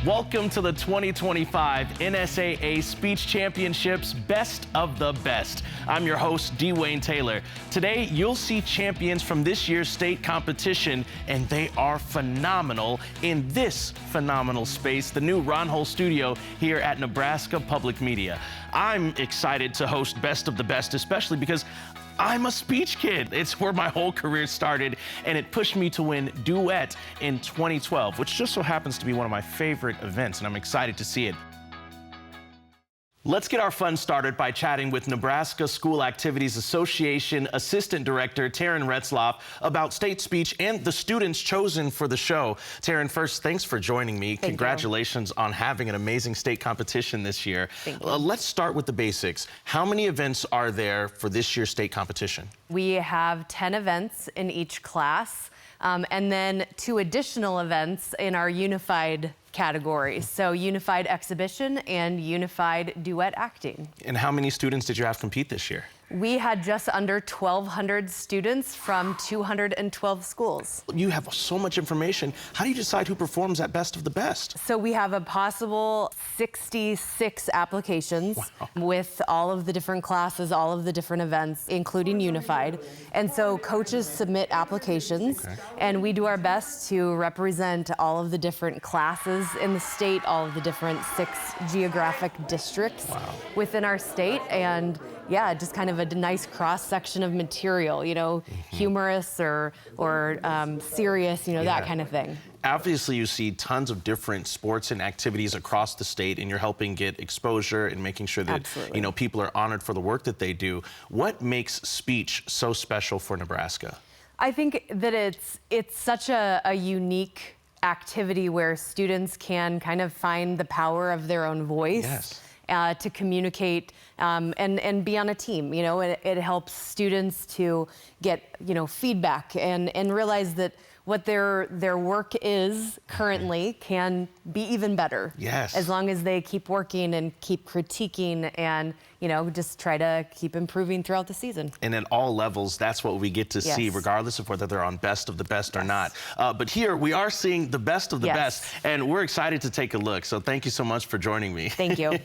Welcome to the 2025 NSAA Speech Championships Best of the Best. I'm your host, Dwayne Taylor. Today, you'll see champions from this year's state competition, and they are phenomenal in this phenomenal space, the new Ron Hull studio here at Nebraska Public Media. I'm excited to host Best of the Best, especially because I'm a speech kid. It's where my whole career started, and it pushed me to win Duet in 2012, which just so happens to be one of my favorite events, and I'm excited to see it. Let's get our fun started by chatting with Nebraska School Activities Association Assistant Director Taryn Retzloff about state speech and the students chosen for the show. Taryn, first, thanks for joining me. Congratulations on having an amazing state competition this year. Let's start with the basics. How many events are there for this year's state competition? We have 10 events in each class, and then 2 additional events in our unified categories. So unified exhibition and unified duet acting. And how many students did you have compete this year? We had just under 1,200 students from 212 schools. You have so much information. How do you decide who performs at Best of the Best? So we have a possible 66 applications with all of the different classes, all of the different events, including unified. And so coaches submit applications, and we do our best to represent all of the different classes in the state, all of the different 6 geographic districts within our state. And yeah, just kind of a nice cross-section of material, you know, humorous or serious, you know, that kind of thing. Obviously, you see tons of different sports and activities across the state, and you're helping get exposure and making sure that, you know, people are honored for the work that they do. What makes speech so special for Nebraska? I think that it's such a unique activity where students can kind of find the power of their own voice. To communicate and be on a team. You know, it helps students to get, you know, feedback and realize that what their work is currently can be even better. As long as they keep working and keep critiquing and, you know, just try to keep improving throughout the season. And at all levels, that's what we get to see, regardless of whether they're on Best of the Best or not. But here we are seeing the best of the best, and we're excited to take a look. So thank you so much for joining me. Thank you.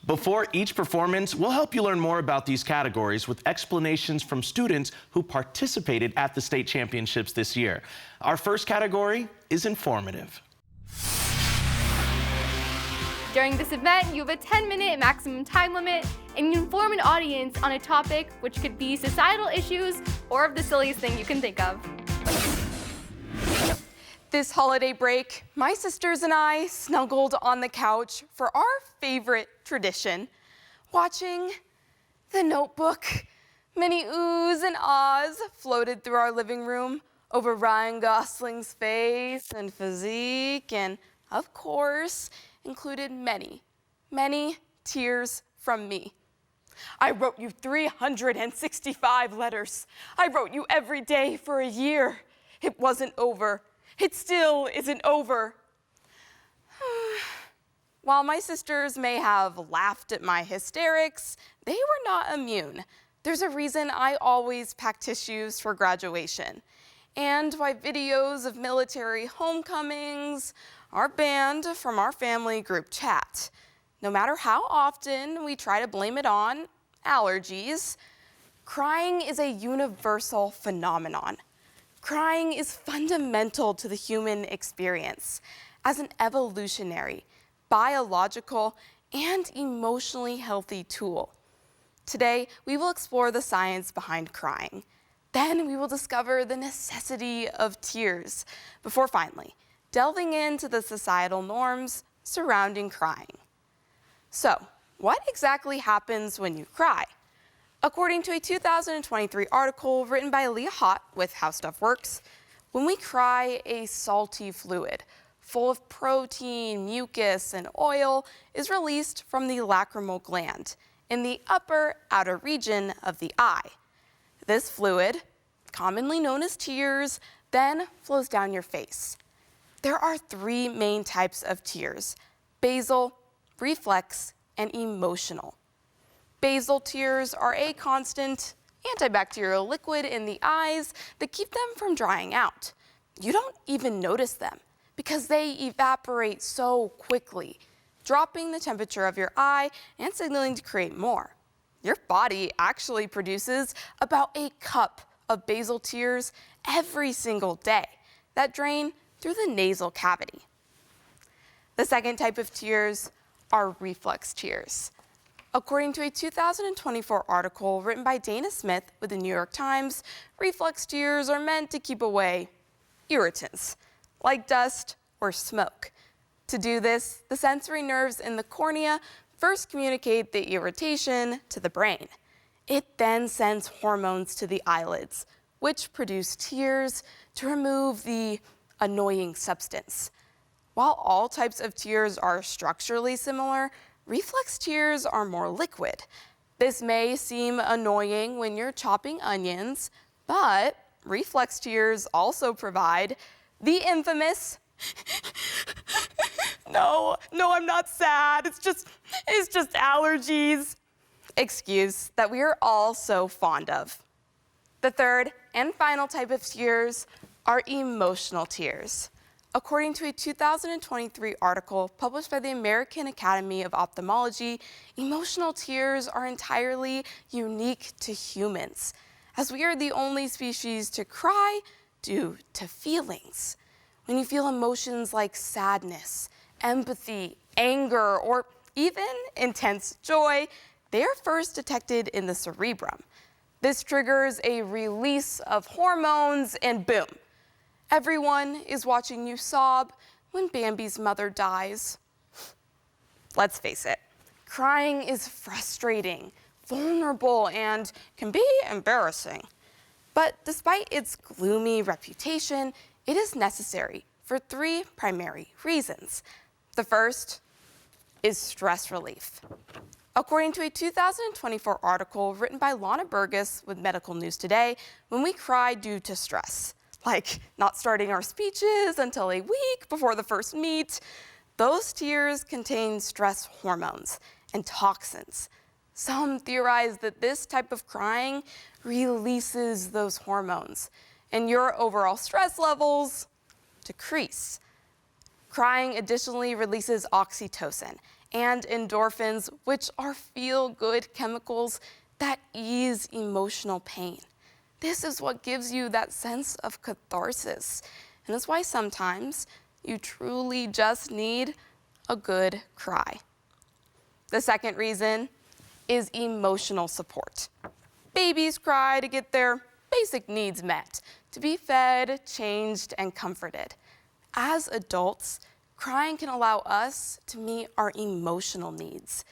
Before each performance, we'll help you learn more about these categories with explanations from students who participated at the state championships this year. Our first category is informative. During this event, you have a 10-minute maximum time limit, and you inform an audience on a topic which could be societal issues or of the silliest thing you can think of. This holiday break, my sisters and I snuggled on the couch for our favorite tradition, watching The Notebook. Many oohs and ahs floated through our living room over Ryan Gosling's face and physique, and of course, included many, many tears from me. I wrote you 365 letters. I wrote you every day for a year. It wasn't over. It still isn't over. While my sisters may have laughed at my hysterics, they were not immune. There's a reason I always pack tissues for graduation, and why videos of military homecomings are banned from our family group chat. No matter how often we try to blame it on allergies, crying is a universal phenomenon. Crying is fundamental to the human experience as an evolutionary, biological, and emotionally healthy tool. Today, we will explore the science behind crying. Then we will discover the necessity of tears, before finally delving into the societal norms surrounding crying. So, what exactly happens when you cry? According to a 2023 article written by Leah Hott with How Stuff Works, when we cry, a salty fluid full of protein, mucus, and oil is released from the lacrimal gland in the upper outer region of the eye. This fluid, commonly known as tears, then flows down your face. There are 3 main types of tears: basal, reflex, and emotional. Basal tears are a constant antibacterial liquid in the eyes that keep them from drying out. You don't even notice them because they evaporate so quickly, dropping the temperature of your eye and signaling to create more. Your body actually produces about a cup of basal tears every single day that drain through the nasal cavity. The second type of tears are reflex tears. According to a 2024 article written by Dana Smith with the New York Times, reflex tears are meant to keep away irritants, like dust or smoke. To do this, the sensory nerves in the cornea first communicate the irritation to the brain. It then sends hormones to the eyelids, which produce tears to remove the annoying substance. While all types of tears are structurally similar, reflex tears are more liquid. This may seem annoying when you're chopping onions, but reflex tears also provide the infamous no, I'm not sad. It's just allergies excuse that we are all so fond of. The third and final type of tears are emotional tears. According to a 2023 article published by the American Academy of Ophthalmology, emotional tears are entirely unique to humans, as we are the only species to cry due to feelings. When you feel emotions like sadness, empathy, anger, or even intense joy, they are first detected in the cerebrum. This triggers a release of hormones and boom, everyone is watching you sob when Bambi's mother dies. Let's face it, crying is frustrating, vulnerable, and can be embarrassing. But despite its gloomy reputation, it is necessary for three primary reasons. The first is stress relief. According to a 2024 article written by Lana Burgess with Medical News Today, when we cry due to stress, like not starting our speeches until a week before the first meet, those tears contain stress hormones and toxins. Some theorize that this type of crying releases those hormones, and your overall stress levels decrease. Crying additionally releases oxytocin and endorphins, which are feel-good chemicals that ease emotional pain. This is what gives you that sense of catharsis, and that's why sometimes you truly just need a good cry. The second reason is emotional support. Babies cry to get their basic needs met, to be fed, changed, and comforted. As adults, crying can allow us to meet our emotional needs.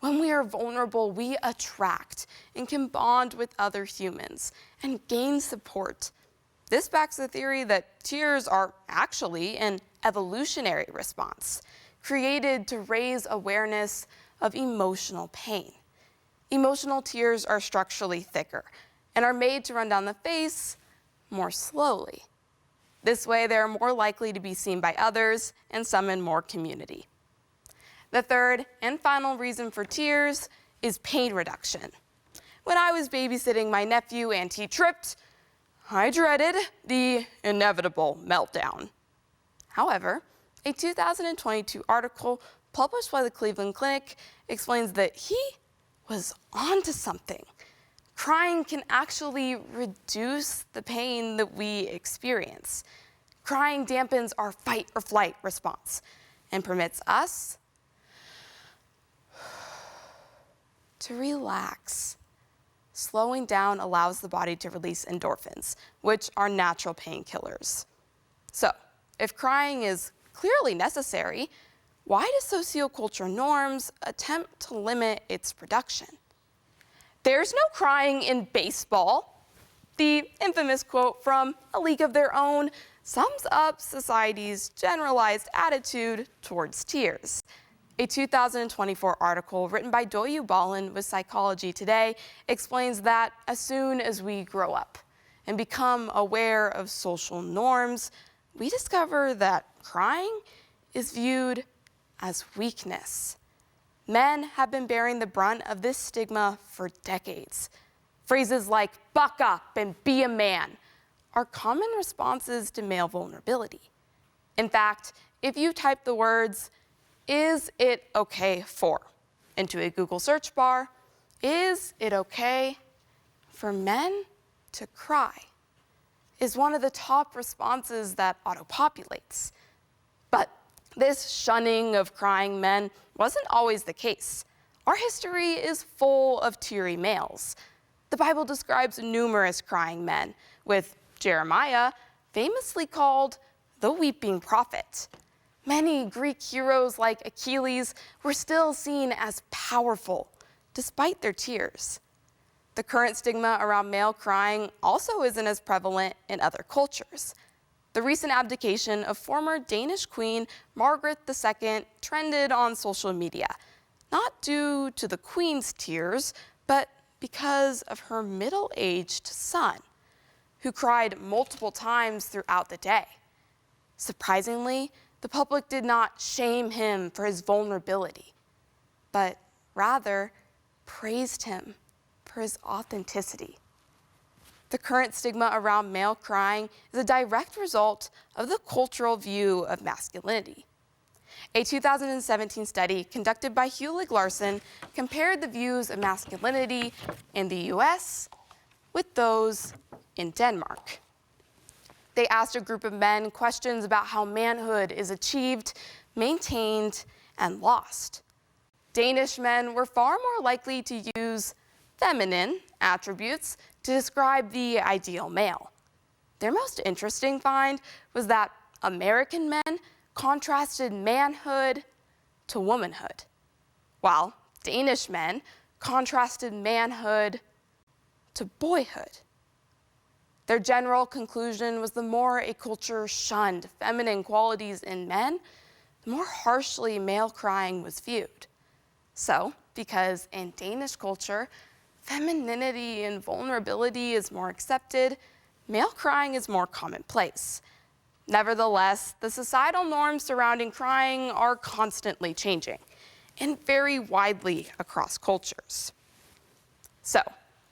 When we are vulnerable, we attract and can bond with other humans and gain support. This backs the theory that tears are actually an evolutionary response, created to raise awareness of emotional pain. Emotional tears are structurally thicker and are made to run down the face more slowly. This way, they are more likely to be seen by others and summon more community. The third and final reason for tears is pain reduction. When I was babysitting my nephew and he tripped, I dreaded the inevitable meltdown. However, a 2022 article published by the Cleveland Clinic explains that he was onto something. Crying can actually reduce the pain that we experience. Crying dampens our fight or flight response and permits us to relax. Slowing down allows the body to release endorphins, which are natural painkillers. So, if crying is clearly necessary, why do sociocultural norms attempt to limit its production? There's no crying in baseball. The infamous quote from A League of Their Own sums up society's generalized attitude towards tears. A 2024 article written by Doyu Balin with Psychology Today explains that as soon as we grow up and become aware of social norms, we discover that crying is viewed as weakness. Men have been bearing the brunt of this stigma for decades. Phrases like "buck up" and "be a man" are common responses to male vulnerability. In fact, if you type the words, "Is it okay for?" into a Google search bar, is it okay for men to cry? Is one of the top responses that auto-populates. But this shunning of crying men wasn't always the case. Our history is full of teary males. The Bible describes numerous crying men, with Jeremiah famously called the weeping prophet. Many Greek heroes like Achilles were still seen as powerful, despite their tears. The current stigma around male crying also isn't as prevalent in other cultures. The recent abdication of former Danish queen Margaret II trended on social media, not due to the queen's tears, but because of her middle-aged son, who cried multiple times throughout the day. Surprisingly, the public did not shame him for his vulnerability, but rather praised him for his authenticity. The current stigma around male crying is a direct result of the cultural view of masculinity. A 2017 study conducted by Hewlett Larson compared the views of masculinity in the US with those in Denmark. They asked a group of men questions about how manhood is achieved, maintained, and lost. Danish men were far more likely to use feminine attributes to describe the ideal male. Their most interesting find was that American men contrasted manhood to womanhood, while Danish men contrasted manhood to boyhood. Their general conclusion was the more a culture shunned feminine qualities in men, the more harshly male crying was viewed. So, because in Danish culture, femininity and vulnerability is more accepted, male crying is more commonplace. Nevertheless, the societal norms surrounding crying are constantly changing and vary widely across cultures. So,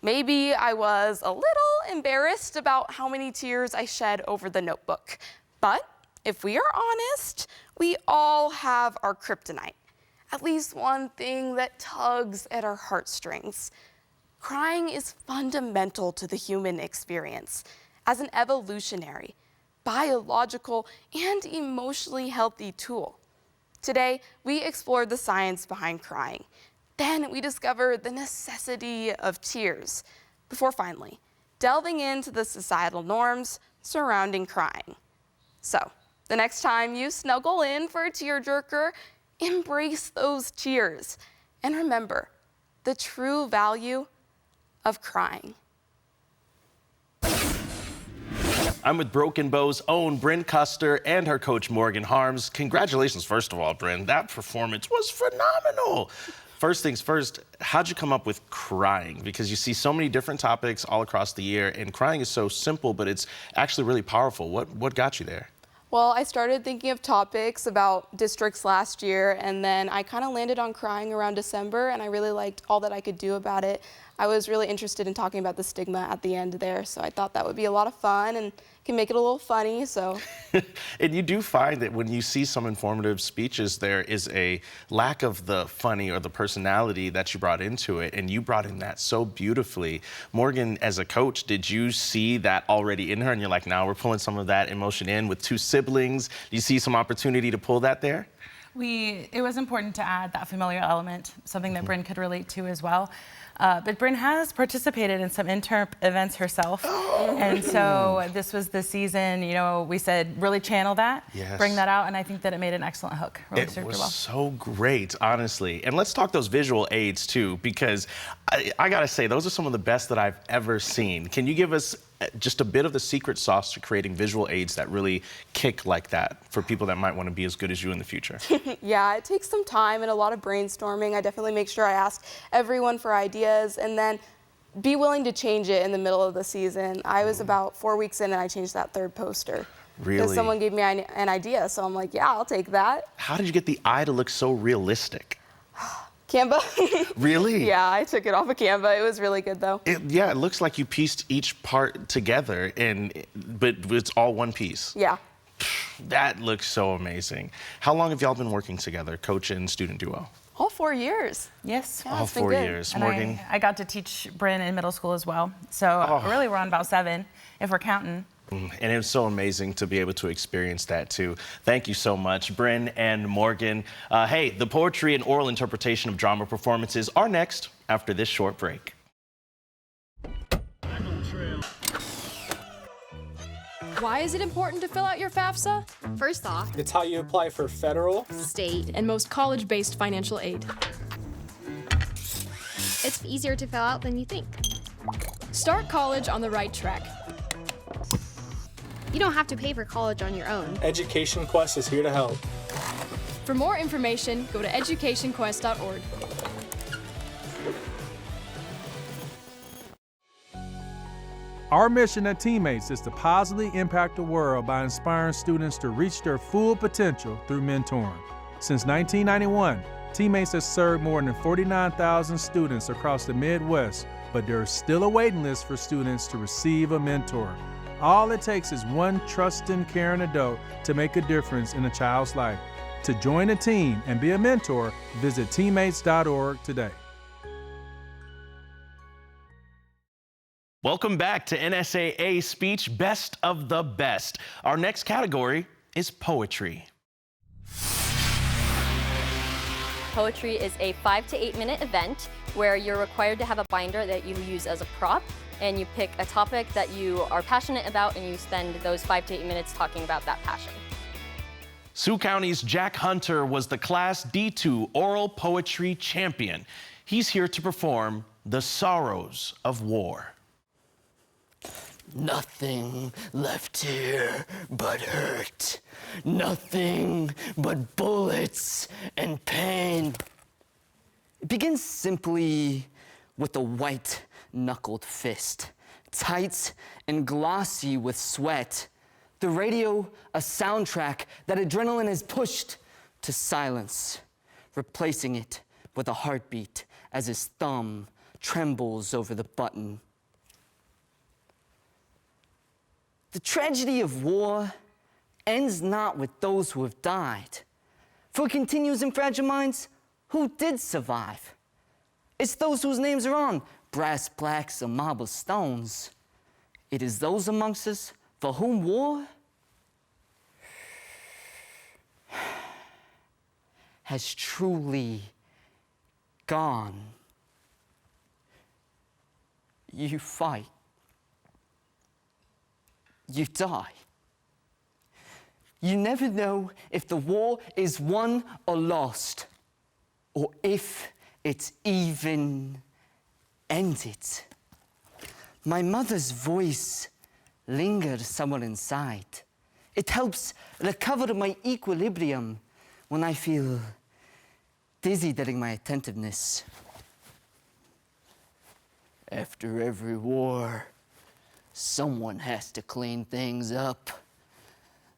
maybe I was a little embarrassed about how many tears I shed over The Notebook. But if we are honest, we all have our kryptonite. At least one thing that tugs at our heartstrings. Crying is fundamental to the human experience as an evolutionary, biological, and emotionally healthy tool. Today, we explored the science behind crying. Then we discovered the necessity of tears, before finally delving into the societal norms surrounding crying. So, the next time you snuggle in for a tearjerker, embrace those tears and remember the true value of crying. I'm with Broken Bow's own Bryn Custer and her coach Morgan Harms. Congratulations, first of all, Bryn. That performance was phenomenal. First things first, how'd you come up with crying? Because you see so many different topics all across the year, and crying is so simple, but it's actually really powerful. What got you there? Well, I started thinking of topics about districts last year, and then I kind of landed on crying around December, and I really liked all that I could do about it. I was really interested in talking about the stigma at the end there, so I thought that would be a lot of fun and can make it a little funny, so. And you do find that when you see some informative speeches, there is a lack of the funny or the personality that you brought into it, and you brought in that so beautifully. Morgan, as a coach, did you see that already in her, and you're like, now we're pulling some of that emotion in with two siblings? Do you see some opportunity to pull that there? It was important to add that familiar element, something that Bryn could relate to as well. But Bryn has participated in some interp events herself. And so this was the season, you know, we said really channel that, bring that out, and I think that it made an excellent hook. Really served her well. It was so great, honestly. And let's talk those visual aids too, because I gotta say, those are some of the best that I've ever seen. Can you give us just a bit of the secret sauce to creating visual aids that really kick like that for people that might want to be as good as you in the future? Yeah, it takes some time and a lot of brainstorming. I definitely make sure I ask everyone for ideas and then be willing to change it in the middle of the season. I was about 4 weeks in and I changed that third poster. Really? Because someone gave me an idea, so I'm like, yeah, I'll take that. How did you get the eye to look so realistic? Canva. Really? Yeah, I took it off of Canva. It was really good, though. Yeah, it looks like you pieced each part together, but it's all one piece. Yeah. That looks so amazing. How long have y'all been working together, coach and student duo? All 4 years. Yes. Yeah, All it's been 4 good. years. And Morgan? I got to teach Bryn in middle school as well. So really we're on about 7, if we're counting. And it was so amazing to be able to experience that too. Thank you so much, Bryn and Morgan. Hey, the poetry and oral interpretation of drama performances are next after this short break. Why is it important to fill out your FAFSA? First off, It's how you apply for federal. state. And most college-based financial aid. It's easier to fill out than you think. Start college on the right track. You don't have to pay for college on your own. Education Quest is here to help. For more information, go to educationquest.org. Our mission at Teammates is to positively impact the world by inspiring students to reach their full potential through mentoring. Since 1991, Teammates has served more than 49,000 students across the Midwest, but there is still a waiting list for students to receive a mentor. All it takes is one trusting, caring adult to make a difference in a child's life. To join a team and be a mentor, visit teammates.org today. Welcome back to NSAA Speech Best of the Best. Our next category is poetry. Poetry is a 5 to 8 minute event where you're required to have a binder that you use as a prop, and you pick a topic that you are passionate about and you spend those 5 to 8 minutes talking about that passion. Sioux County's Jack Hunter was the Class D2 Oral Poetry Champion. He's here to perform The Sorrows of War. Nothing left here but hurt. Nothing but bullets and pain. It begins simply with a white-knuckled fist, tight and glossy with sweat. The radio, a soundtrack that adrenaline has pushed to silence, replacing it with a heartbeat as his thumb trembles over the button. The tragedy of war ends not with those who have died, for it continues in fragile minds who did survive. It's those whose names are on brass plaques or marble stones. It is those amongst us for whom war has truly gone. You fight. You die. You never know if the war is won or lost, or if it's even ended. My mother's voice lingers somewhere inside. It helps recover my equilibrium when I feel dizzy during my attentiveness. After every war, someone has to clean things up.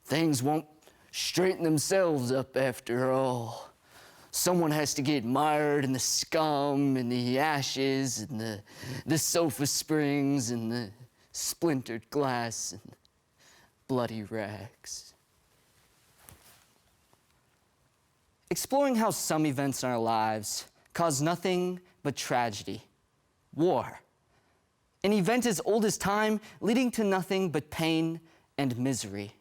Things won't straighten themselves up after all. Someone has to get mired in the scum and the ashes and the sofa springs and the splintered glass and bloody rags. Exploring how some events in our lives cause nothing but tragedy. War. An event as old as time, leading to nothing but pain and misery.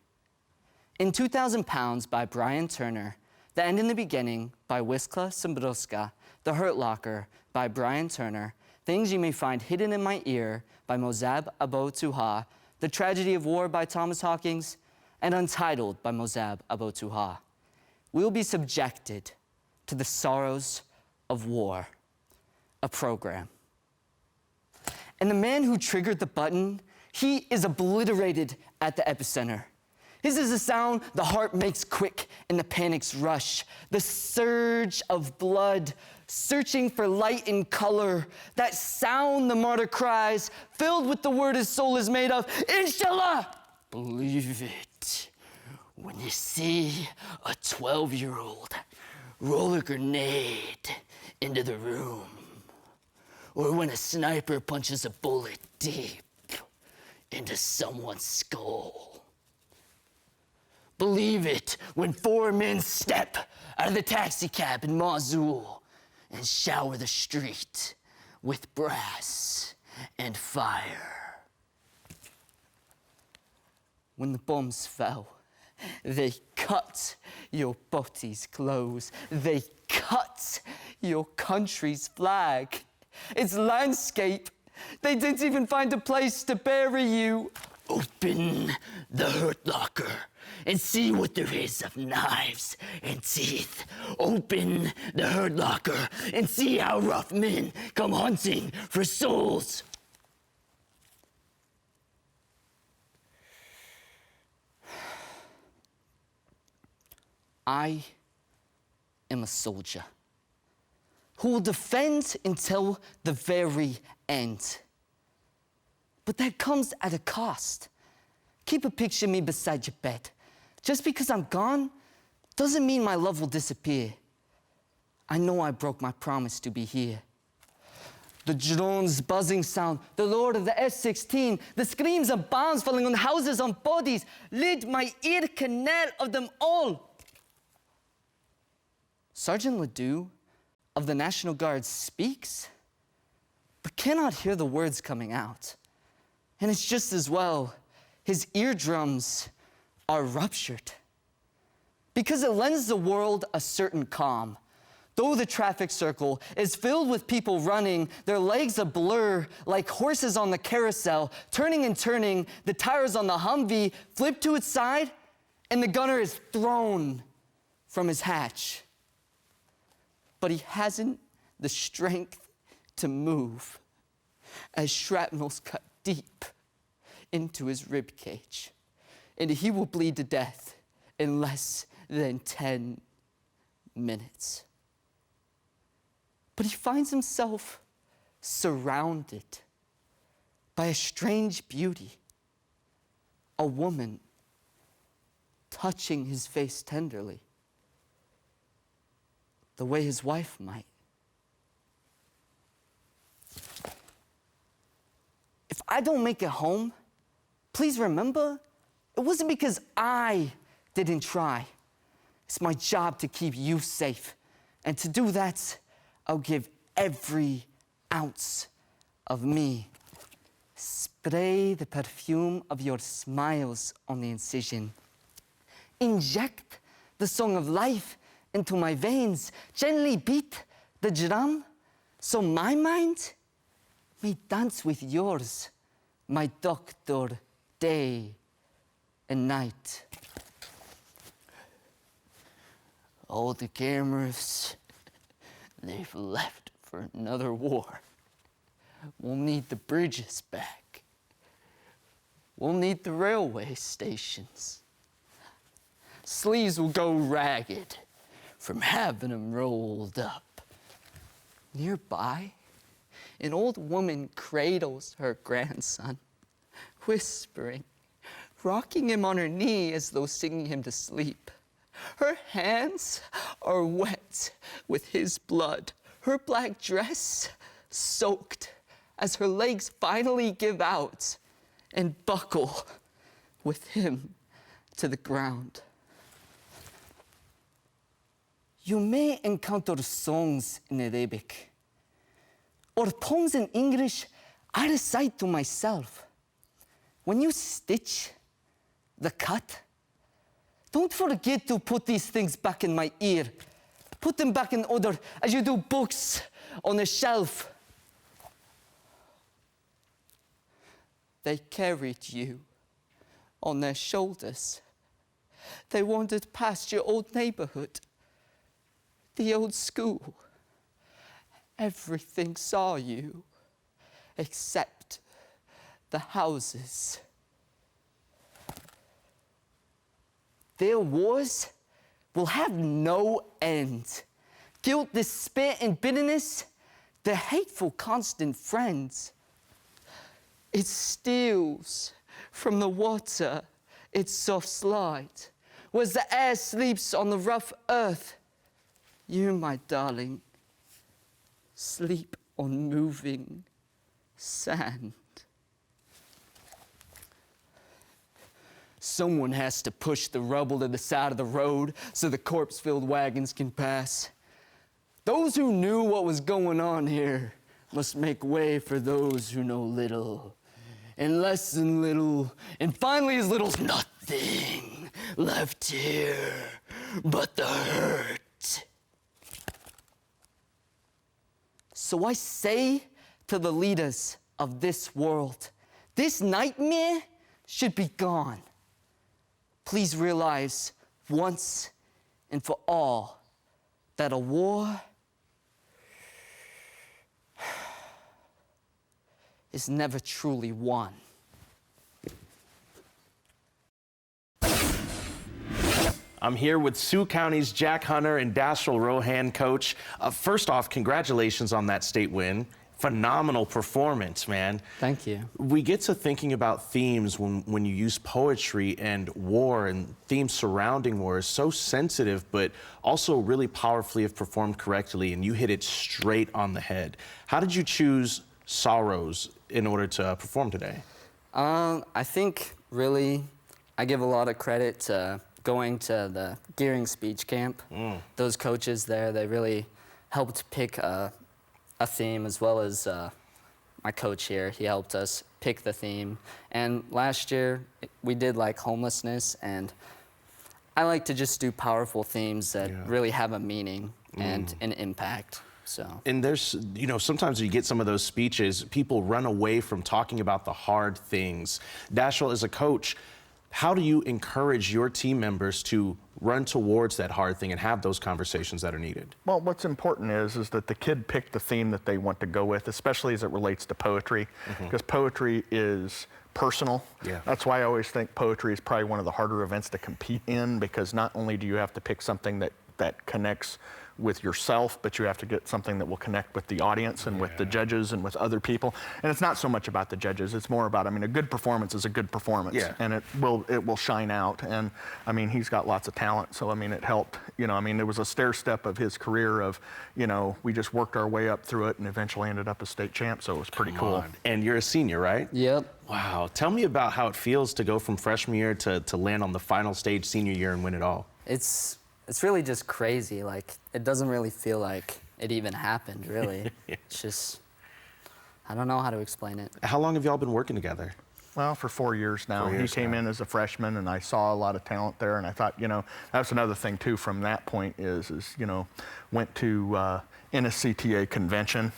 In 2,000 Pounds by Brian Turner, The End in the Beginning by Wisła Szymborska, The Hurt Locker by Brian Turner, Things You May Find Hidden in My Ear by Mozab Abo Tuha, The Tragedy of War by Thomas Hawkins, and Untitled by Mozab Abo Tuha. We will be subjected to the sorrows of war, a program. And the man who triggered the button, he is obliterated at the epicenter. His is the sound the heart makes quick in the panic's rush, the surge of blood, searching for light and color, that sound the martyr cries, filled with the word his soul is made of, Inshallah! Believe it when you see a 12-year-old roll a grenade into the room, or when a sniper punches a bullet deep into someone's skull. believe it when 4 men step out of the taxicab in Mosul and shower the street with brass and fire. When the bombs fell, they cut your body's clothes. They cut your country's flag, its landscape. They didn't even find a place to bury you. Open the hurt locker and see what there is of knives and teeth. Open the hurt locker and see how rough men come hunting for souls. I am a soldier who will defend until the very end. But that comes at a cost. Keep a picture of me beside your bed. Just because I'm gone doesn't mean my love will disappear. I know I broke my promise to be here. The drone's buzzing sound, the lord of the F-16, the screams of bombs falling on houses, on bodies, led my ear canal of them all. Sergeant Ledoux of the National Guard speaks, but cannot hear the words coming out. And it's just as well. His eardrums are ruptured because it lends the world a certain calm. Though the traffic circle is filled with people running, their legs a blur like horses on the carousel, turning and turning, the tires on the Humvee flip to its side, and the gunner is thrown from his hatch. But he hasn't the strength to move as shrapnel's cut deep into his rib cage, and he will bleed to death in less than 10 minutes. But he finds himself surrounded by a strange beauty, a woman touching his face tenderly, the way his wife might. If I don't make it home, please remember, it wasn't because I didn't try. It's my job to keep you safe. And to do that, I'll give every ounce of me. Spray the perfume of your smiles on the incision. Inject the song of life into my veins. Gently beat the drum so my mind may dance with yours, my doctor, day and night. All the cameras, they've left for another war. We'll need the bridges back. We'll need the railway stations. Sleeves will go ragged from having them rolled up. Nearby, an old woman cradles her grandson, whispering, rocking him on her knee as though singing him to sleep. Her hands are wet with his blood, her black dress soaked as her legs finally give out and buckle with him to the ground. You may encounter songs in Arabic or poems in English I recite to myself. When you stitch the cut, don't forget to put these things back in my ear. Put them back in order as you do books on a shelf. They carried you on their shoulders. They wandered past your old neighborhood, the old school. Everything saw you except the houses. Their wars will have no end. Guilt, despair, and bitterness, they're hateful, constant friends. It steals from the water its soft slide. Whereas the air sleeps on the rough earth, you, my darling, sleep on moving sand. someone has to push the rubble to the side of the road so the corpse-filled wagons can pass. Those who knew what was going on here must make way for those who know little, and less than little, and finally as little's nothing left here but the hurt. So I say to the leaders of this world, this nightmare should be gone. Please realize once and for all that a war is never truly won. I'm here with Sioux County's Jack Hunter and Dashiell Rohan, coach. First off, congratulations on that state win. Phenomenal performance, man. Thank you. We get to thinking about themes when you use poetry, and war and themes surrounding war is so sensitive, but also really powerfully if performed correctly, and you hit it straight on the head. How did you choose sorrows in order to perform today? I think really I give a lot of credit to going to the Gearing speech camp. Those coaches there, they really helped pick a theme, as well as my coach here. He helped us pick the theme. And last year we did like homelessness, and I like to just do powerful themes that really have a meaning and an impact. So. And there's, you know, sometimes you get some of those speeches, people run away from talking about the hard things. Dashiell, as a coach, how do you encourage your team members to run towards that hard thing and have those conversations that are needed? Well, what's important is that the kid pick the theme that they want to go with, especially as it relates to poetry, because poetry is personal. That's why I always think poetry is probably one of the harder events to compete in, because not only do you have to pick something that connects with yourself, but you have to get something that will connect with the audience and with the judges and with other people. And it's not so much about the judges, it's more about, I mean, a good performance is a good performance, and it will shine out. And I mean, he's got lots of talent, so I mean, it helped. You know, I mean, there was a stair step of his career of, you know, we just worked our way up through it and eventually ended up as state champ, so it was pretty cool. And you're a senior, right? Yep. Wow, tell me about how it feels to go from freshman year to land on the final stage senior year and win it all. It's really just crazy. Like, it doesn't really feel like it even happened, really. It's just, I don't know how to explain it. How long have y'all been working together? Well, for 4 years now. He came in as a freshman, and I saw a lot of talent there, and I thought, you know, that's another thing too from that point is you know, went to NSCTA convention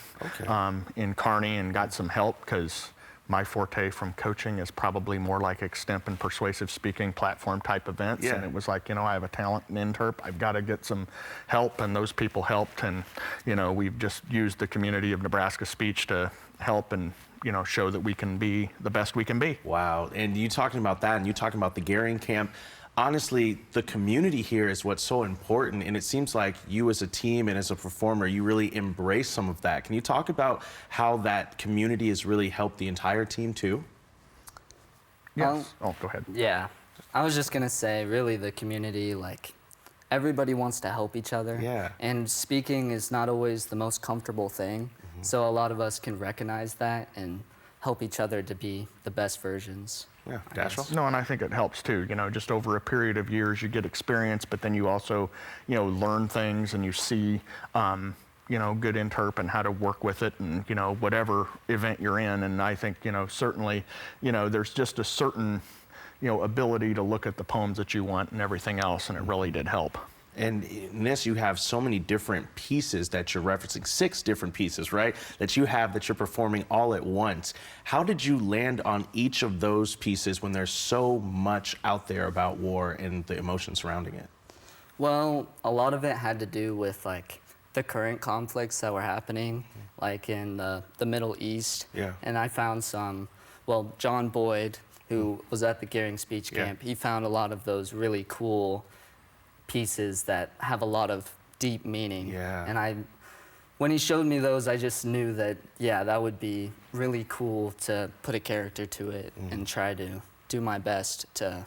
in Kearney and got some help, because my forte from coaching is probably more like extemp and persuasive speaking platform type events. And it was like, you know, I have a talent in Interp, I've got to get some help, and those people helped. And, you know, we've just used the community of Nebraska speech to help and, you know, show that we can be the best we can be. Wow, and you talking about that, and you talking about the Gearing camp, honestly, the community here is what's so important, and it seems like you as a team and as a performer, you really embrace some of that. Can you talk about how that community has really helped the entire team too? Yes. Oh, go ahead. Yeah, I was just gonna say, really, the community, like, everybody wants to help each other. And speaking is not always the most comfortable thing, so a lot of us can recognize that and help each other to be the best versions. Dashiell? No, and I think it helps too. You know, just over a period of years, you get experience, but then you also, you know, learn things, and you see, you know, good interp and how to work with it, and, you know, whatever event you're in. And I think, you know, certainly, you know, there's just a certain, you know, ability to look at the poems that you want and everything else, and it really did help. And in this, you have so many different pieces that you're referencing, 6 different pieces, right? That you have that you're performing all at once. How did you land on each of those pieces when there's so much out there about war and the emotion surrounding it? Well, a lot of it had to do with, like, the current conflicts that were happening, like in the Middle East. And I found some, well, John Boyd, who was at the Gearing speech camp, he found a lot of those really cool pieces that have a lot of deep meaning. And when he showed me those, I just knew that, yeah, that would be really cool to put a character to it and try to do my best to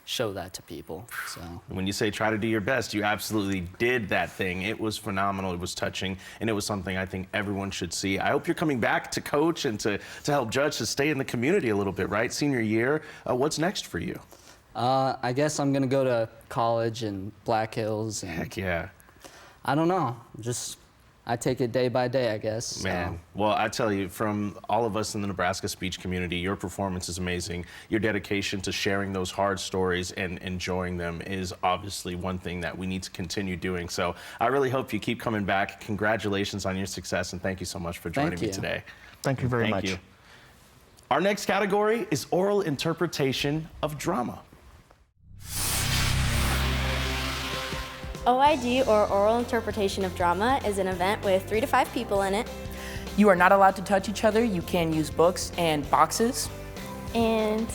show that to people. So when you say try to do your best, you absolutely did that thing. It was phenomenal, it was touching, and it was something I think everyone should see. I hope you're coming back to coach and to help judge, to stay in the community a little bit, right? Senior year, what's next for you? I guess I'm gonna go to college in Black Hills. And Heck yeah. I don't know. I take it day by day, I guess. Man, well, I tell you, from all of us in the Nebraska speech community, your performance is amazing. Your dedication to sharing those hard stories and enjoying them is obviously one thing that we need to continue doing. So I really hope you keep coming back. Congratulations on your success, and thank you so much for joining me today. Thank you very much. Thank you. Our next category is oral interpretation of drama. OID, or oral interpretation of drama, is an event with 3 to 5 people in it. You are not allowed to touch each other. You can use books and boxes. And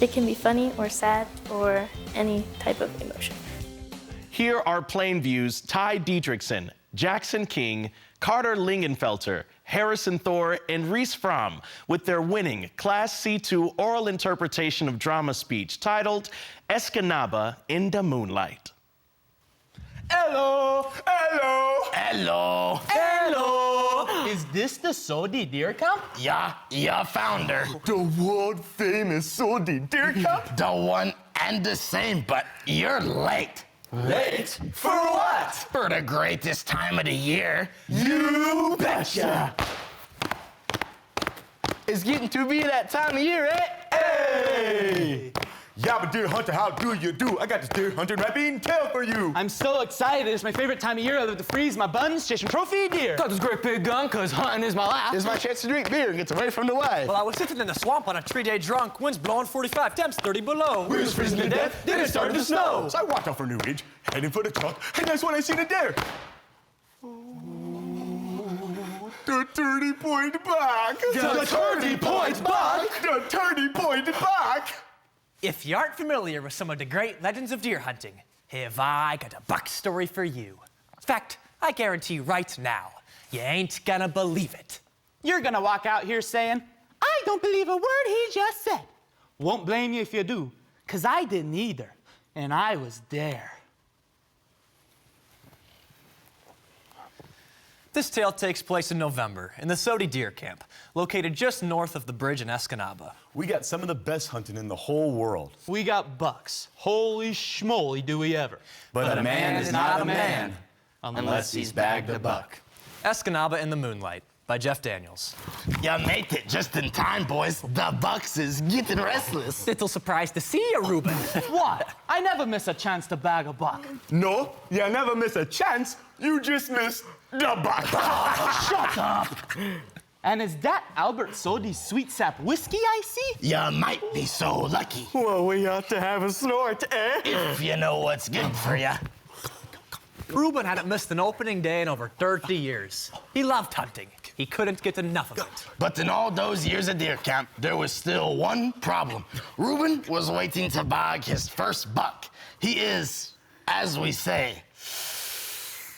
it can be funny or sad or any type of emotion. Here are Plainview's Ty Diedrichson, Jackson King, Carter Lingenfelter, Harrison Thor, and Reese Fromm with their winning Class C2 oral interpretation of drama speech titled Escanaba in the Moonlight. Hello, hello, hello, hello. Is this the Sodi Deer Camp? Yeah, founder. The world famous Sodi Deer Camp? The one and the same, but you're late. Late? For what? For the greatest time of the year. You betcha. It's getting to be that time of year, eh? Hey! Yabba Deer Hunter, how do you do? I got this deer hunting rapping tale for you. I'm so excited. It's my favorite time of year. I love to freeze my buns, chasing trophy deer. Got this great big gun, cause hunting is my life. It's my chance to drink beer and get away from the wife. Well, I was sitting in the swamp on a 3-day drunk. Wind's blowing 45, temps 30 below. We was freezing to death, then it started to snow. So I walked out for New Ridge, heading for the truck, and that's when I seen a deer. The 30-point back. The 30-point back. The 30-point back. If you aren't familiar with some of the great legends of deer hunting, have I got a buck story for you. In fact, I guarantee right now, you ain't gonna believe it. You're gonna walk out here saying, I don't believe a word he just said. Won't blame you if you do, cause I didn't either, and I was there. This tale takes place in November in the Sodi Deer Camp, located just north of the bridge in Escanaba. We got some of the best hunting in the whole world. We got bucks. Holy schmoly, do we ever. But a man is not a man unless he's bagged a buck. Escanaba in the Moonlight by Jeff Daniels. You made it just in time, boys. The bucks is getting restless. Little surprised to see you, Ruben. What? I never miss a chance to bag a buck. No, you never miss a chance. You just miss the buck. Shut up. And is that Albert Sodi's Sweet Sap whiskey I see? You might be so lucky. Well, we ought to have a snort, eh? If you know what's good for you. Ruben hadn't missed an opening day in over 30 years. He loved hunting. He couldn't get enough of it. But in all those years of deer camp, there was still one problem. Ruben was waiting to bag his first buck. He is, as we say,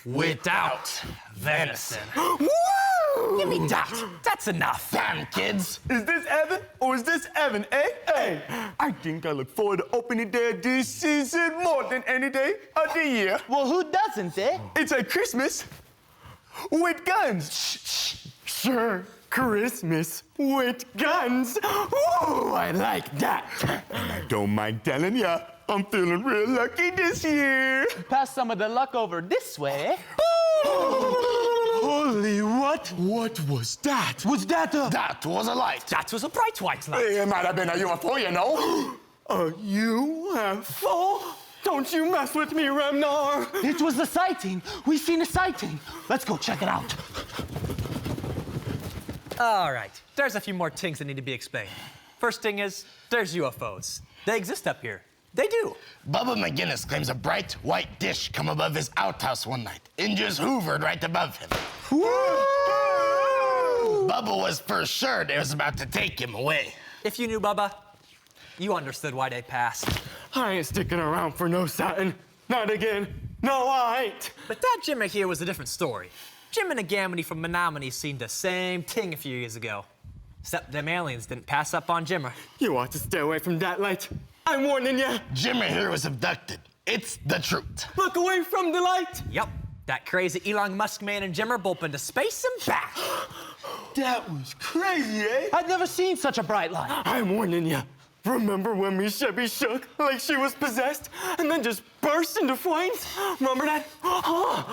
without venison. Woo! Give me that. That's enough. Damn, kids. Is this Evan or is this Evan, eh? Hey, I think I look forward to opening day of this season more than any day of the year. Well, who doesn't, eh? It's a Christmas with guns. Sure, Christmas with guns. Woo, I like that. And I don't mind telling ya, I'm feeling real lucky this year. Pass some of the luck over this way. Holy what? What was that? Was that a... That was a light. That was a bright white light. It might have been a UFO, you know. A UFO? Don't you mess with me, Remnar. It was a sighting. We seen a sighting. Let's go check it out. All right, there's a few more things that need to be explained. First thing is, there's UFOs. They exist up here. They do. Bubba McGinnis claims a bright white dish come above his outhouse one night and just hoovered right above him. Woo! Bubba was for sure they was about to take him away. If you knew Bubba, you understood why they passed. I ain't sticking around for no satin. Not again. No, I ain't. But that Jimmy here was a different story. Jim and a Gamity from Menominee seen the same thing a few years ago. Except them aliens didn't pass up on Jimmer. You ought to stay away from that light. I'm warning you. Jimmer here was abducted. It's the truth. Look away from the light. Yep. That crazy Elon Musk man and Jimmer both into space and back. That was crazy, eh? I'd never seen such a bright light. I'm warning you. Remember when me Chevy shook like she was possessed and then just burst into flames? Remember that?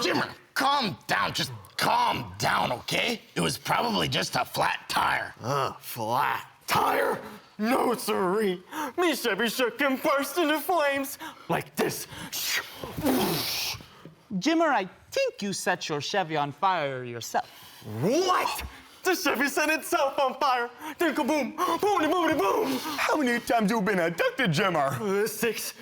Jimmer, calm down. Just calm down, okay? It was probably just a flat tire. Flat tire? No, sirree. Me Chevy shook and burst into flames like this. Jimmer, I think you set your Chevy on fire yourself. What? The Chevy set itself on fire. Then kaboom, boom, boom, boom. How many times you been abducted, Jimmer? 6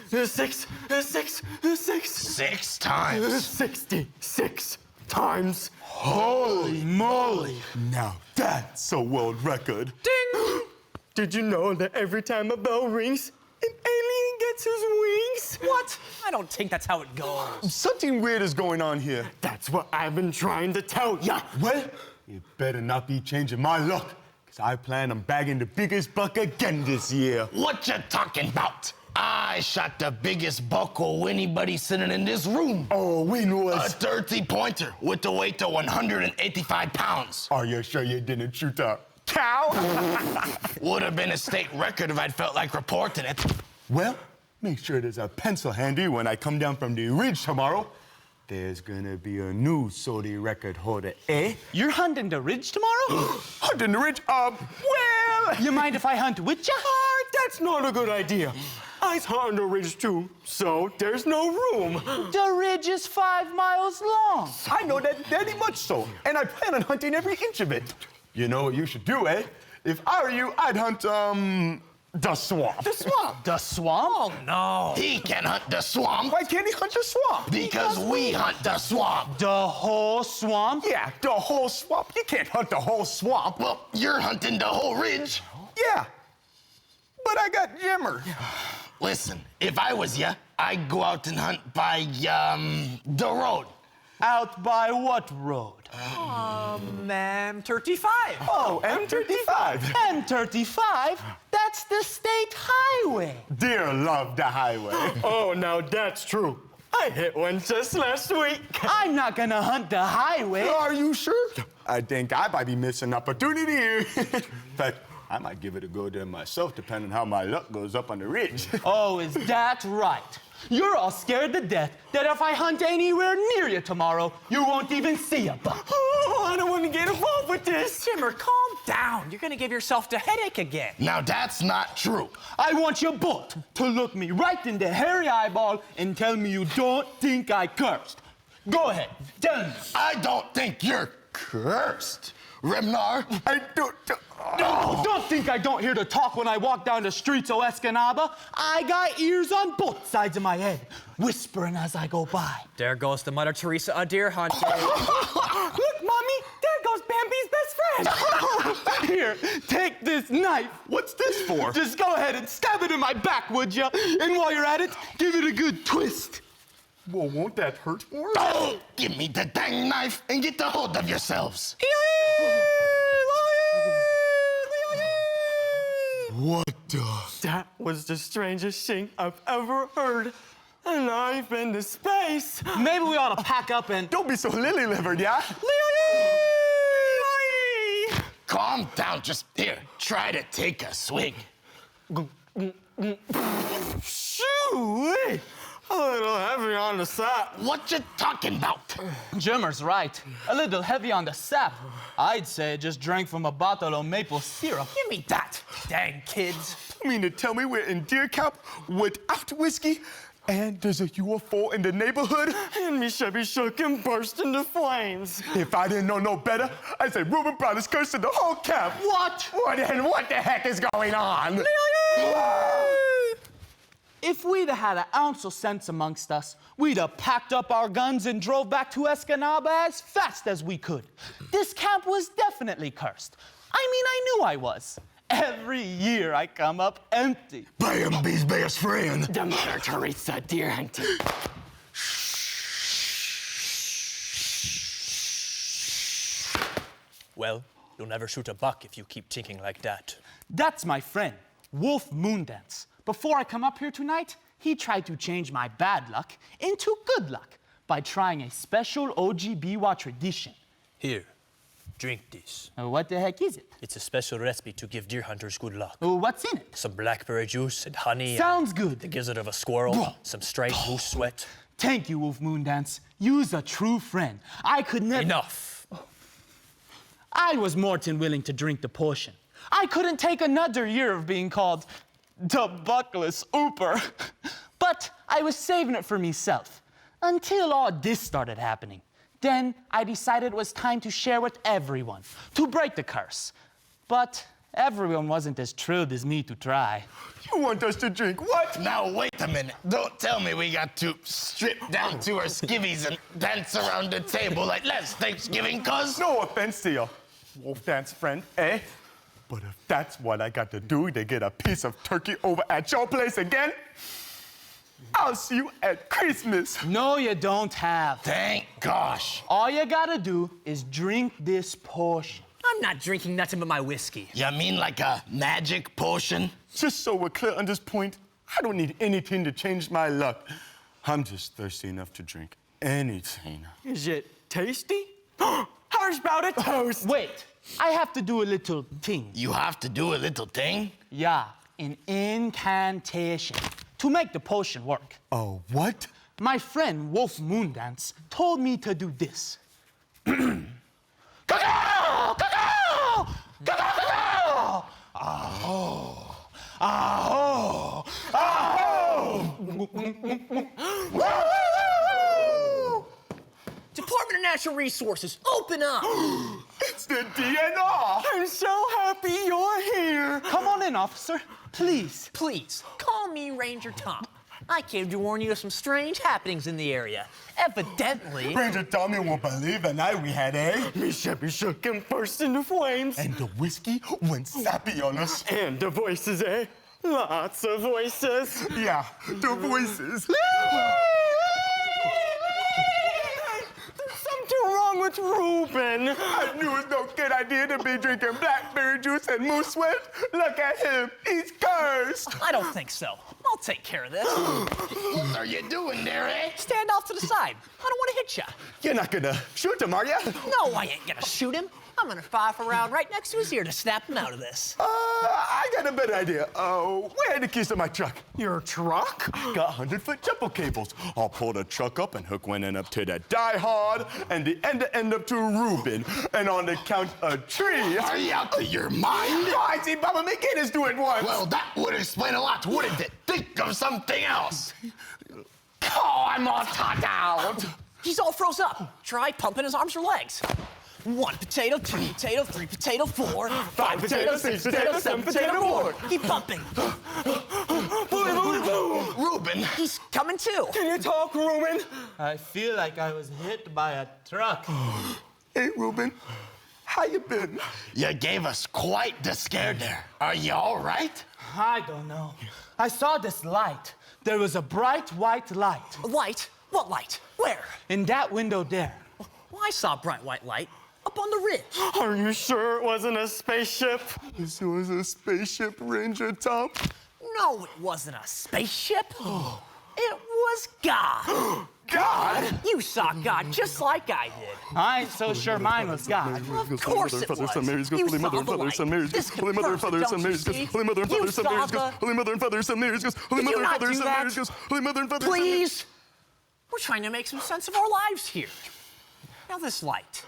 times. 66 times. Holy moly. Now that's a world record. Ding! Did you know that every time a bell rings, an alien gets his wings? What? I don't think that's how it goes. Something weird is going on here. That's what I've been trying to tell ya. Well, you better not be changing my luck, because I plan on bagging the biggest buck again this year. What you talking about? I shot the biggest buck of anybody sitting in this room. Oh, when was? A 30-pointer with a weight of 185 pounds. Are you sure you didn't shoot a cow? Would have been a state record if I'd felt like reporting it. Well, make sure there's a pencil handy when I come down from the ridge tomorrow. There's gonna be a new Sodi record holder, eh? You're hunting the ridge tomorrow? Hunting the ridge? Well... You mind if I hunt with ya? That's not a good idea. I's hunting the ridge too, so there's no room. The ridge is 5 miles long. I know that very much so, and I plan on hunting every inch of it. You know what you should do, eh? If I were you, I'd hunt, the swamp. The swamp? The swamp? Oh, no. He can hunt the swamp. Why can't he hunt the swamp? Because we hunt the swamp. The whole swamp? Yeah, the whole swamp. You can't hunt the whole swamp. Well, you're hunting the whole ridge. Yeah, but I got Jimmer. Listen, if I was you, I'd go out and hunt by, the road. Out by what road? M35. Oh, M35. M35? That's the state highway. Deer love the highway. Oh, now that's true. I hit one just last week. I'm not gonna hunt the highway. Are you sure? I think I might be missing an opportunity here. In fact, I might give it a go there myself, depending on how my luck goes up on the ridge. Oh, is that right? You're all scared to death that if I hunt anywhere near you tomorrow, you won't even see a buck. Oh, I don't want to get involved with this. Jimmer, calm down. You're gonna give yourself the headache again. Now, that's not true. I want you both to look me right in the hairy eyeball and tell me you don't think I cursed. Go ahead, tell me. I don't think you're cursed. Remnar, I don't... No, don't think I don't hear the talk when I walk down the streets of Escanaba. I got ears on both sides of my head, whispering as I go by. There goes the Mother Teresa of deer hunting. Look, Mommy, there goes Bambi's best friend. Here, take this knife. What's this for? Just go ahead and stab it in my back, would ya? And while you're at it, give it a good twist. Well, won't that hurt more? Oh, give me the dang knife and get the hold of yourselves. What the? That was the strangest thing I've ever heard. And I've been to space. Maybe we ought to pack up and... Don't be so lily-livered, yeah? Calm down. Just here, try to take a swig. Shoo! A little heavy on the sap. What you talking about? Jimmer's right. A little heavy on the sap. I'd say just drank from a bottle of maple syrup. Give me that. Dang kids. You mean to tell me we're in deer camp without whiskey and there's a UFO in the neighborhood? And me Chevy shook and burst into flames. If I didn't know no better, I'd say Reuben Brothers cursed the whole camp. What? And what the heck is going on? If we'd have had an ounce of sense amongst us, we'd have packed up our guns and drove back to Escanaba as fast as we could. This camp was definitely cursed. I mean, I knew I was. Every year I come up empty. Bambi's best friend. The Mother Teresa deer hunting. Well, you'll never shoot a buck if you keep thinking like that. That's my friend, Wolf Moondance. Before I come up here tonight, he tried to change my bad luck into good luck by trying a special OG Biwa tradition. Here, Drink this. What the heck is it? It's a special recipe to give deer hunters good luck. What's in it? Some blackberry juice and honey. Sounds and good. The gizzard of a squirrel. Some straight moose sweat. Thank you, Wolf Moondance. You's a true friend. I could never... Enough. I was more than willing to drink the potion. I couldn't take another year of being called the Buckless Ooper. But I was saving it for myself until all this started happening. Then I decided it was time to share with everyone, to break the curse. But everyone wasn't as thrilled as me to try. You want us to drink what? Now, wait a minute. Don't tell me we got to strip down to our skivvies and dance around the table like last Thanksgiving, cuz. No offense to your wolf dance friend, eh? But if that's what I got to do to get a piece of turkey over at your place again, I'll see you at Christmas. No, you don't have. Thank gosh. All you gotta do is drink this potion. I'm not drinking nothing but my whiskey. You mean like a magic potion? Just so we're clear on this point, I don't need anything to change my luck. I'm just thirsty enough to drink anything. Is it tasty? How about a toast? Wait, I have to do a little thing. You have to do a little thing? Yeah, an incantation to make the potion work. Oh, what? My friend Wolf Moondance told me to do this. Cacao! Cacao! Cacao! Aho! Aho! Aho! Department of Natural Resources, open up! It's the DNR! I'm so happy you're here! Come on in, officer. Please. Please, call me Ranger Tom. I came to warn you of some strange happenings in the area. Evidently... Ranger Tommy won't believe the night we had, eh? Me Sheppy shook and burst into flames. And the whiskey went sappy on us. And the voices, eh? Lots of voices. Yeah, the voices. Wrong with Ruben. I knew it was no good idea to be drinking blackberry juice and moose sweat. Look at him, he's cursed. I don't think so. I'll take care of this. What are you doing there, eh? Stand off to the side. I don't want to hit you. You're not gonna shoot him, are you? No, I ain't gonna shoot him. I'm gonna fire around right next to his ear to snap him out of this. I got a better idea. Where are the keys to my truck? Your truck? Got 100-foot jumbo cables. I'll pull the truck up and hook one end up to the Die Hard and the end up to Ruben. And on the count of 3... Are you out of your mind? Oh, I see Bubba McGinnis do it once. Well, that would explain a lot, wouldn't it? Think of something else. Oh, I'm all taught out. He's all froze up. Try pumping his arms or legs. 1 potato, 2 potato, 3 potato, 4, 5 potato, 6 potato, 7 potato, more. Keep pumping. Ruben. He's coming too. Can you talk, Ruben? I feel like I was hit by a truck. Hey, Ruben. How you been? You gave us quite the scare there. Are you all right? I don't know. I saw this light. There was a bright white light. A light? What light? Where? In that window there. Well, I saw a bright white light up on the ridge. Are you sure it wasn't a spaceship? This was a spaceship, Ranger Tom. No, it wasn't a spaceship. It was God. God? You saw God just like I did. I ain't so sure mine was God. Of course it was. You saw the light. This Holy Mother and Father, Son Mary goes. Holy Mother and Father, Son Mary goes. Holy Mother and Father, Son Mary goes. Holy Mother and Father, Son Mary goes. Holy Mother and Father, Please. We're trying to make some sense of our lives here. Now this light,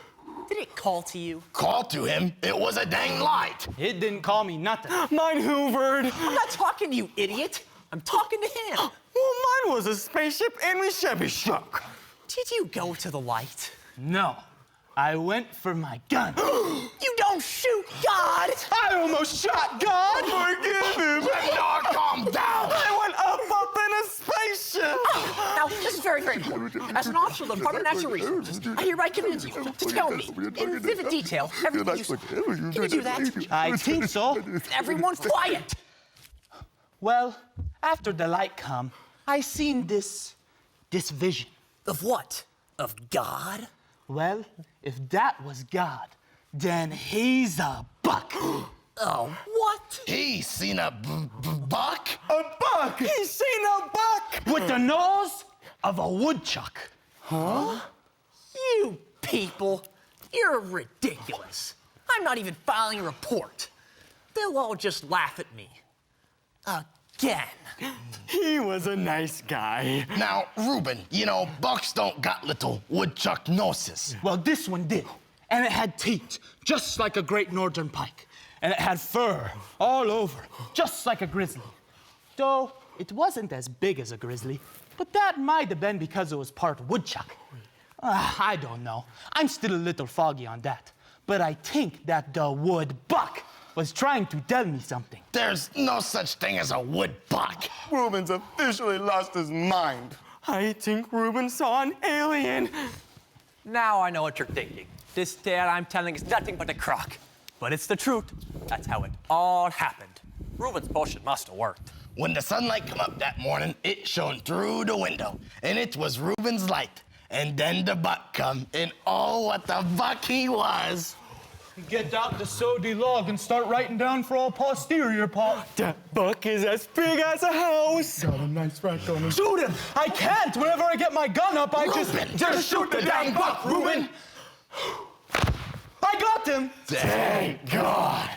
did it call to you? Call to him? It was a dang light. It didn't call me nothing. Mine hoovered. I'm not talking to you, idiot. I'm talking to him. Well, mine was a spaceship and me Chevy shook. Did you go to the light? No. I went for my gun. You don't shoot God! I almost shot God! Forgive him! No, calm down! I went up in a spaceship! Now, this is very, very important. As an officer of the Department of Natural Resources, I hereby command you to tell me in vivid detail everything you saw. Can you do that? I think so. Everyone quiet! Well, after the light come, I seen this vision. Of what? Of God? Well, if that was God, then he's a buck. Oh, what? He's seen a buck? A buck! He's seen a buck! With the nose of a woodchuck. Huh? You people. You're ridiculous. I'm not even filing a report. They'll all just laugh at me. Again. He was a nice guy. Now, Reuben, you know, bucks don't got little woodchuck noses. Well, this one did. And it had teeth, just like a great northern pike. And it had fur all over, just like a grizzly. Though it wasn't as big as a grizzly, but that might have been because it was part woodchuck. I don't know. I'm still a little foggy on that. But I think that the wood buck was trying to tell me something. There's no such thing as a wood buck. Reuben's officially lost his mind. I think Reuben saw an alien. Now I know what you're thinking. This tale I'm telling is nothing but a crock. But it's the truth. That's how it all happened. Reuben's potion must have worked. When the sunlight come up that morning, it shone through the window, and it was Reuben's light. And then the buck come, and oh, what the buck he was. Get out the sody log and start writing down for all posterior, Pop. That buck is as big as a house. Got a nice rack on him. Shoot him! I can't! Whenever I get my gun up, I just shoot the damn buck, Reuben! I got him! Thank God!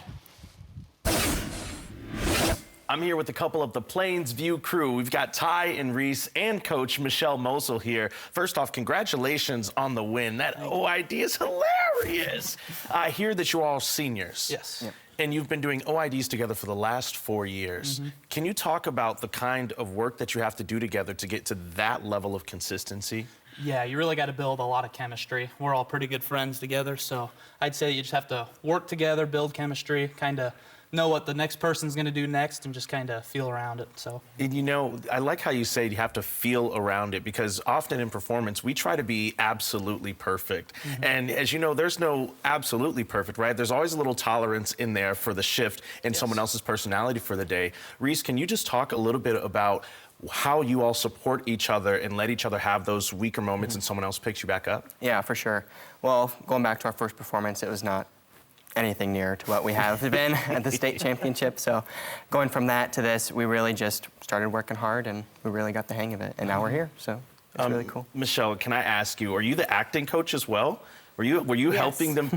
I'm here with a couple of the Plains View crew. We've got Ty and Reese and Coach Michelle Mosel here. First off, congratulations on the win. That OID is hilarious. I hear that you're all seniors. Yes. Yep. And you've been doing OIDs together for the last 4 years. Can you talk about the kind of work that you have to do together to get to that level of consistency? Yeah, you really got to build a lot of chemistry. We're all pretty good friends together, so I'd say you just have to work together, build chemistry, kind of know what the next person's going to do next and just kind of feel around it. So, and you know, I like how you say you have to feel around it, because often in performance we try to be absolutely perfect. And as you know, there's no absolutely perfect, right? There's always a little tolerance in there for the shift in someone else's personality for the day. Reese, can you just talk a little bit about how you all support each other and let each other have those weaker moments and someone else picks you back up? Yeah, for sure. Well, going back to our first performance, it was not anything near to what we have been at the state championship. So going from that to this, we really just started working hard and we really got the hang of it. And now we're here, so it's really cool. Michelle, can I ask you, are you the acting coach as well? Were you helping them?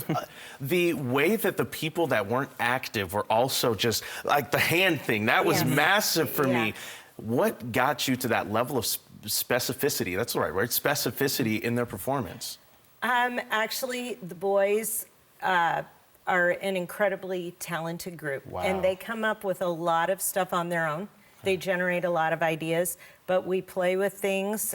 The way that the people that weren't active were also just, like the hand thing, that was massive for me. What got you to that level of specificity? That's the right word, specificity in their performance. Actually, the boys are an incredibly talented group. Wow. And they come up with a lot of stuff on their own. They generate a lot of ideas, but we play with things.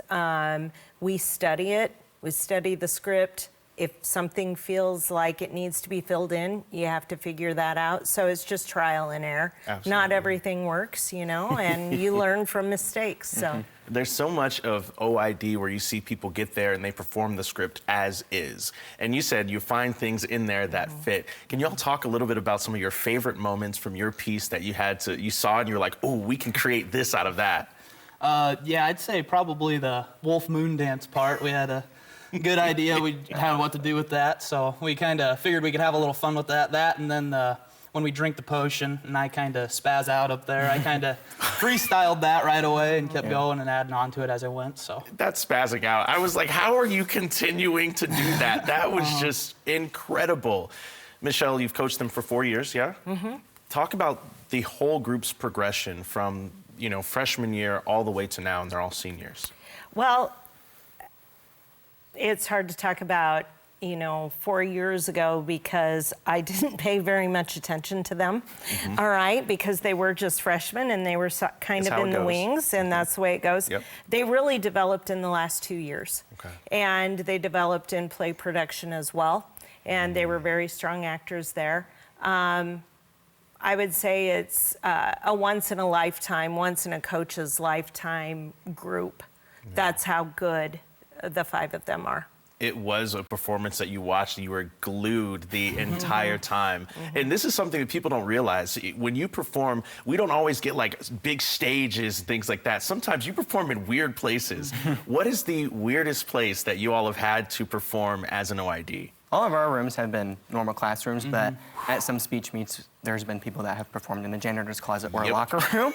We study it. We study the script. If something feels like it needs to be filled in, you have to figure that out. So it's just trial and error. Absolutely. Not everything works, you know, and you learn from mistakes, so. There's so much of OID where you see people get there and they perform the script as is. And you said you find things in there that fit. Can you all talk a little bit about some of your favorite moments from your piece that you saw and you're like, oh, we can create this out of that? Yeah, I'd say probably the Wolf Moon dance part. We had a good idea we had what to do with that, so we kind of figured we could have a little fun with that. And then when we drink the potion and I kind of spaz out up there, I kind of freestyled that right away and kept going and adding on to it as I went. So that's spazzing out. I was like, how are you continuing to do that? That was just incredible. Michelle, you've coached them for 4 years, yeah? Talk about the whole group's progression from, you know, freshman year all the way to now, and they're all seniors. Well, it's hard to talk about, you know, 4 years ago because I didn't pay very much attention to them, all right, because they were just freshmen and they were kind of in the wings, and that's the way it goes. They really developed in the last 2 years, and they developed in play production as well, and they were very strong actors there. I would say it's a once in a coach's lifetime group. That's how good the 5 of them are. It was a performance that you watched and you were glued the entire time. And this is something that people don't realize. When you perform, we don't always get like big stages and things like that. Sometimes you perform in weird places. What is the weirdest place that you all have had to perform as an OID? All of our rooms have been normal classrooms, but at some speech meets, there's been people that have performed in the janitor's closet or a locker room.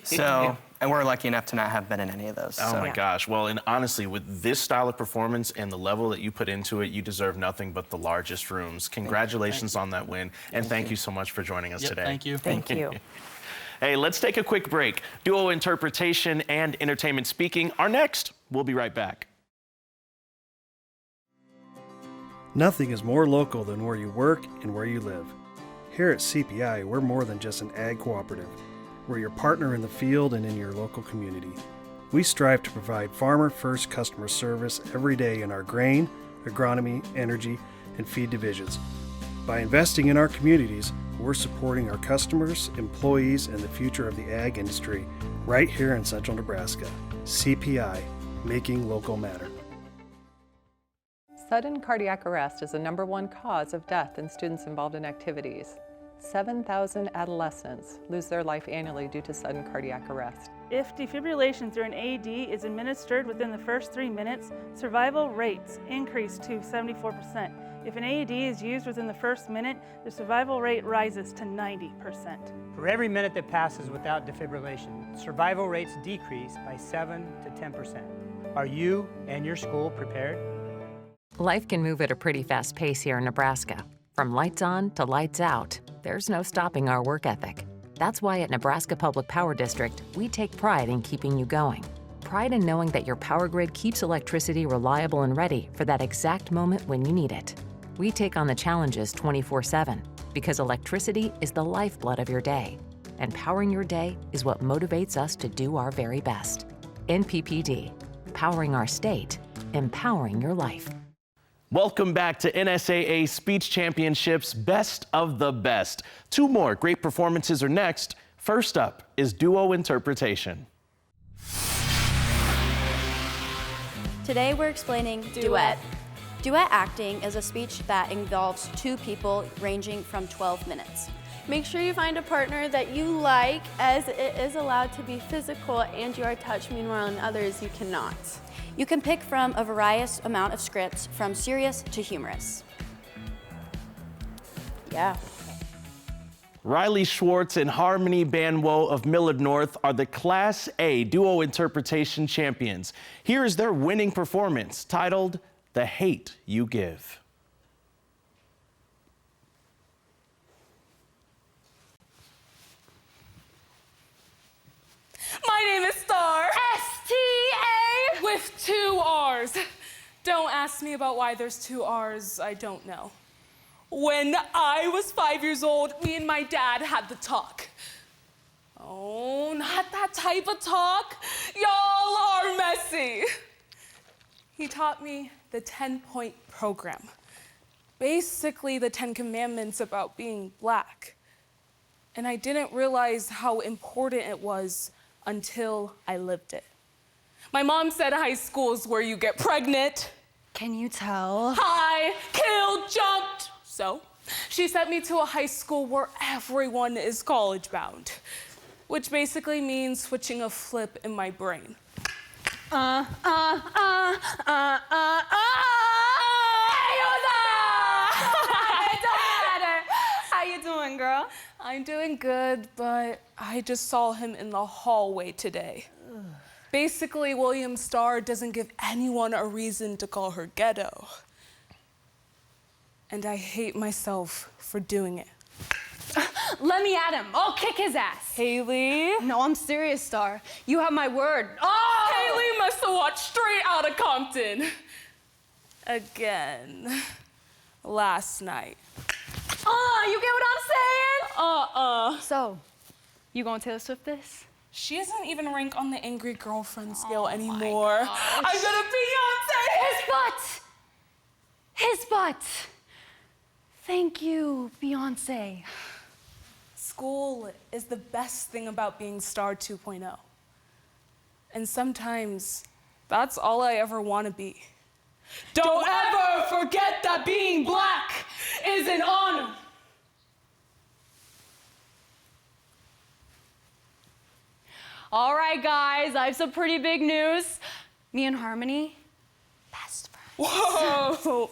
So And we're lucky enough to not have been in any of those. Oh my gosh. Well, and honestly, with this style of performance and the level that you put into it, you deserve nothing but the largest rooms. Congratulations on that win. And thank you so much for joining us today. Thank you. Thank you. Hey, let's take a quick break. Duo interpretation and entertainment speaking are next. We'll be right back. Nothing is more local than where you work and where you live. Here at CPI, we're more than just an ag cooperative. We're your partner in the field and in your local community. We strive to provide farmer-first customer service every day in our grain, agronomy, energy, and feed divisions. By investing in our communities, we're supporting our customers, employees, and the future of the ag industry right here in central Nebraska. CPI, making local matter. Sudden cardiac arrest is the #1 cause of death in students involved in activities. 7,000 adolescents lose their life annually due to sudden cardiac arrest. If defibrillation through an AED is administered within the first 3 minutes, survival rates increase to 74%. If an AED is used within the first minute, the survival rate rises to 90%. For every minute that passes without defibrillation, survival rates decrease by 7 to 10%. Are you and your school prepared? Life can move at a pretty fast pace here in Nebraska. From lights on to lights out, there's no stopping our work ethic. That's why at Nebraska Public Power District, we take pride in keeping you going. Pride in knowing that your power grid keeps electricity reliable and ready for that exact moment when you need it. We take on the challenges 24/7 because electricity is the lifeblood of your day, and powering your day is what motivates us to do our very best. NPPD, powering our state, empowering your life. Welcome back to NSAA Speech Championships Best of the Best. 2 more great performances are next. First up is duo interpretation. Today we're explaining duet. Duet acting is a speech that involves 2 people ranging from 12 minutes. Make sure you find a partner that you like, as it is allowed to be physical and you are touched, meanwhile in others you cannot. You can pick from a various amount of scripts, from serious to humorous. Yeah. Riley Schwartz and Harmony Banwo of Millard North are the Class A duo interpretation champions. Here is their winning performance, titled The Hate You Give. My name is Star. S-T-A. With 2 R's. Don't ask me about why there's 2 R's, I don't know. When I was 5 years old, me and my dad had the talk. Oh, not that type of talk. Y'all are messy. He taught me the 10-point program. Basically the 10 commandments about being black. And I didn't realize how important it was until I lived it. My mom said high school is where you get pregnant. Can you tell? High, killed, jumped. So she sent me to a high school where everyone is college bound, which basically means switching a flip in my brain. How you doing, girl? I'm doing good, but I just saw him in the hallway today. Basically, William Starr doesn't give anyone a reason to call her ghetto. And I hate myself for doing it. Let me at him. I'll kick his ass. Haley? No, I'm serious, Star. You have my word. Oh! Haley must have watched Straight Outta Compton. Again. Last night. You get what I'm saying? So, you gonna Taylor Swift this? She doesn't even rank on the angry girlfriend scale anymore. I'm gonna Beyonce! His butt! His butt! Thank you, Beyonce. School is the best thing about being Star 2.0. And sometimes, that's all I ever want to be. Don't ever forget that being black is an honor. All right, guys, I have some pretty big news. Me and Harmony, best friends. Whoa!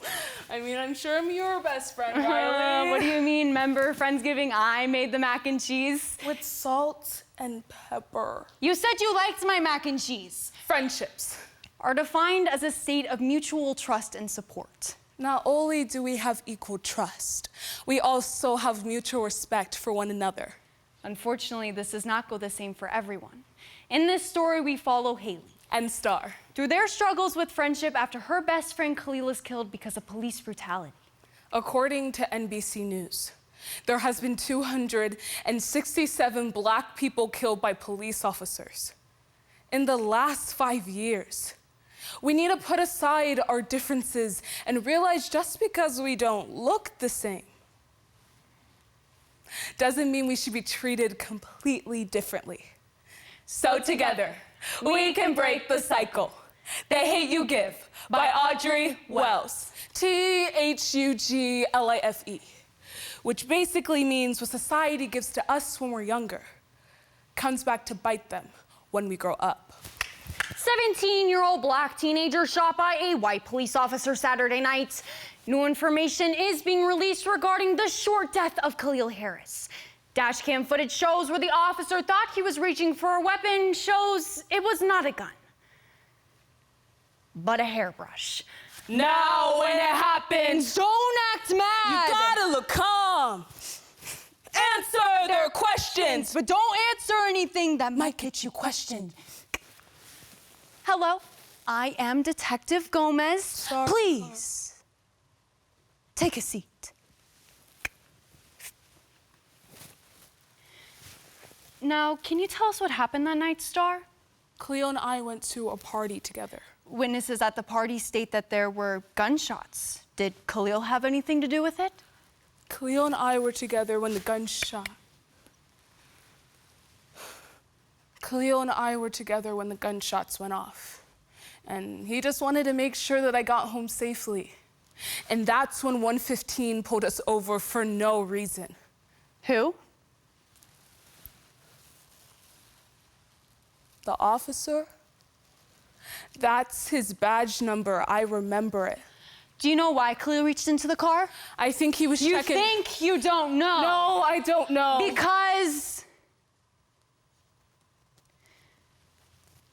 I mean, I'm sure I'm your best friend, Riley. What do you mean? Remember Friendsgiving? I made the mac and cheese. With salt and pepper. You said you liked my mac and cheese. Friendships are defined as a state of mutual trust and support. Not only do we have equal trust, we also have mutual respect for one another. Unfortunately, this does not go the same for everyone. In this story, we follow Haley and Star through their struggles with friendship after her best friend Khalil is killed because of police brutality. According to NBC News, there has been 267 Black people killed by police officers in the last 5 years. We need to put aside our differences and realize just because we don't look the same doesn't mean we should be treated completely differently. So together, we can break the cycle. The Hate U Give by Audrey Wells. THUGLIFE, which basically means what society gives to us when we're younger comes back to bite them when we grow up. 17-year-old Black teenager shot by a white police officer Saturday night. New information is being released regarding the short death of Khalil Harris. Dashcam footage shows where the officer thought he was reaching for a weapon shows it was not a gun, but a hairbrush. Now when it happens, don't act mad. You gotta look calm. Answer their questions, but don't answer anything that might get you questioned. Hello, I am Detective Gomez. Sorry. Please, take a seat. Now, can you tell us what happened that night, Star? Cleo and I went to a party together. Witnesses at the party state that there were gunshots. Did Khalil have anything to do with it? Khalil and I were together when the gunshots went off. And he just wanted to make sure that I got home safely. And that's when 115 pulled us over for no reason. Who? The officer? That's his badge number. I remember it. Do you know why Khalil reached into the car? I think he was checking. You think you don't know? No, I don't know. Because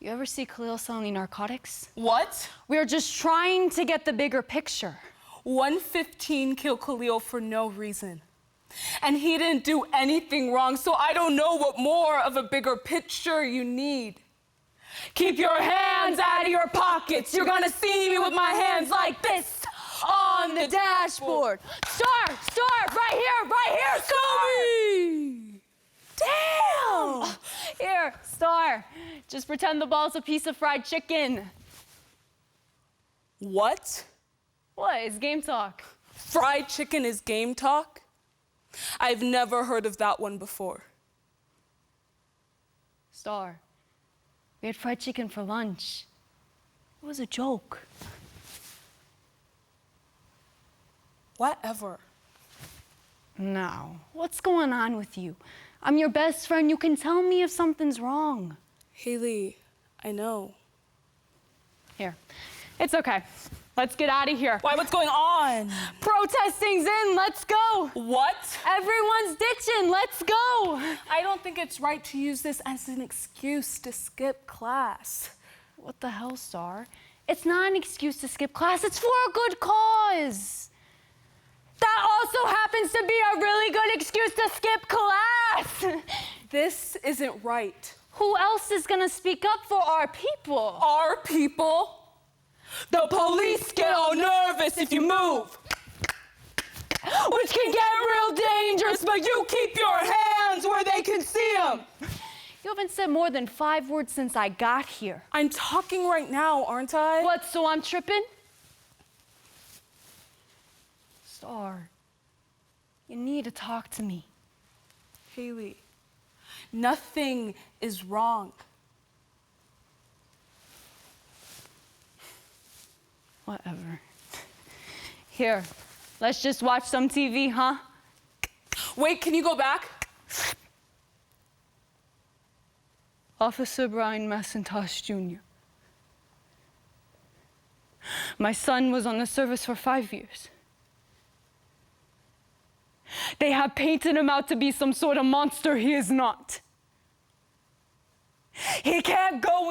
you ever see Khalil selling narcotics? What? We're just trying to get the bigger picture. 115 killed Khalil for no reason. And he didn't do anything wrong, so I don't know what more of a bigger picture you need. Keep your hands out of your pockets. You're gonna see me with my hands like this on the dashboard. Star, right here, Scooby! Damn! Here, Star, just pretend the ball's a piece of fried chicken. What? What? It's game talk. Fried chicken is game talk? I've never heard of that one before. Star, we had fried chicken for lunch. It was a joke. Whatever. Now, what's going on with you? I'm your best friend. You can tell me if something's wrong. Haley, I know. Here, it's okay. Let's get out of here. Why, what's going on? Protesting's in, let's go. What? Everyone's ditching, let's go. I don't think it's right to use this as an excuse to skip class. What the hell, Star? It's not an excuse to skip class, it's for a good cause. That also happens to be a really good excuse to skip class. This isn't right. Who else is gonna speak up for our people? Our people? The police get all nervous if you move, which can get real dangerous, but you keep your hands where they can see them. You haven't said more than 5 words since I got here. I'm talking right now, aren't I? What, so I'm tripping? Star, you need to talk to me. Haley, nothing is wrong. Whatever. Here, let's just watch some TV, huh? Wait, can you go back? Officer Brian McIntosh Jr. My son was on the service for 5 years. They have painted him out to be some sort of monster he is not.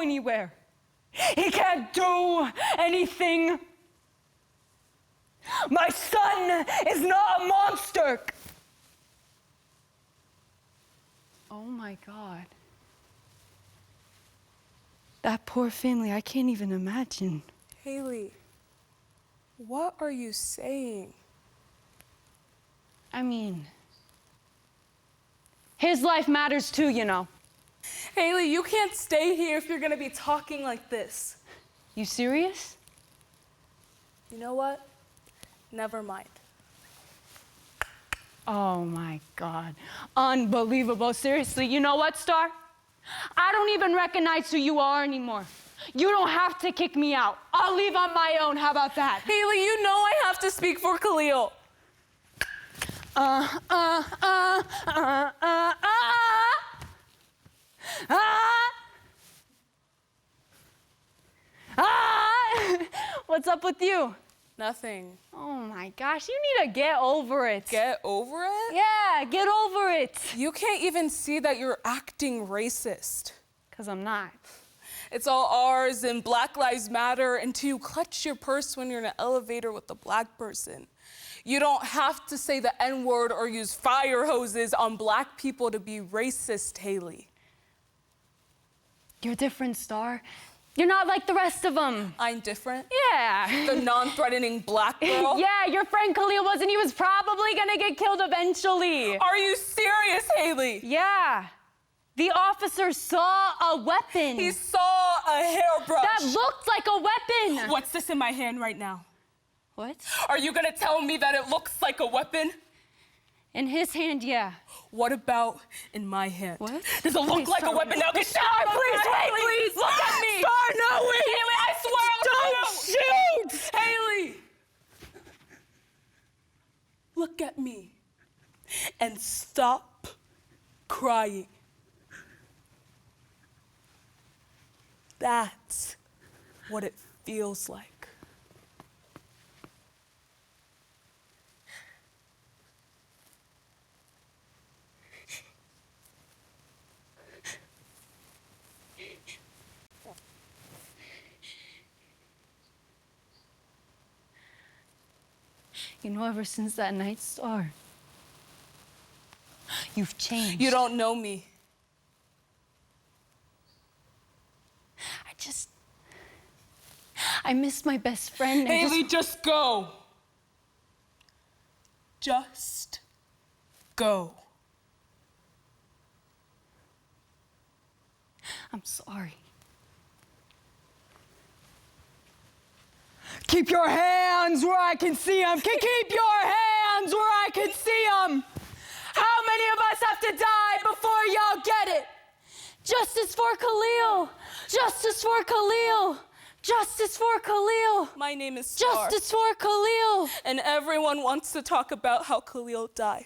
anywhere. He can't do anything. My son is not a monster. Oh my God. That poor family, I can't even imagine. Haley, what are you saying? I mean, his life matters too, you know. Haley, you can't stay here if you're gonna be talking like this. You serious? You know what? Never mind. Oh my God. Unbelievable. Seriously, you know what, Star? I don't even recognize who you are anymore. You don't have to kick me out. I'll leave on my own. How about that? Haley, you know I have to speak for Khalil. What's up with you? Nothing. Oh my gosh, you need to get over it. Get over it? Yeah, get over it. You can't even see that you're acting racist. 'Cause I'm not. It's all ours and Black Lives Matter until you clutch your purse when you're in an elevator with a black person. You don't have to say the N-word or use fire hoses on black people to be racist, Haley. You're different, Star. You're not like the rest of them. I'm different? Yeah. The non-threatening black girl? Yeah, your friend Khalil wasn't. He was probably gonna get killed eventually. Are you serious, Haley? Yeah. The officer saw a weapon. He saw a hairbrush. That looked like a weapon. What's this in my hand right now? What? Are you gonna tell me that it looks like a weapon? In his hand, yeah. What about in my hand? What? Does it look like a weapon now? Star, please, wait, please. Look at me. Star, no, wait. Haley, I swear Don't shoot. Haley. Look at me and stop crying. That's what it feels like. You know, ever since that night, Star, you've changed. You don't know me. I miss my best friend. Haley, just go. Just go. I'm sorry. Keep your hands where I can see them. Keep your hands where I can see them. How many of us have to die before y'all get it? Justice for Khalil. Justice for Khalil. Justice for Khalil. My name is Star. Justice for Khalil. And everyone wants to talk about how Khalil died.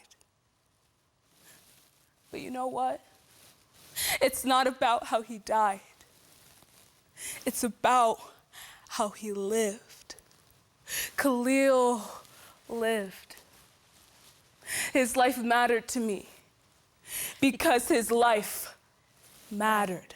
But you know what? It's not about how he died. It's about how he lived. Khalil lived. His life mattered to me because his life mattered.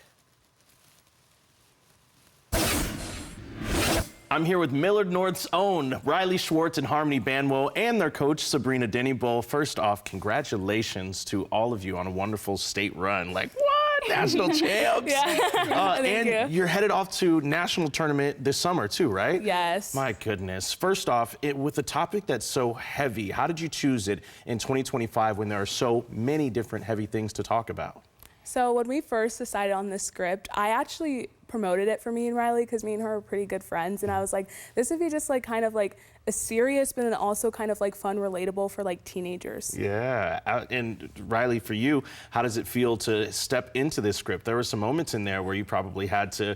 I'm here with Millard North's own Riley Schwartz and Harmony Banwell and their coach, Sabrina Denny-Bull. First off, congratulations to all of you on a wonderful state run. Like, what? National champs? Yeah. And you're headed off to national tournament this summer too, right? Yes. My goodness. First off, with a topic that's so heavy, how did you choose it in 2025 when there are so many different heavy things to talk about? So when we first decided on this script, I actually promoted it for me and Riley because me and her are pretty good friends, and I was like, this would be just like kind of like a serious but then also kind of like fun, relatable for like teenagers. Yeah, and Riley, for you, how does it feel to step into this script? There were some moments in there where you probably had to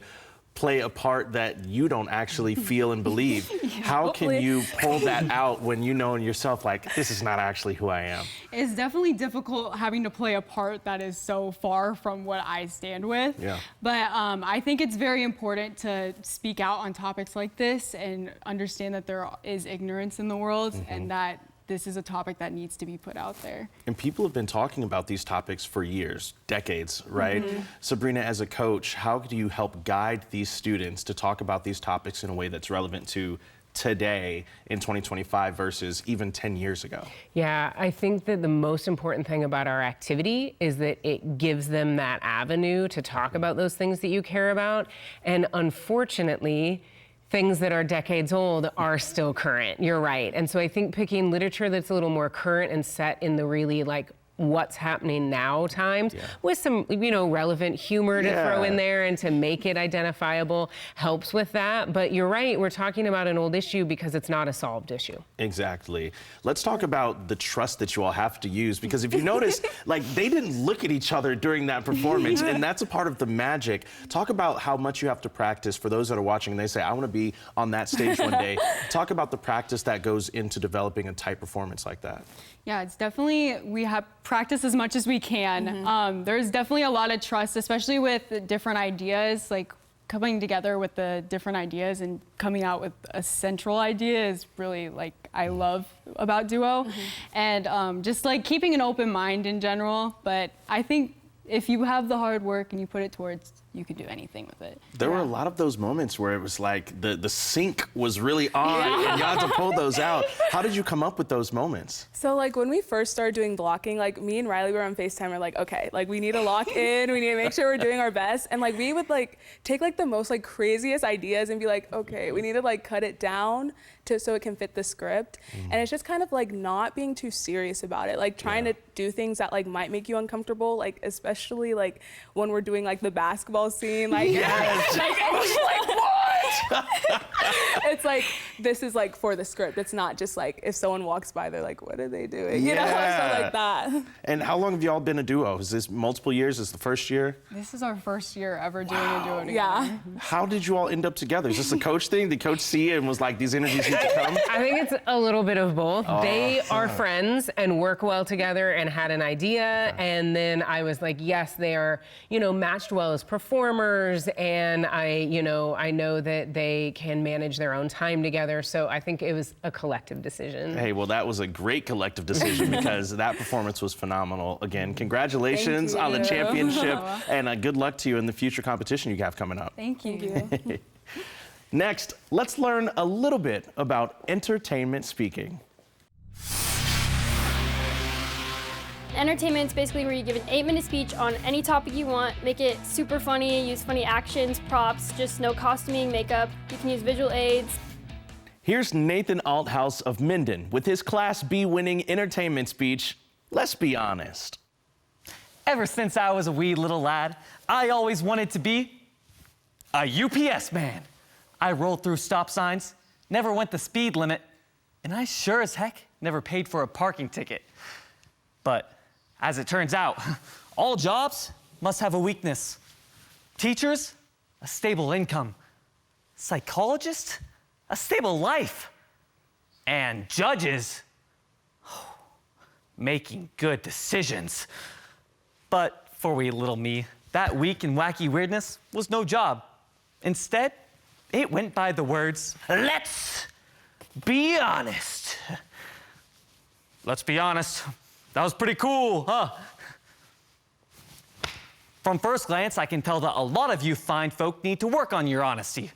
play a part that you don't actually feel and believe. How can you pull that out when you know in yourself, like, this is not actually who I am? It's definitely difficult having to play a part that is so far from what I stand with. Yeah. But I think it's very important to speak out on topics like this and understand that there is ignorance in the world and that this is a topic that needs to be put out there. And people have been talking about these topics for years, decades, right? Sabrina, as a coach, how do you help guide these students to talk about these topics in a way that's relevant to today in 2025 versus even 10 years ago? Yeah, I think that the most important thing about our activity is that it gives them that avenue to talk about those things that you care about. And unfortunately, things that are decades old are still current. You're right. And so I think picking literature that's a little more current and set in the really like what's happening now times with some, you know, relevant humor to throw in there and to make it identifiable helps with that. But you're right, we're talking about an old issue because it's not a solved issue. Exactly. Let's talk about the trust that you all have to use, because if you notice, like, they didn't look at each other during that performance, and that's a part of the magic. Talk about how much you have to practice for those that are watching and they say, I want to be on that stage one day. Talk about the practice that goes into developing a tight performance like that. Yeah, it's definitely, we have practice as much as we can. There's definitely a lot of trust, especially with different ideas, like coming together with the different ideas and coming out with a central idea is really like I love about Duo. And just like keeping an open mind in general. But I think if you have the hard work and you put it towards, you can do anything with it. There were a lot of those moments where it was like the sync was really on and you had to pull those out. How did you come up with those moments? So like when we first started doing blocking, like me and Riley were on FaceTime, we're like, okay, like we need to lock in, we need to make sure we're doing our best. And like we would like take like the most like craziest ideas and be like, okay, we need to like cut it down so it can fit the script. And it's just kind of like not being too serious about it, like trying to do things that like might make you uncomfortable, like especially like when we're doing like the basketball scene, like, like I was like, what? It's like, this is like for the script. It's not just like if someone walks by, they're like, what are they doing? You know, stuff like that. And how long have y'all been a duo? Is this multiple years? Is this the first year? This is our first year ever doing a duo together. How did you all end up together? Is this a coach thing? Did coach see it and was like, these energies need to come? I think it's a little bit of both. They are friends and work well together and had an idea. And then I was like, yes, they are, you know, matched well as performers. And I know that they can manage their own time together. So I think it was a collective decision. Hey, well, that was a great collective decision because that performance was phenomenal. Again, congratulations on the championship and good luck to you in the future competition you have coming up. Thank you. Next, let's learn a little bit about entertainment speaking. Entertainment is basically where you give an 8-minute speech on any topic you want, make it super funny, use funny actions, props, just no costuming, makeup. You can use visual aids. Here's Nathan Althouse of Minden with his Class B winning entertainment speech, Let's Be Honest. Ever since I was a wee little lad, I always wanted to be a UPS man. I rolled through stop signs, never went the speed limit, and I sure as heck never paid for a parking ticket. But as it turns out, all jobs must have a weakness. Teachers, a stable income. Psychologists, a stable life. And judges, making good decisions. But for wee little me, that weak and wacky weirdness was no job. Instead, it went by the words, let's be honest. Let's be honest. That was pretty cool, huh? From first glance, I can tell that a lot of you fine folk need to work on your honesty.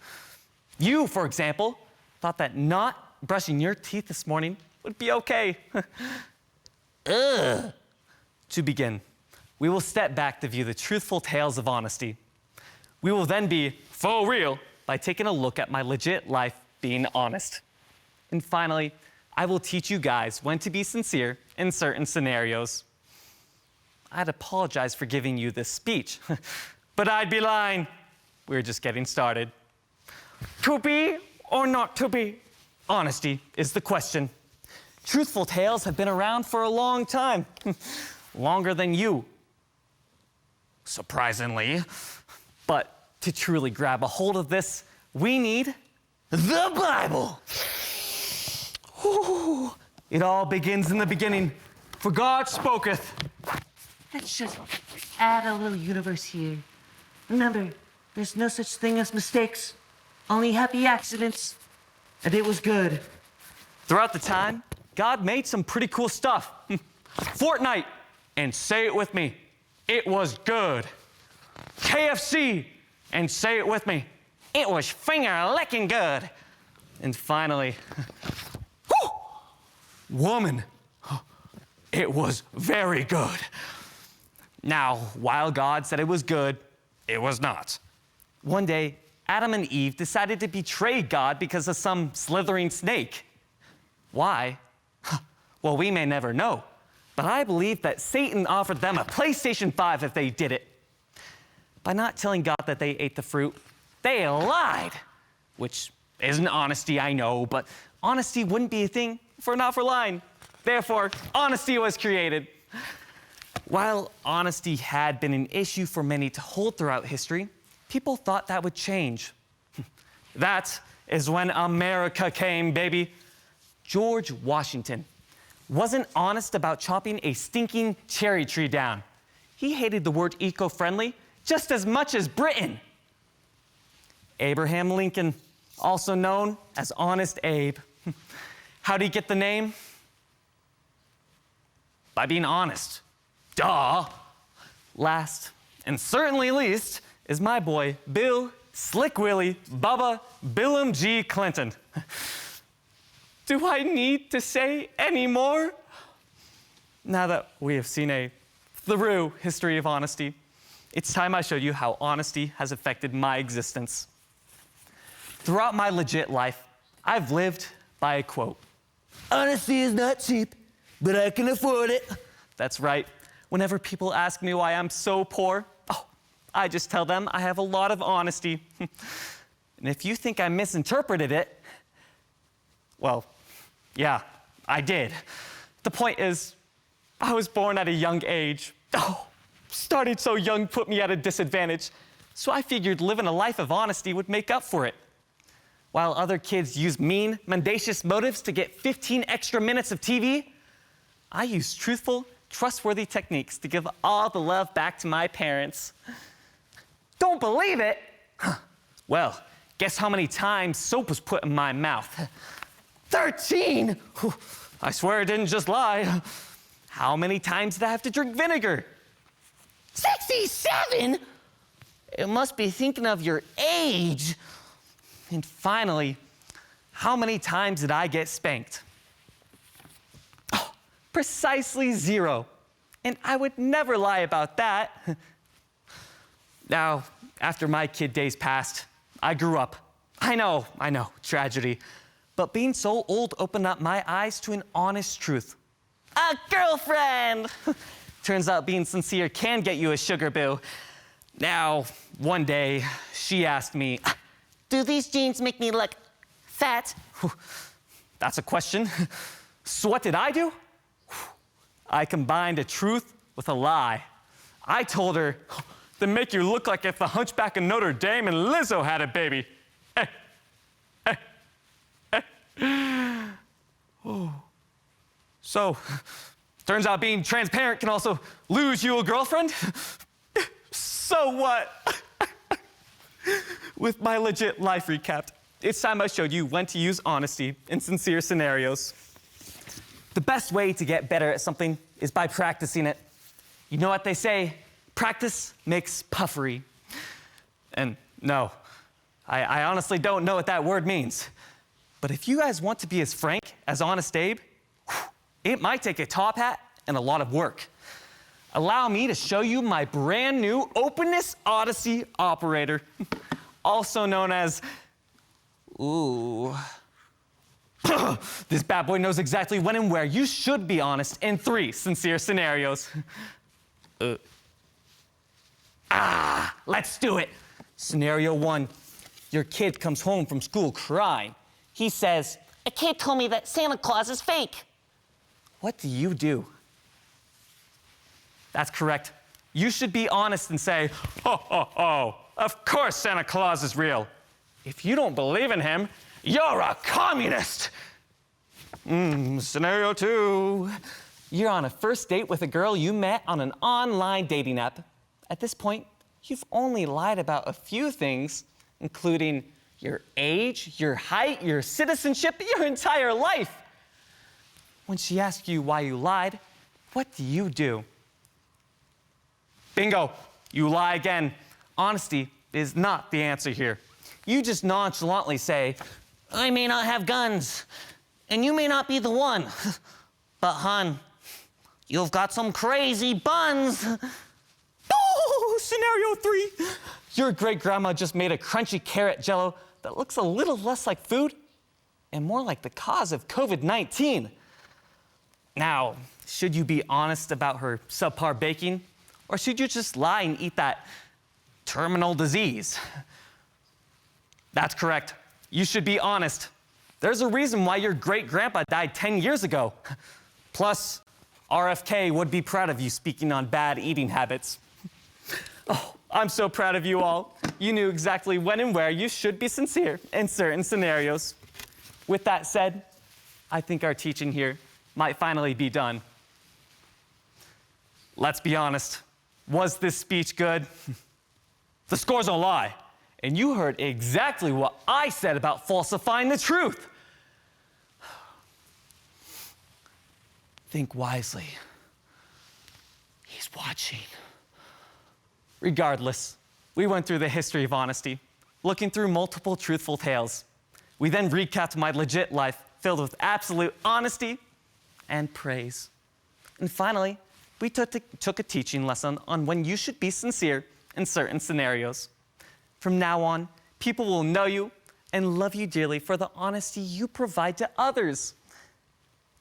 You, for example, thought that not brushing your teeth this morning would be okay. Ugh. To begin, we will step back to view the truthful tales of honesty. We will then be for real by taking a look at my legit life being honest. And finally, I will teach you guys when to be sincere in certain scenarios. I'd apologize for giving you this speech, but I'd be lying. We're just getting started. To be or not to be? Honesty is the question. Truthful tales have been around for a long time, longer than you, surprisingly. But to truly grab a hold of this, we need the Bible. Whew. It all begins in the beginning, for God spoketh. Let's just add a little universe here. Remember, there's no such thing as mistakes, only happy accidents. And it was good. Throughout the time, God made some pretty cool stuff. Fortnite, and say it with me, it was good. KFC, and say it with me, it was finger-licking good. And finally, woman, it was very good. Now, while God said it was good, it was not. One day, Adam and Eve decided to betray God because of some slithering snake. Why? Well, we may never know, but I believe that Satan offered them a PlayStation 5 if they did it. By not telling God that they ate the fruit, they lied, which isn't honesty, I know, but honesty wouldn't be a thing if we're not for lying. Therefore, honesty was created. While honesty had been an issue for many to hold throughout history, people thought that would change. That is when America came, baby. George Washington wasn't honest about chopping a stinking cherry tree down. He hated the word eco-friendly just as much as Britain. Abraham Lincoln, also known as Honest Abe. How'd he get the name? By being honest. Duh. Last, and certainly least, is my boy, Bill Slick Willie Bubba Billum G. Clinton. Do I need to say any more? Now that we have seen a thorough history of honesty, it's time I showed you how honesty has affected my existence. Throughout my legit life, I've lived by a quote. Honesty is not cheap, but I can afford it. That's right. Whenever people ask me why I'm so poor, I just tell them I have a lot of honesty. And if you think I misinterpreted it, well, yeah, I did. The point is, I was born at a young age. Starting so young put me at a disadvantage. So I figured living a life of honesty would make up for it. While other kids use mean, mendacious motives to get 15 extra minutes of TV, I use truthful, trustworthy techniques to give all the love back to my parents. Don't believe it? Well, guess how many times soap was put in my mouth? 13! I swear I didn't just lie. How many times did I have to drink vinegar? 67! It must be thinking of your age. And finally, how many times did I get spanked? Precisely 0. And I would never lie about that. Now, after my kid days passed, I grew up. I know, tragedy. But being so old opened up my eyes to an honest truth. A girlfriend! Turns out being sincere can get you a sugar boo. Now, one day, she asked me, do these jeans make me look fat? That's a question. So what did I do? I combined a truth with a lie. I told her, they make you look like if the Hunchback of Notre Dame and Lizzo had a baby. So, turns out being transparent can also lose you a girlfriend? So what? With my legit life recapped, it's time I showed you when to use honesty in sincere scenarios. The best way to get better at something is by practicing it. You know what they say? Practice makes puffery. And no, I honestly don't know what that word means. But if you guys want to be as frank as Honest Abe, it might take a top hat and a lot of work. Allow me to show you my brand new Openness Odyssey operator, also known as, this bad boy knows exactly when and where you should be honest in 3 sincere scenarios. Let's do it. Scenario 1, your kid comes home from school crying. He says, a kid told me that Santa Claus is fake. What do you do? That's correct. You should be honest and say, of course Santa Claus is real. If you don't believe in him, you're a communist. Scenario 2. You're on a first date with a girl you met on an online dating app. At this point, you've only lied about a few things, including your age, your height, your citizenship, your entire life. when she asks you why you lied, what do? Bingo, you lie again. Honesty is not the answer here. You just nonchalantly say, I may not have guns, and you may not be the one, but hun, you've got some crazy buns. Oh, scenario 3. Your great-grandma just made a crunchy carrot jello that looks a little less like food and more like the cause of COVID-19. Now, should you be honest about her subpar baking, or should you just lie and eat that terminal disease? That's correct. You should be honest. There's a reason why your great-grandpa died 10 years ago. Plus, RFK would be proud of you speaking on bad eating habits. Oh, I'm so proud of you all. You knew exactly when and where you should be sincere in certain scenarios. With that said, I think our teaching here might finally be done. Let's be honest. Was this speech good? The scores don't lie. And you heard exactly what I said about falsifying the truth. Think wisely. He's watching. Regardless, we went through the history of honesty, looking through multiple truthful tales. We then recapped my legit life filled with absolute honesty and praise. And finally, we took a teaching lesson on when you should be sincere in certain scenarios. From now on, people will know you and love you dearly for the honesty you provide to others.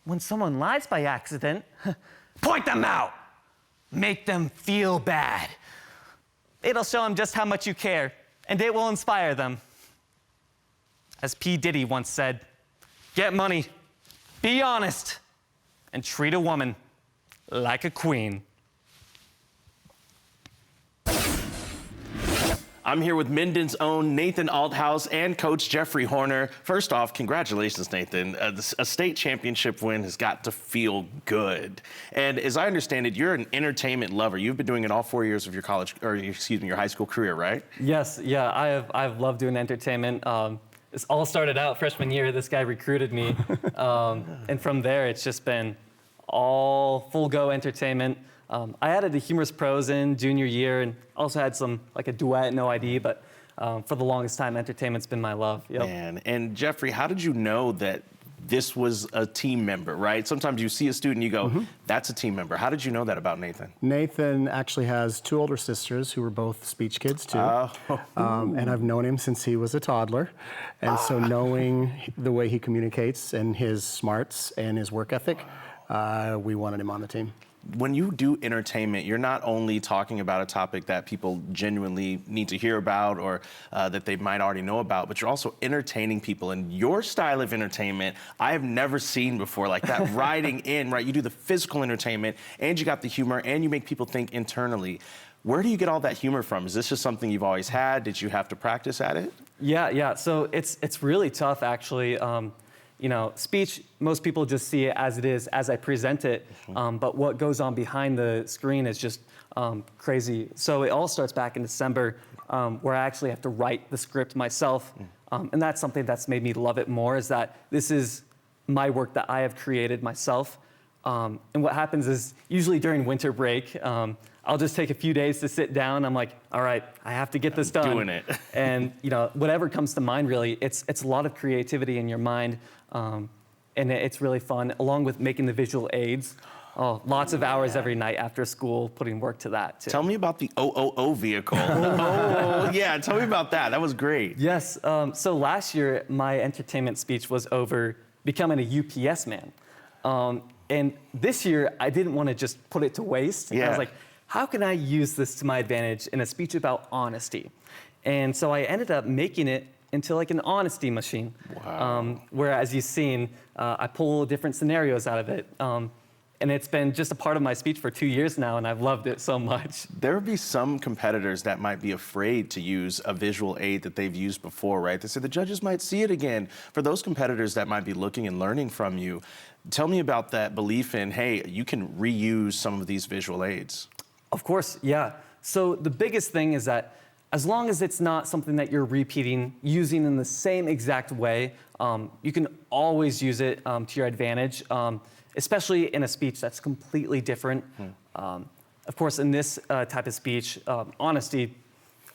When someone lies by accident, point them out. Make them feel bad. It'll show them just how much you care, and it will inspire them. As P. Diddy once said, get money, be honest, and treat a woman like a queen. I'm here with Minden's own Nathan Althouse and Coach Jeffrey Horner. First off, congratulations, Nathan. A state championship win has got to feel good. And as I understand it, you're an entertainment lover. You've been doing it all 4 years of your your high school career, right? Yes, yeah, I've loved doing entertainment. This all started out freshman year. This guy recruited me, and from there it's just been all full go entertainment. I added a humorous prose in junior year and also had some, like a duet, no ID, but for the longest time, entertainment's been my love. Yep. Man, and Jeffrey, how did you know that this was a team member, right? Sometimes you see a student, you go, that's a team member. How did you know that about Nathan? Nathan actually has 2 older sisters who were both speech kids too. And I've known him since he was a toddler. And so knowing the way he communicates and his smarts and his work ethic, we wanted him on the team. When you do entertainment, you're not only talking about a topic that people genuinely need to hear about or that they might already know about, but you're also entertaining people. And your style of entertainment, I have never seen before, like that riding in, right? You do the physical entertainment and you got the humor and you make people think internally. Where do you get all that humor from? Is this just something you've always had? Did you have to practice at it? Yeah. So it's really tough, actually. You know, speech, most people just see it as it is, as I present it, but what goes on behind the screen is just crazy. So it all starts back in December, where I actually have to write the script myself, and that's something that's made me love it more, is that this is my work that I have created myself. And what happens is, usually during winter break, I'll just take a few days to sit down. I'm like, all right, I have to get this done. Doing it. And you know, whatever comes to mind, really, it's a lot of creativity in your mind, and it's really fun, along with making the visual aids. Oh, lots of hours every night after school, putting work to that, too. Tell me about the OOO vehicle. Yeah, tell me about that. That was great. Yes, so last year, my entertainment speech was over becoming a UPS man. And this year, I didn't want to just put it to waste. Yeah. I was like, how can I use this to my advantage in a speech about honesty? And so I ended up making it into like an honesty machine. Wow. Where, as you've seen, I pull different scenarios out of it. And it's been just a part of my speech for 2 years now, and I've loved it so much. There would be some competitors that might be afraid to use a visual aid that they've used before, right? They say the judges might see it again. For those competitors that might be looking and learning from you, tell me about that belief in, hey, you can reuse some of these visual aids. Of course, yeah. So the biggest thing is that as long as it's not something that you're repeating, using in the same exact way, you can always use it to your advantage. especially in a speech that's completely different. Of course, in this type of speech, honesty,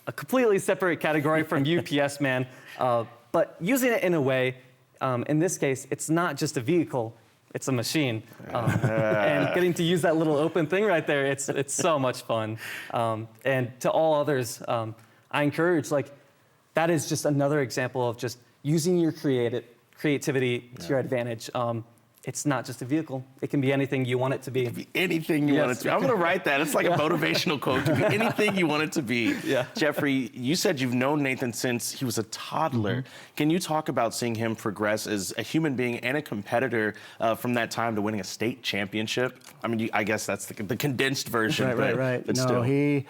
a completely separate category from UPS man, but using it in a way, in this case, it's not just a vehicle, it's a machine. And getting to use that little open thing right there, it's so much fun. And to all others, I encourage, like, that is just another example of just using your creativity to your advantage. It's not just a vehicle. It can be anything you want it to be. It can be anything you want it to be. I'm going to write that. It's like a motivational quote. It can be anything you want it to be. Jeffrey, you said you've known Nathan since he was a toddler. Can you talk about seeing him progress as a human being and a competitor from that time to winning a state championship? I mean, I guess that's the condensed version. Right. But no, still. he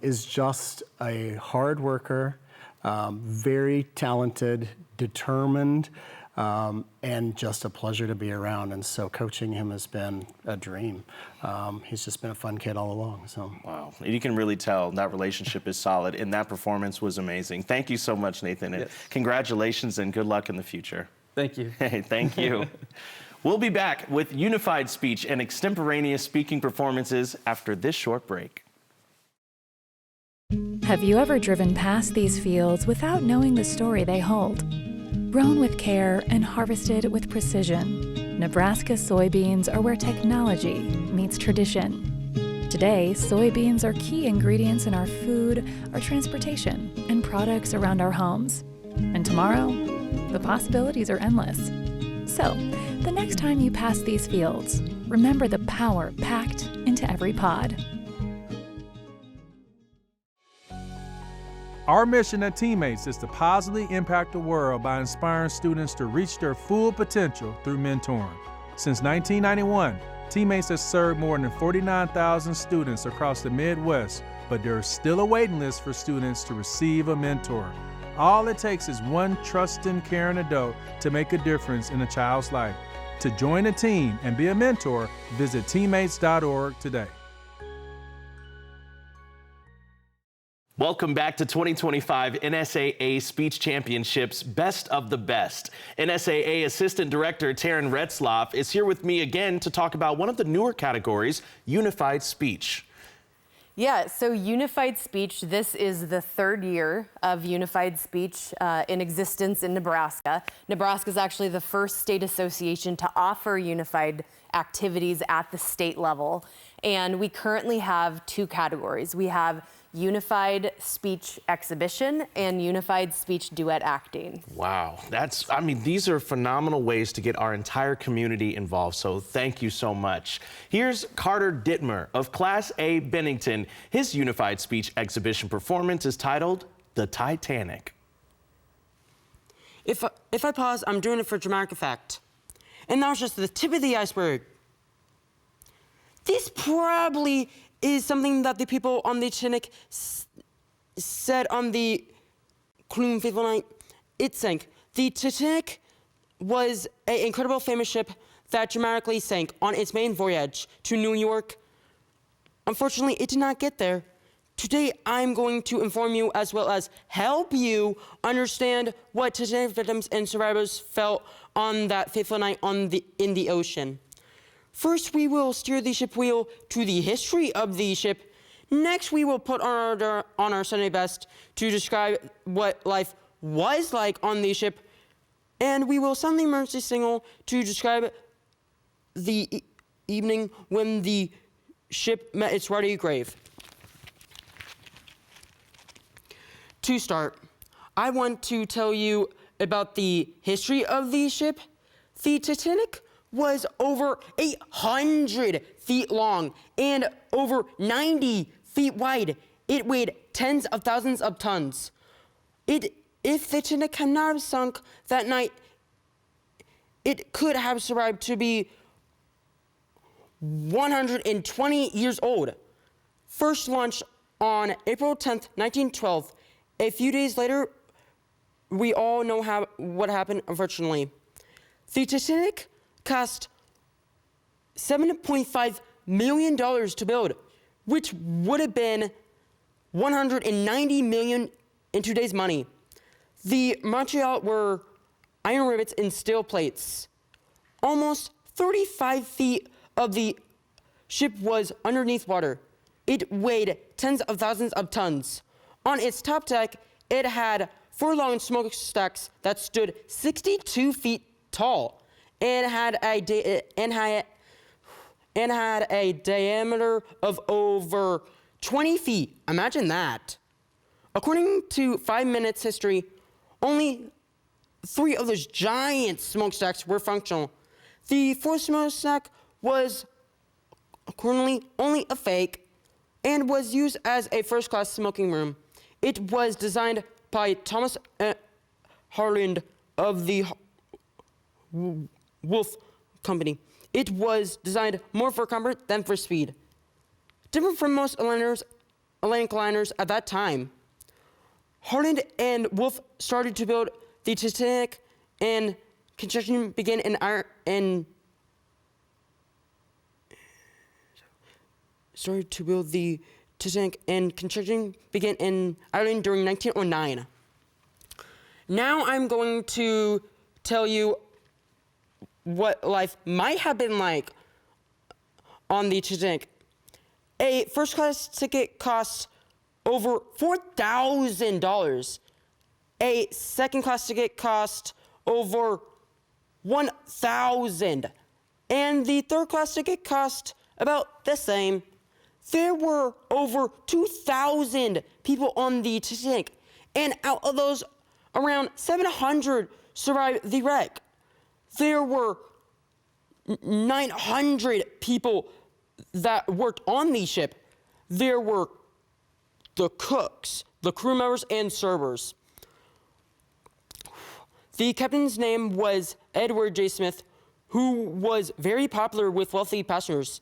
is just a hard worker, very talented, determined, and just a pleasure to be around. And so coaching him has been a dream. He's just been a fun kid all along. So wow, you can really tell that relationship is solid, and that performance was amazing. Thank you so much, Nathan, and congratulations and good luck in the future. Thank you. Hey, thank you. We'll be back with unified speech and extemporaneous speaking performances after this short break. Have you ever driven past these fields without knowing the story they hold? Grown with care and harvested with precision, Nebraska soybeans are where technology meets tradition. Today, soybeans are key ingredients in our food, our transportation, and products around our homes. And tomorrow, the possibilities are endless. So, the next time you pass these fields, remember the power packed into every pod. Our mission at Teammates is to positively impact the world by inspiring students to reach their full potential through mentoring. Since 1991, Teammates has served more than 49,000 students across the Midwest, but there is still a waiting list for students to receive a mentor. All it takes is one trusting, caring adult to make a difference in a child's life. To join a team and be a mentor, visit teammates.org today. Welcome back to 2025 NSAA Speech Championships Best of the Best. NSAA Assistant Director Taryn Retzloff is here with me again to talk about one of the newer categories, Unified Speech. Yeah, so Unified Speech, this is the third year of Unified Speech in existence in Nebraska. Nebraska is actually the first state association to offer unified activities at the state level. And we currently have two categories. We have Unified Speech Exhibition and Unified Speech Duet Acting. Wow, these are phenomenal ways to get our entire community involved, so thank you so much. Here's Carter Dittmer of Class A Bennington. His Unified Speech Exhibition performance is titled The Titanic. If I pause, I'm doing it for dramatic effect. And that was just the tip of the iceberg. This probably is something that the people on the Titanic said on the Queen Faithful Night. It sank. The Titanic was an incredible famous ship that dramatically sank on its main voyage to New York. Unfortunately, it did not get there. Today, I'm going to inform you as well as help you understand what Titanic victims and survivors felt on that fateful night in the ocean. First, we will steer the ship wheel to the history of the ship. Next, we will put on our Sunday best to describe what life was like on the ship. And we will sound the emergency signal to describe the evening when the ship met its ruddy grave. To start, I want to tell you about the history of the ship. The Titanic was over 800 feet long and over 90 feet wide. It weighed tens of thousands of tons. If the Titanic had not have sunk that night, it could have survived to be 120 years old. First launched on April 10th, 1912. A few days later, we all know what happened, unfortunately. The Titanic cost $7.5 million to build, which would have been $190 million in today's money. The material were iron rivets and steel plates. Almost 35 feet of the ship was underneath water. It weighed tens of thousands of tons. On its top deck, it had 4 long smokestacks that stood 62 feet tall and had a diameter of over 20 feet. Imagine that. According to 5 Minutes history, only 3 of those giant smokestacks were functional. The 4th smokestack was accordingly only a fake and was used as a first-class smoking room. It was designed by Thomas Harland of the Wolf Company. It was designed more for comfort than for speed. Different from most Atlantic liners at that time, Harland and Wolff started to build the Titanic, and construction began in Ireland during 1909. Now I'm going to tell you what life might have been like on the Titanic. A first-class ticket costs over $4,000. A second-class ticket costs over $1,000. And the third-class ticket cost about the same. There were over 2,000 people on the Titanic, and out of those, around 700 survived the wreck. There were 900 people that worked on the ship. There were the cooks, the crew members, and servers. The captain's name was Edward J. Smith, who was very popular with wealthy passengers.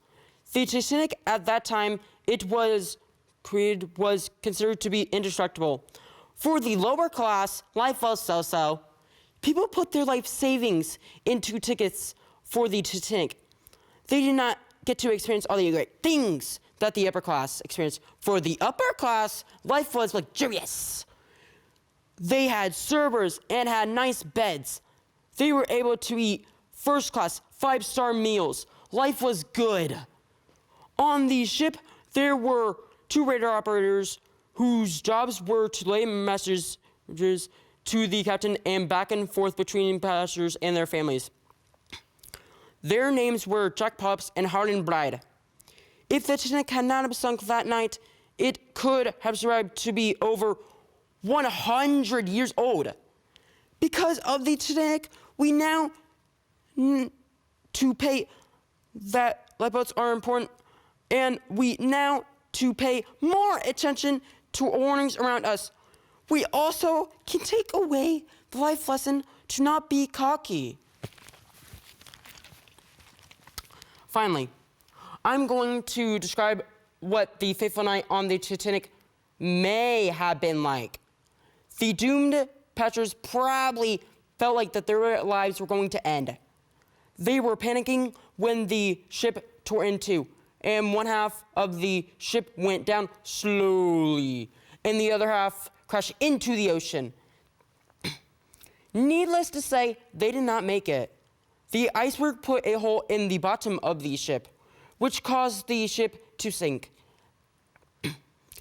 The Titanic at that time it was created was considered to be indestructible. For the lower class, life was so-so. People put their life savings into tickets for the Titanic. They did not get to experience all the great things that the upper class experienced. For the upper class, life was luxurious. They had servers and had nice beds. They were able to eat first-class, 5-star meals. Life was good. On the ship, there were 2 radar operators whose jobs were to relay messages to the captain and back and forth between passengers and their families. Their names were Jack Pops and Harlan Bride. If the Titanic had not have sunk that night, it could have survived to be over 100 years old. Because of the Titanic, we now to pay that lifeboats are important, and we now to pay more attention to warnings around us. We also can take away the life lesson to not be cocky. Finally, I'm going to describe what the fateful night on the Titanic may have been like. The doomed passengers probably felt like that their lives were going to end. They were panicking when the ship tore in two, and one half of the ship went down slowly, and the other half crashed into the ocean. Needless to say, they did not make it. The iceberg put a hole in the bottom of the ship, which caused the ship to sink.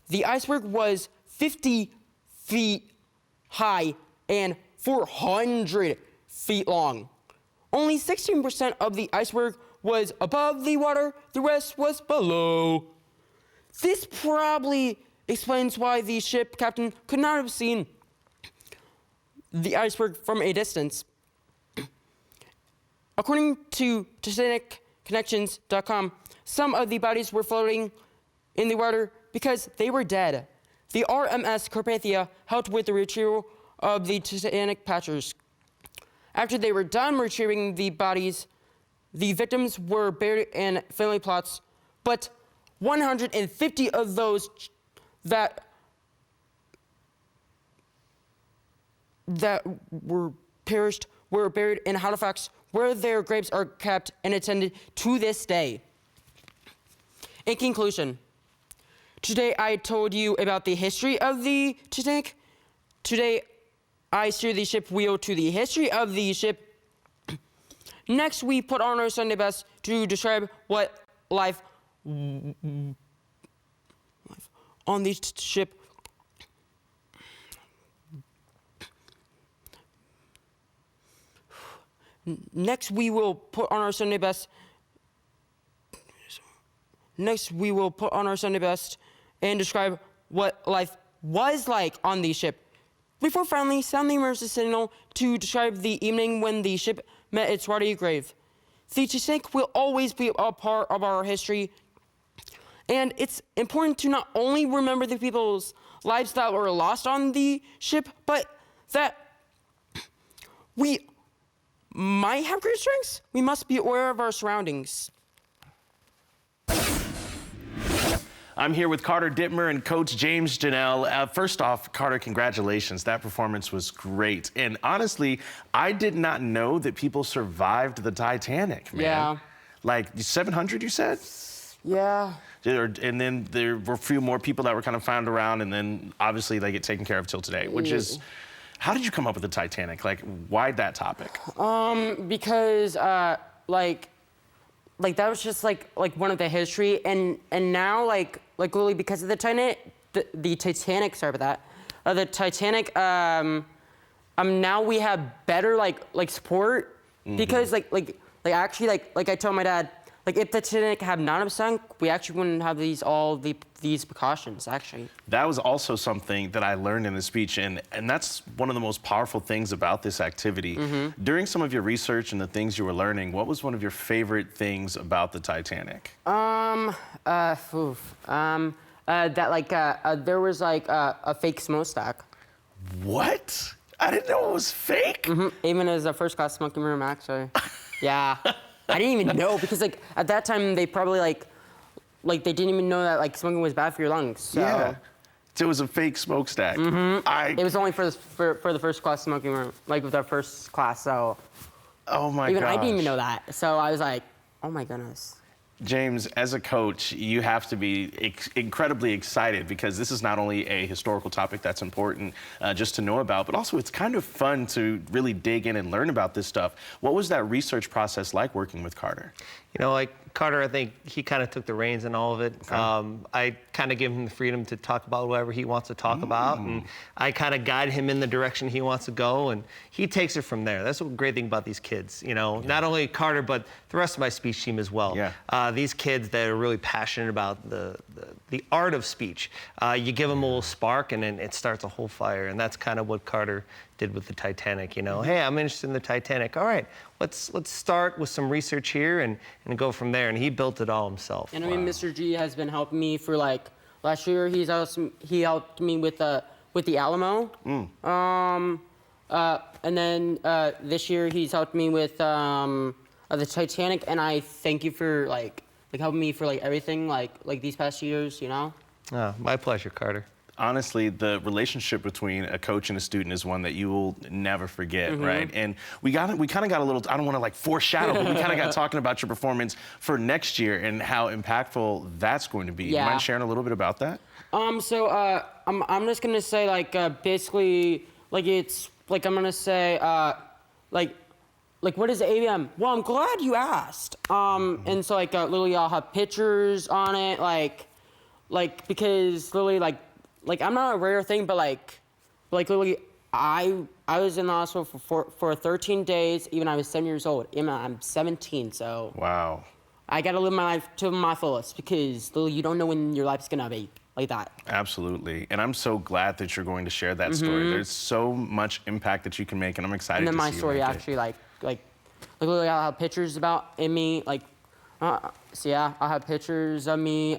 The iceberg was 50 feet high and 400 feet long. Only 16% of the iceberg was above the water, the rest was below. This probably explains why the ship captain could not have seen the iceberg from a distance. According to TitanicConnections.com, some of the bodies were floating in the water because they were dead. The RMS Carpathia helped with the retrieval of the Titanic passengers. After they were done retrieving the bodies, the victims were buried in family plots, but 150 of those that were perished were buried in Halifax, where their graves are kept and attended to this day. In conclusion, today I told you about the history of the Titanic. Today I steer the ship wheel to the history of the ship. Next, we put on our Sunday best to describe what life on the ship Next, we will put on our Sunday best. Next, we will put on our Sunday best and describe what life was like on the ship. Before finally sound the emergency signal to describe the evening when the ship met its ruddy grave. The Titanic will always be a part of our history, and it's important to not only remember the people's lives that were lost on the ship, but that we might have great strengths. We must be aware of our surroundings. I'm here with Carter Dittmer and Coach James Janelle. First off, Carter, congratulations. That performance was great. And honestly, I did not know that people survived the Titanic, man. Yeah. Like 700, you said? Yeah. And then there were a few more people that were kind of found around, and then obviously they get taken care of till today, which is, how did you come up with the Titanic? Like, why that topic? Because like that was just like one of the history, and now like literally because of the Titanic, the Titanic. Sorry about that. The Titanic. Now we have better like support because like actually like I told my dad, like if the Titanic had not have sunk, we actually wouldn't have these precautions actually. That was also something that I learned in the speech, and that's one of the most powerful things about this activity. During some of your research and the things you were learning, what was one of your favorite things about the Titanic? That like there was like a fake smokestack. What? I didn't know it was fake. Even as a first class smoking room, actually. Yeah. I didn't even know because like at that time they probably like they didn't even know that like smoking was bad for your lungs. So. Yeah. So it was a fake smokestack. It was only for the first class smoking room, like with our first class. So. Oh my god. Even I didn't even know that. So I was like, oh my goodness. James, as a coach, you have to be incredibly excited because this is not only a historical topic that's important just to know about, but also it's kind of fun to really dig in and learn about this stuff. What was that research process like working with Carter? You know, like Carter, I think he kind of took the reins in all of it. Okay. I kind of give him the freedom to talk about whatever he wants to talk about, and I kind of guide him in the direction he wants to go, and he takes it from there. That's the great thing about these kids, you know, not only Carter, but the rest of my speech team as well. These kids that are really passionate about the art of speech. You give them a little spark, and then it starts a whole fire, and that's kind of what Carter did with the Titanic, you know. Hey, I'm interested in the Titanic. All right, let's start with some research here and go from there. And he built it all himself. And I mean, Mr. G has been helping me for like last year. He helped me with the Alamo. And then this year he's helped me with the Titanic. And I thank you for like helping me for like everything like these past years, you know. Oh, my pleasure, Carter. Honestly, the relationship between a coach and a student is one that you will never forget, right? And we kind of got a little, I don't want to like foreshadow, but we kind of got talking about your performance for next year and how impactful that's going to be. Yeah. You mind sharing a little bit about that? I'm just gonna say like basically like it's like I'm gonna say like what is ABM? Well, I'm glad you asked. And so like literally I'll have pictures on it like because literally like I'm not a rare thing, but like literally, I was in the hospital for 13 days. Even I was 7 years old. Even I'm 17, so. Wow. I gotta live my life to my fullest because literally you don't know when your life's gonna be like that. Absolutely, and I'm so glad that you're going to share that story. There's so much impact that you can make, and I'm excited. And then to my see story you make actually like literally I'll have pictures about in me so yeah I'll have pictures of me.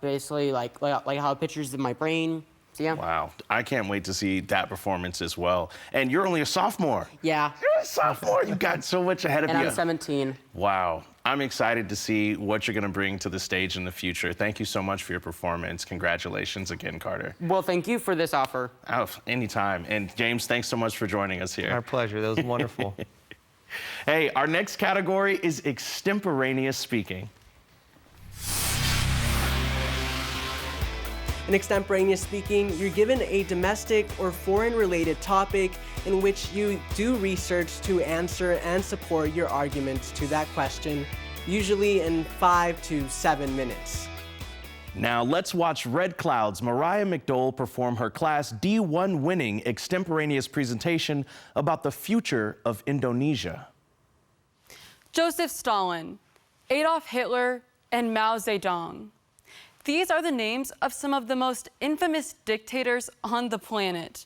Basically, like how pictures of my brain. So, yeah. Wow, I can't wait to see that performance as well. And you're only a sophomore. Yeah. You're a sophomore. You got so much ahead of you. And I'm 17. Wow. I'm excited to see what you're going to bring to the stage in the future. Thank you so much for your performance. Congratulations again, Carter. Well, thank you for this offer. Oh, anytime. And James, thanks so much for joining us here. Our pleasure. That was wonderful. Hey, our next category is extemporaneous speaking. In extemporaneous speaking, you're given a domestic or foreign-related topic in which you do research to answer and support your arguments to that question, usually in 5 to 7 minutes. Now let's watch Red Cloud's Mariah McDowell perform her Class D1 winning extemporaneous presentation about the future of Indonesia. Joseph Stalin, Adolf Hitler, and Mao Zedong. These are the names of some of the most infamous dictators on the planet.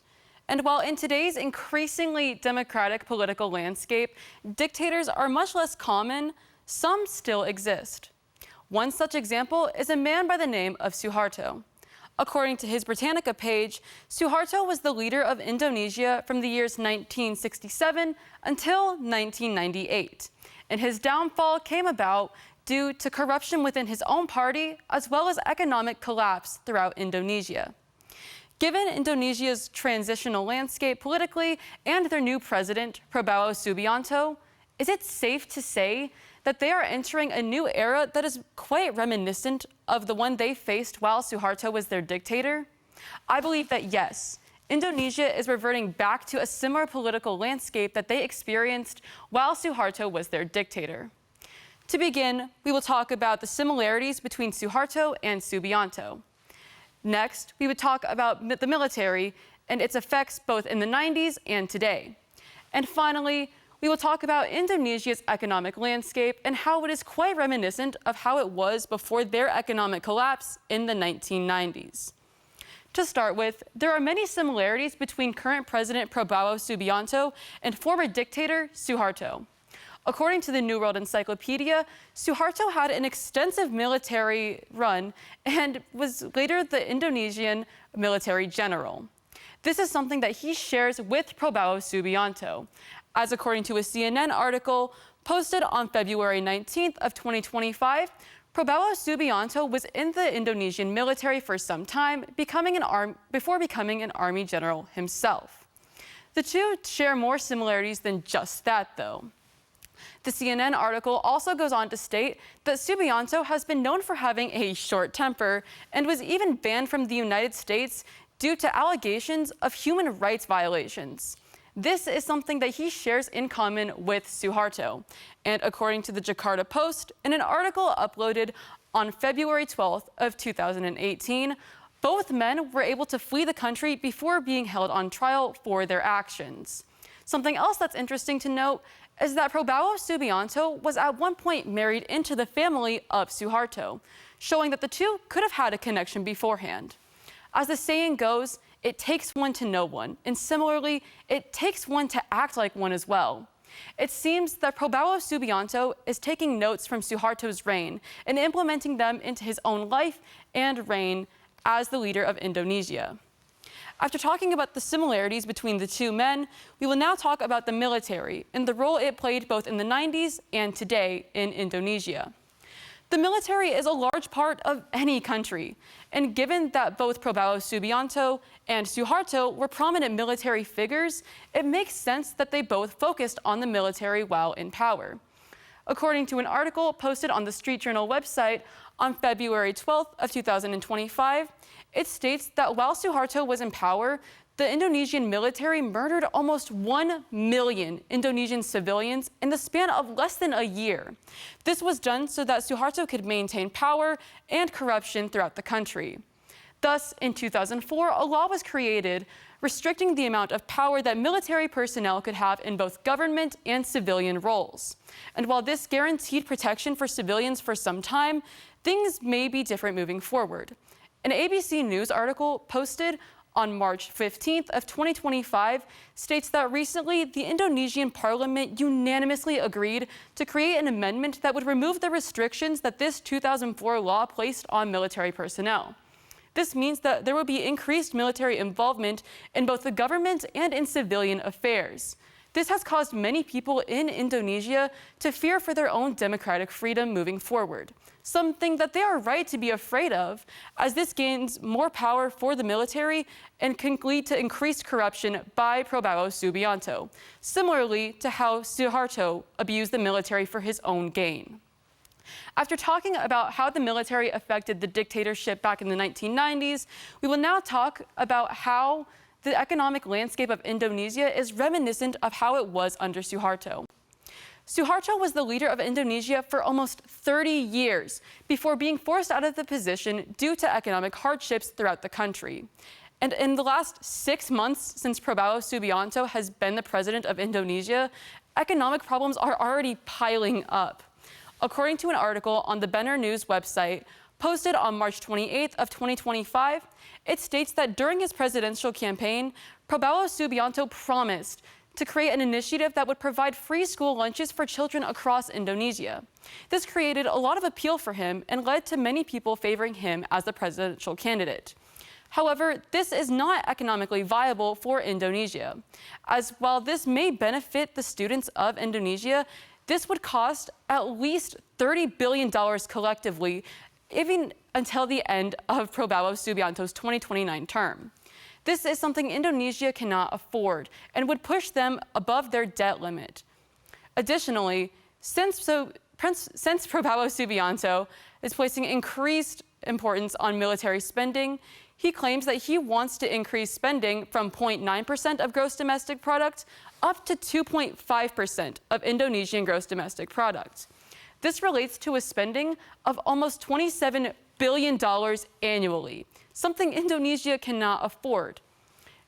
And while in today's increasingly democratic political landscape, dictators are much less common, some still exist. One such example is a man by the name of Suharto. According to his Britannica page, Suharto was the leader of Indonesia from the years 1967 until 1998. And his downfall came about due to corruption within his own party, as well as economic collapse throughout Indonesia. Given Indonesia's transitional landscape politically and their new president, Prabowo Subianto, is it safe to say that they are entering a new era that is quite reminiscent of the one they faced while Suharto was their dictator? I believe that yes, Indonesia is reverting back to a similar political landscape that they experienced while Suharto was their dictator. To begin, we will talk about the similarities between Suharto and Subianto. Next, we would talk about the military and its effects both in the 90s and today. And finally, we will talk about Indonesia's economic landscape and how it is quite reminiscent of how it was before their economic collapse in the 1990s. To start with, there are many similarities between current President Prabowo Subianto and former dictator Suharto. According to the New World Encyclopedia, Suharto had an extensive military run and was later the Indonesian military general. This is something that he shares with Prabowo Subianto, as according to a CNN article posted on February 19th of 2025, Prabowo Subianto was in the Indonesian military for some time, before becoming an army general himself. The two share more similarities than just that, though. The CNN article also goes on to state that Subianto has been known for having a short temper and was even banned from the United States due to allegations of human rights violations. This is something that he shares in common with Suharto. And according to the Jakarta Post, in an article uploaded on February 12th of 2018, both men were able to flee the country before being held on trial for their actions. Something else that's interesting to note is that Prabowo Subianto was at one point married into the family of Suharto, showing that the two could have had a connection beforehand. As the saying goes, it takes one to know one, and similarly, it takes one to act like one as well. It seems that Prabowo Subianto is taking notes from Suharto's reign and implementing them into his own life and reign as the leader of Indonesia. After talking about the similarities between the two men, we will now talk about the military and the role it played both in the 90s and today in Indonesia. The military is a large part of any country, and given that both Prabowo Subianto and Suharto were prominent military figures, it makes sense that they both focused on the military while in power. According to an article posted on the Street Journal website on February 12th of 2025, it states that while Suharto was in power, the Indonesian military murdered almost 1 million Indonesian civilians in the span of less than a year. This was done so that Suharto could maintain power and corruption throughout the country. Thus, in 2004, a law was created restricting the amount of power that military personnel could have in both government and civilian roles. And while this guaranteed protection for civilians for some time, things may be different moving forward. An ABC News article posted on March 15th of 2025 states that recently the Indonesian parliament unanimously agreed to create an amendment that would remove the restrictions that this 2004 law placed on military personnel. This means that there will be increased military involvement in both the government and in civilian affairs. This has caused many people in Indonesia to fear for their own democratic freedom moving forward, something that they are right to be afraid of, as this gains more power for the military and can lead to increased corruption by Prabowo Subianto, similarly to how Suharto abused the military for his own gain. After talking about how the military affected the dictatorship back in the 1990s, we will now talk about how the economic landscape of Indonesia is reminiscent of how it was under Suharto. Suharto was the leader of Indonesia for almost 30 years before being forced out of the position due to economic hardships throughout the country. And in the last 6 months since Prabowo Subianto has been the president of Indonesia, economic problems are already piling up. According to an article on the Benner News website posted on March 28th of 2025, it states that during his presidential campaign, Prabowo Subianto promised to create an initiative that would provide free school lunches for children across Indonesia. This created a lot of appeal for him and led to many people favoring him as the presidential candidate. However, this is not economically viable for Indonesia, as while this may benefit the students of Indonesia, this would cost at least $30 billion collectively, even until the end of Prabowo Subianto's 2029 term. This is something Indonesia cannot afford and would push them above their debt limit. Additionally, since Prabowo Subianto is placing increased importance on military spending, he claims that he wants to increase spending from 0.9% of gross domestic product up to 2.5% of Indonesian gross domestic product. This relates to a spending of almost $27 billion annually, something Indonesia cannot afford.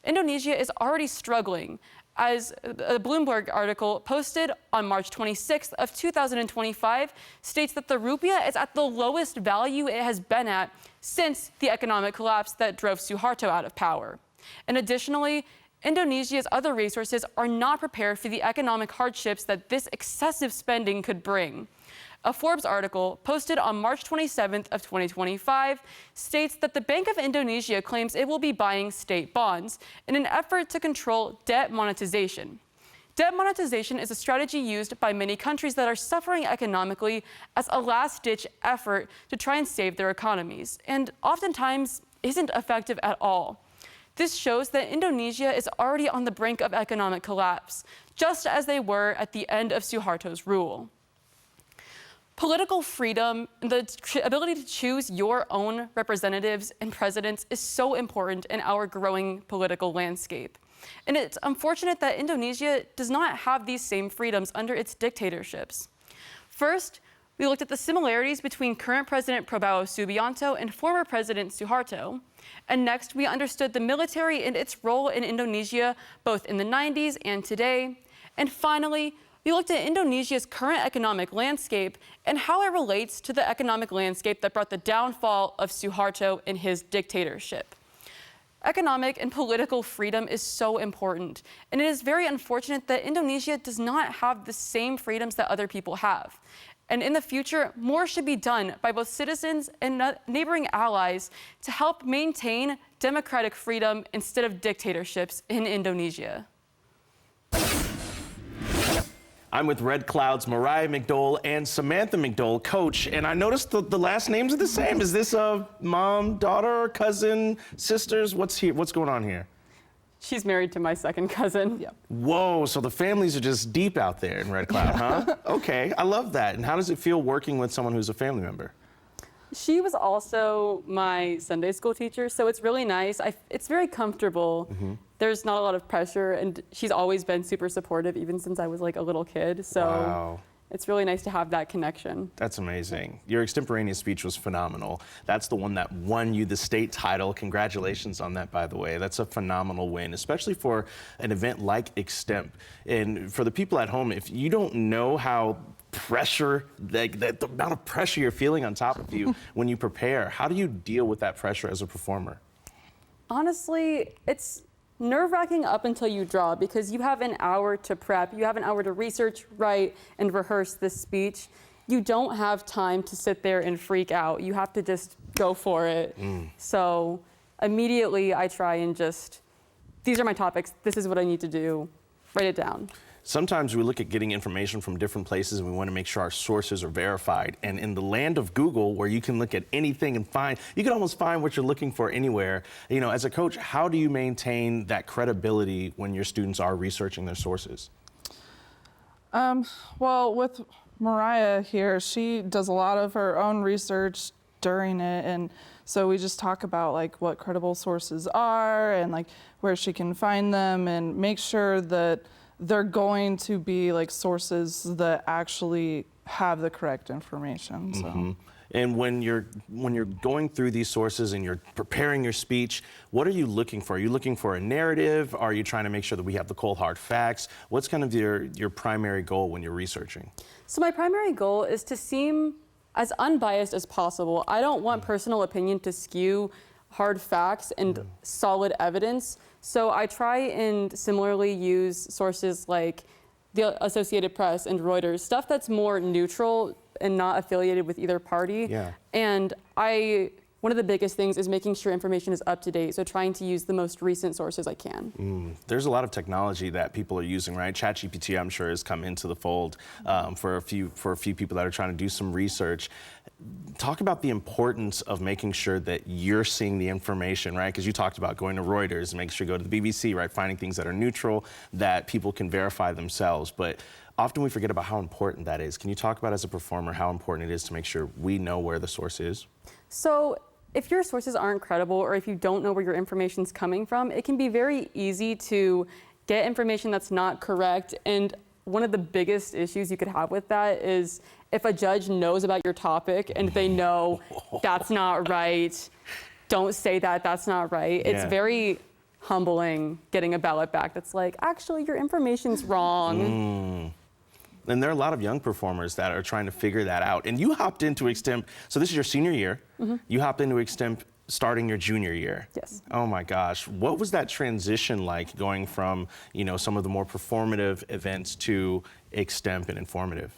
Indonesia is already struggling, as a Bloomberg article posted on March 26th of 2025 states that the rupiah is at the lowest value it has been at since the economic collapse that drove Suharto out of power. And additionally, Indonesia's other resources are not prepared for the economic hardships that this excessive spending could bring. A Forbes article posted on March 27th of 2025 states that the Bank of Indonesia claims it will be buying state bonds in an effort to control debt monetization. Debt monetization is a strategy used by many countries that are suffering economically as a last-ditch effort to try and save their economies, and oftentimes isn't effective at all. This shows that Indonesia is already on the brink of economic collapse, just as they were at the end of Suharto's rule. Political freedom, the ability to choose your own representatives and presidents is so important in our growing political landscape. And it's unfortunate that Indonesia does not have these same freedoms under its dictatorships. First, we looked at the similarities between current President Prabowo Subianto and former President Suharto. And next, we understood the military and its role in Indonesia, both in the 90s and today. And finally, we looked at Indonesia's current economic landscape and how it relates to the economic landscape that brought the downfall of Suharto and his dictatorship. Economic and political freedom is so important, and it is very unfortunate that Indonesia does not have the same freedoms that other people have. And in the future, more should be done by both citizens and neighboring allies to help maintain democratic freedom instead of dictatorships in Indonesia. I'm with Red Cloud's Mariah McDole and Samantha McDole, coach, and I noticed the last names are the same. Is this a mom, daughter, cousin, sisters? What's going on here? She's married to my second cousin. Yep. Whoa, so the families are just deep out there in Red Cloud, huh? Okay, I love that. And how does it feel working with someone who's a family member? She was also my Sunday school teacher, so it's really nice. It's very comfortable. Mm-hmm. There's not a lot of pressure, and she's always been super supportive, even since I was like a little kid. So wow. It's really nice to have that connection. That's amazing. Your extemporaneous speech was phenomenal. That's the one that won you the state title. Congratulations on that, by the way. That's a phenomenal win, especially for an event like Extemp. And for the people at home, if you don't know how pressure, the amount of pressure you're feeling on top of you when you prepare, how do you deal with that pressure as a performer? Honestly, it's nerve-wracking up until you draw, because you have an hour to prep, you have an hour to research, write, and rehearse this speech. You don't have time to sit there and freak out. You have to just go for it. So immediately I try and just, these are my topics, this is what I need to do, write it down. Sometimes we look at getting information from different places and we want to make sure our sources are verified. And in the land of Google, where you can look at anything and you can almost find what you're looking for anywhere. You know, as a coach, how do you maintain that credibility when your students are researching their sources? Well, with Mariah here, she does a lot of her own research during it, and so we just talk about like what credible sources are and like where she can find them and make sure that they're going to be like sources that actually have the correct information. So. And when you're going through these sources and you're preparing your speech, what are you looking for? Are you looking for a narrative? Are you trying to make sure that we have the cold hard facts? What's kind of your primary goal when you're researching? So my primary goal is to seem as unbiased as possible. I don't want personal opinion to skew hard facts and solid evidence. So I try and similarly use sources like the Associated Press and Reuters, stuff that's more neutral and not affiliated with either party. Yeah. And one of the biggest things is making sure information is up to date, so trying to use the most recent sources I can. There's a lot of technology that people are using, right? ChatGPT, I'm sure, has come into the fold for a few people that are trying to do some research. Talk about the importance of making sure that you're seeing the information, right? Because you talked about going to Reuters and making sure you go to the BBC, right? Finding things that are neutral, that people can verify themselves. But often we forget about how important that is. Can you talk about, as a performer, how important it is to make sure we know where the source is? So if your sources aren't credible, or if you don't know where your information's coming from, it can be very easy to get information that's not correct. And one of the biggest issues you could have with that is if a judge knows about your topic and they know that's not right, don't say that, that's not right. It's very humbling getting a ballot back that's like, actually, your information's wrong. And there are a lot of young performers that are trying to figure that out. And you hopped into Extemp, so this is your senior year. You hopped into Extemp starting your junior year. Yes. Oh my gosh, what was that transition like, going from, you know, some of the more performative events to Extemp and informative?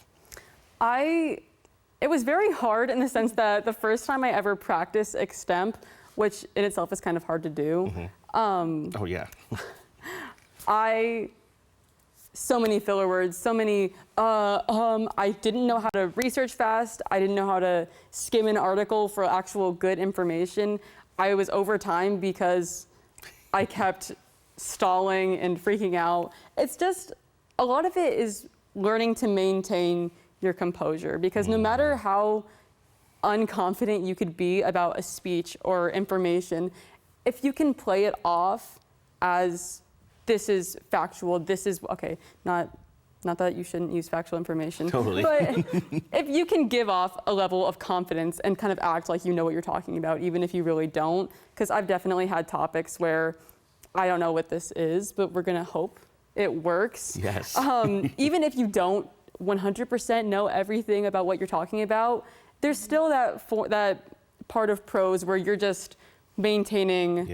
It was very hard in the sense that the first time I ever practiced Extemp, which in itself is kind of hard to do. Oh yeah. So many filler words, so many, I didn't know how to research fast. I didn't know how to skim an article for actual good information. I was over time because I kept stalling and freaking out. It's just, a lot of it is learning to maintain your composure, because no matter how unconfident you could be about a speech or information, if you can play it off as this is factual, this is, okay, not that you shouldn't use factual information. Totally. But if you can give off a level of confidence and kind of act like you know what you're talking about, even if you really don't, because I've definitely had topics where I don't know what this is, but we're gonna hope it works. Yes. Even if you don't 100% know everything about what you're talking about, there's still that part of prose where you're just maintaining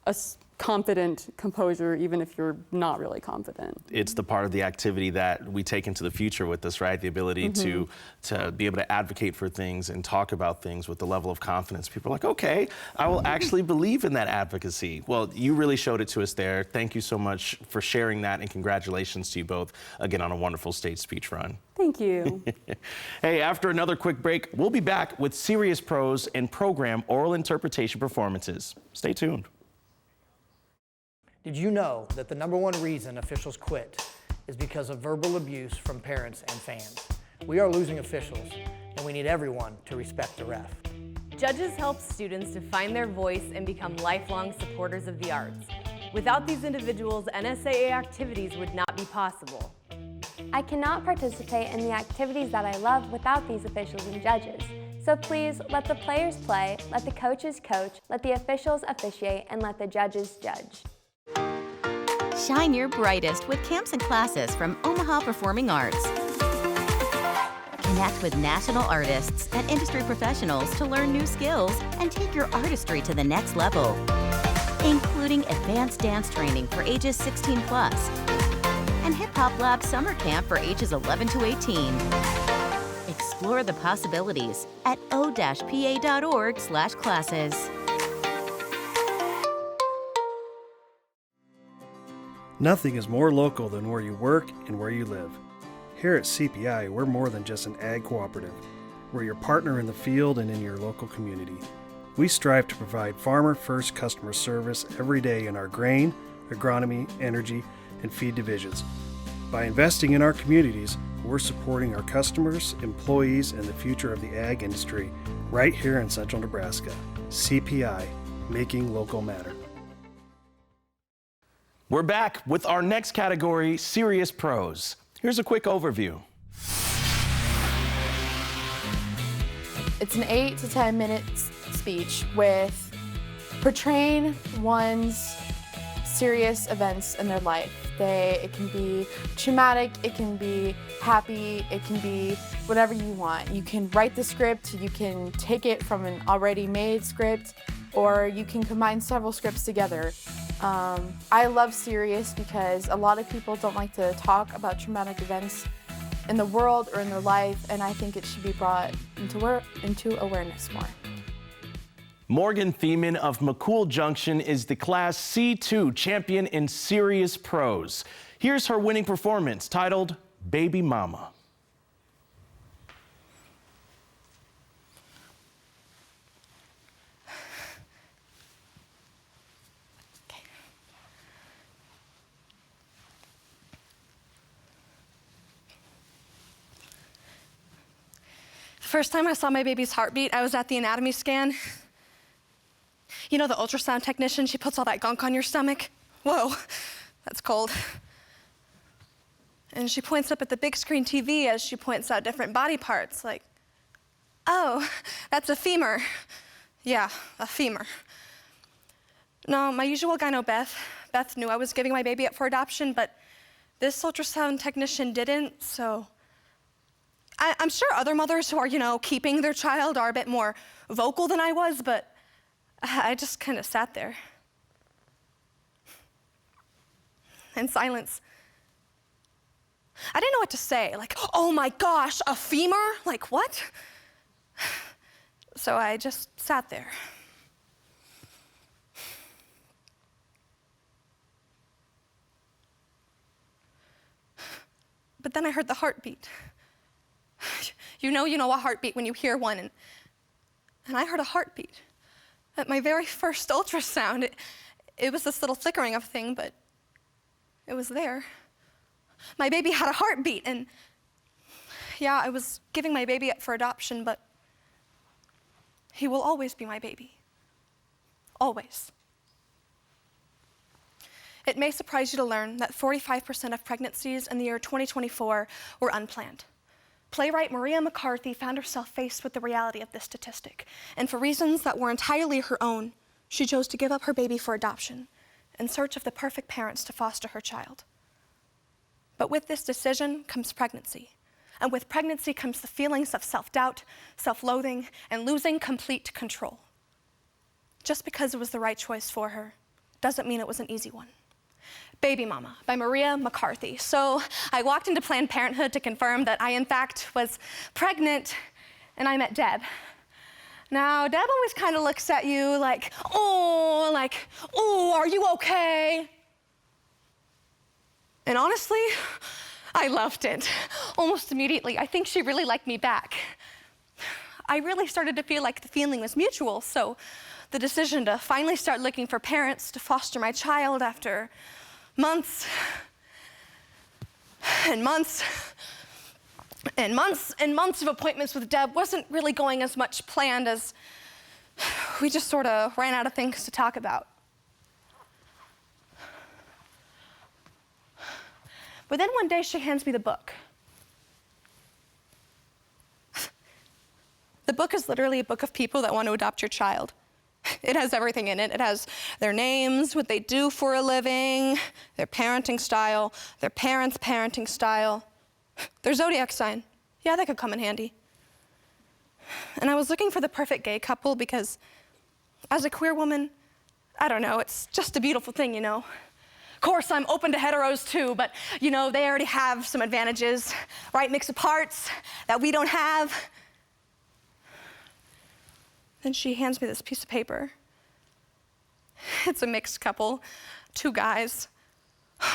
a confident composure, even if you're not really confident. It's the part of the activity that we take into the future with us, right? The ability to be able to advocate for things and talk about things with the level of confidence. People are like, okay, I will actually believe in that advocacy. Well, you really showed it to us there. Thank you so much for sharing that, and congratulations to you both again on a wonderful stage speech run. Thank you. Hey, after another quick break, we'll be back with serious prose and program oral interpretation performances. Stay tuned. Did you know that the #1 reason officials quit is because of verbal abuse from parents and fans? We are losing officials, and we need everyone to respect the ref. Judges help students to find their voice and become lifelong supporters of the arts. Without these individuals, NSAA activities would not be possible. I cannot participate in the activities that I love without these officials and judges. So please let the players play, let the coaches coach, let the officials officiate, and let the judges judge. Shine your brightest with camps and classes from Omaha Performing Arts. Connect with national artists and industry professionals to learn new skills and take your artistry to the next level, including advanced dance training for ages 16 plus and Hip Hop Lab Summer Camp for ages 11 to 18. Explore the possibilities at o-pa.org/classes. Nothing is more local than where you work and where you live. Here at CPI, we're more than just an ag cooperative. We're your partner in the field and in your local community. We strive to provide farmer-first customer service every day in our grain, agronomy, energy, and feed divisions. By investing in our communities, we're supporting our customers, employees, and the future of the ag industry right here in Central Nebraska. CPI, making local matter. We're back with our next category, Serious Prose. Here's a quick overview. It's an 8 to 10 minute speech with portraying one's serious events in their life. It can be traumatic, it can be happy, it can be whatever you want. You can write the script, you can take it from an already made script, or you can combine several scripts together. I love serious because a lot of people don't like to talk about traumatic events in the world or in their life, and I think it should be brought into awareness more. Morgan Thiemann of McCool Junction is the Class C2 champion in Serious Prose. Here's her winning performance titled Baby Mama. The first time I saw my baby's heartbeat, I was at the anatomy scan. You know the ultrasound technician, she puts all that gunk on your stomach? Whoa, that's cold. And she points up at the big screen TV as she points out different body parts, like, oh, that's a femur. Yeah, a femur. No, my usual gyno, Beth knew I was giving my baby up for adoption, but this ultrasound technician didn't, so I'm sure other mothers who are, keeping their child are a bit more vocal than I was, but I just kind of sat there in silence. I didn't know what to say, like, oh my gosh, a femur? Like, what? So I just sat there. But then I heard the heartbeat. You know a heartbeat when you hear one, and I heard a heartbeat. At my very first ultrasound, it was this little flickering of thing, but it was there. My baby had a heartbeat, and yeah, I was giving my baby up for adoption, but he will always be my baby. Always. It may surprise you to learn that 45% of pregnancies in the year 2024 were unplanned. Playwright Maria McCarthy found herself faced with the reality of this statistic, and for reasons that were entirely her own, she chose to give up her baby for adoption in search of the perfect parents to foster her child. But with this decision comes pregnancy, and with pregnancy comes the feelings of self-doubt, self-loathing, and losing complete control. Just because it was the right choice for her doesn't mean it was an easy one. Baby Mama by Maria McCarthy. So I walked into Planned Parenthood to confirm that I, in fact, was pregnant, and I met Deb. Now, Deb always kind of looks at you like, oh, are you okay? And honestly, I loved it. Almost immediately, I think she really liked me back. I really started to feel like the feeling was mutual, so the decision to finally start looking for parents to foster my child after months and months and months and months of appointments with Deb wasn't really going as much planned as we just sort of ran out of things to talk about. But then one day she hands me the book. The book is literally a book of people that want to adopt your child. It has everything in it. It has their names, what they do for a living, their parenting style, their parents' parenting style, their zodiac sign. Yeah, that could come in handy. And I was looking for the perfect gay couple because as a queer woman, I don't know, it's just a beautiful thing, Of course, I'm open to heteros too, but they already have some advantages, right mix of parts that we don't have. Then she hands me this piece of paper. It's a mixed couple, 2 guys.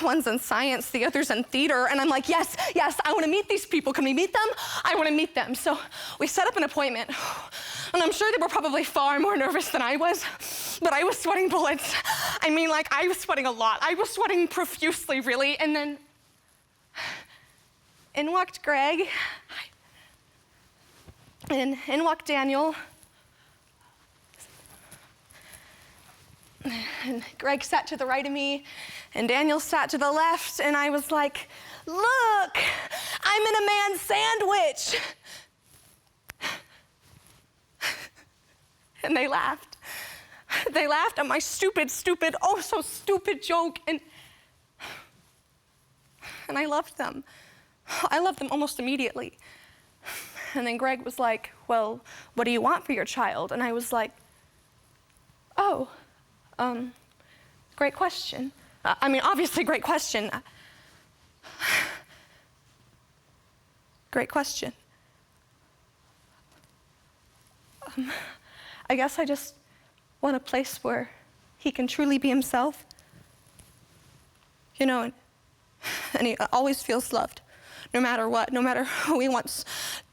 One's in science, the other's in theater, and I'm like, yes, I want to meet these people. Can we meet them? I want to meet them. So we set up an appointment, and I'm sure they were probably far more nervous than I was, but I was sweating bullets. I was sweating a lot. I was sweating profusely, really, and then in walked Greg, and in walked Daniel. And Greg sat to the right of me, and Daniel sat to the left, and I was like, look, I'm in a man's sandwich. And they laughed. They laughed at my stupid, oh so stupid joke, and I loved them. I loved them almost immediately. And then Greg was like, well, what do you want for your child? And I was like, oh, great question. I mean, obviously, great question. Great question. I guess I just want a place where he can truly be himself. You know, and he always feels loved, no matter what, no matter who he wants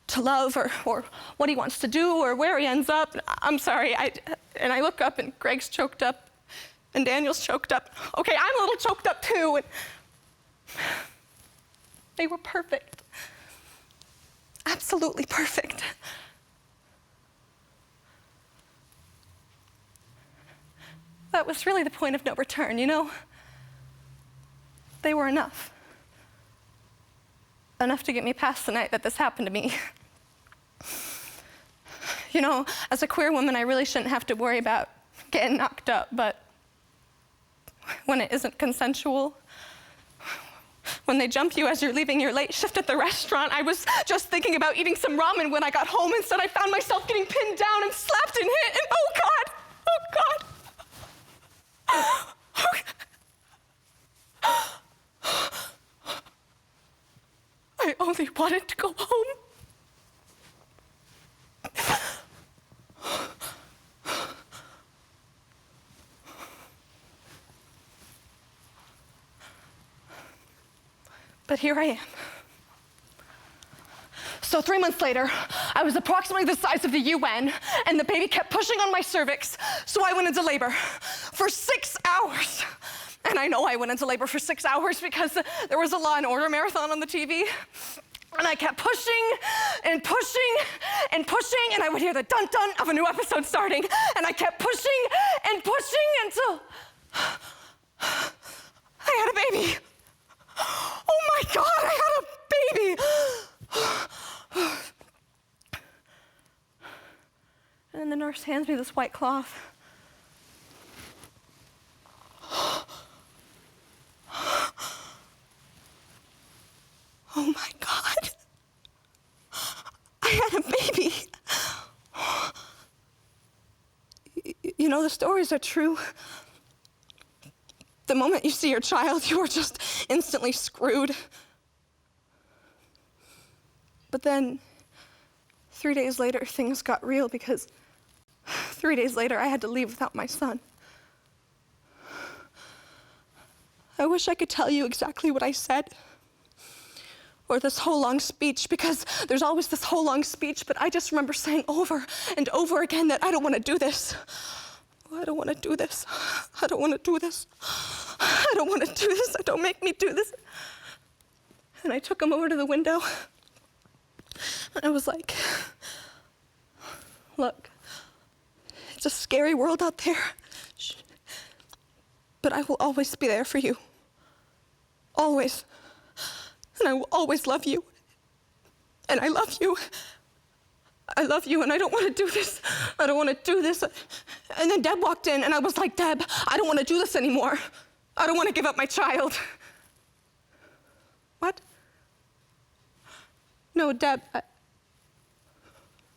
to love or what he wants to do or where he ends up. I'm sorry, and I look up and Greg's choked up and Daniel's choked up. Okay, I'm a little choked up too. And they were perfect. Absolutely perfect. That was really the point of no return, you know? They were enough. Enough to get me past the night that this happened to me. You know, as a queer woman, I really shouldn't have to worry about getting knocked up, but when it isn't consensual, when they jump you as you're leaving your late shift at the restaurant, I was just thinking about eating some ramen when I got home. Instead, I found myself getting pinned down and slapped and hit, and oh God, oh God. I only wanted to go home. But here I am. So 3 months later, I was approximately the size of the UN, and the baby kept pushing on my cervix, so I went into labor for 6 hours. And I know I went into labor for 6 hours because there was a Law and Order marathon on the TV. And I kept pushing and pushing and pushing, and I would hear the dun-dun of a new episode starting, and I kept pushing and pushing until I had a baby. Oh my God, I had a baby. And then the nurse hands me this white cloth. Oh my God. I had a baby. You know, the stories are true. The moment you see your child, you are just instantly screwed. But then 3 days later, things got real because 3 days later, I had to leave without my son. I wish I could tell you exactly what I said or this whole long speech, because there's always this whole long speech, but I just remember saying over and over again that I don't want to do this. I don't want to do this. I don't want to do this. I don't want to do this. Don't make me do this. And I took him over to the window. And I was like, look, it's a scary world out there. But I will always be there for you. Always. And I will always love you. And I love you. I love you, and I don't want to do this. I don't want to do this. And then Deb walked in, and I was like, Deb, I don't want to do this anymore. I don't want to give up my child. What? No, Deb,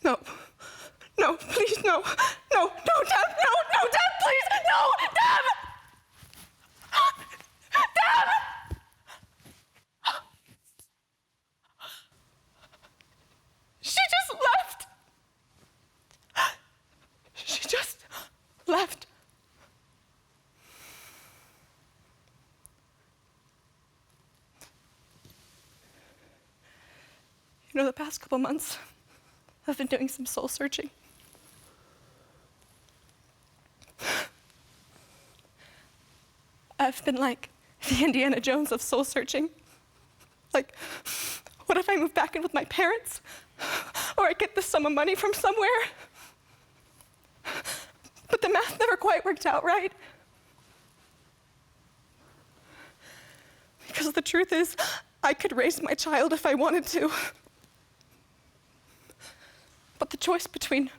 no. No, please, no. No, no, Deb, no, Deb, please, no, Deb! Deb! She just left. She just left. You know, the past couple months, I've been doing some soul searching. I've been like the Indiana Jones of soul searching. Like, What if I move back in with my parents? Or I get this sum of money from somewhere? But the math never quite worked out right. Because the truth is, I could raise my child if I wanted to. But the choice between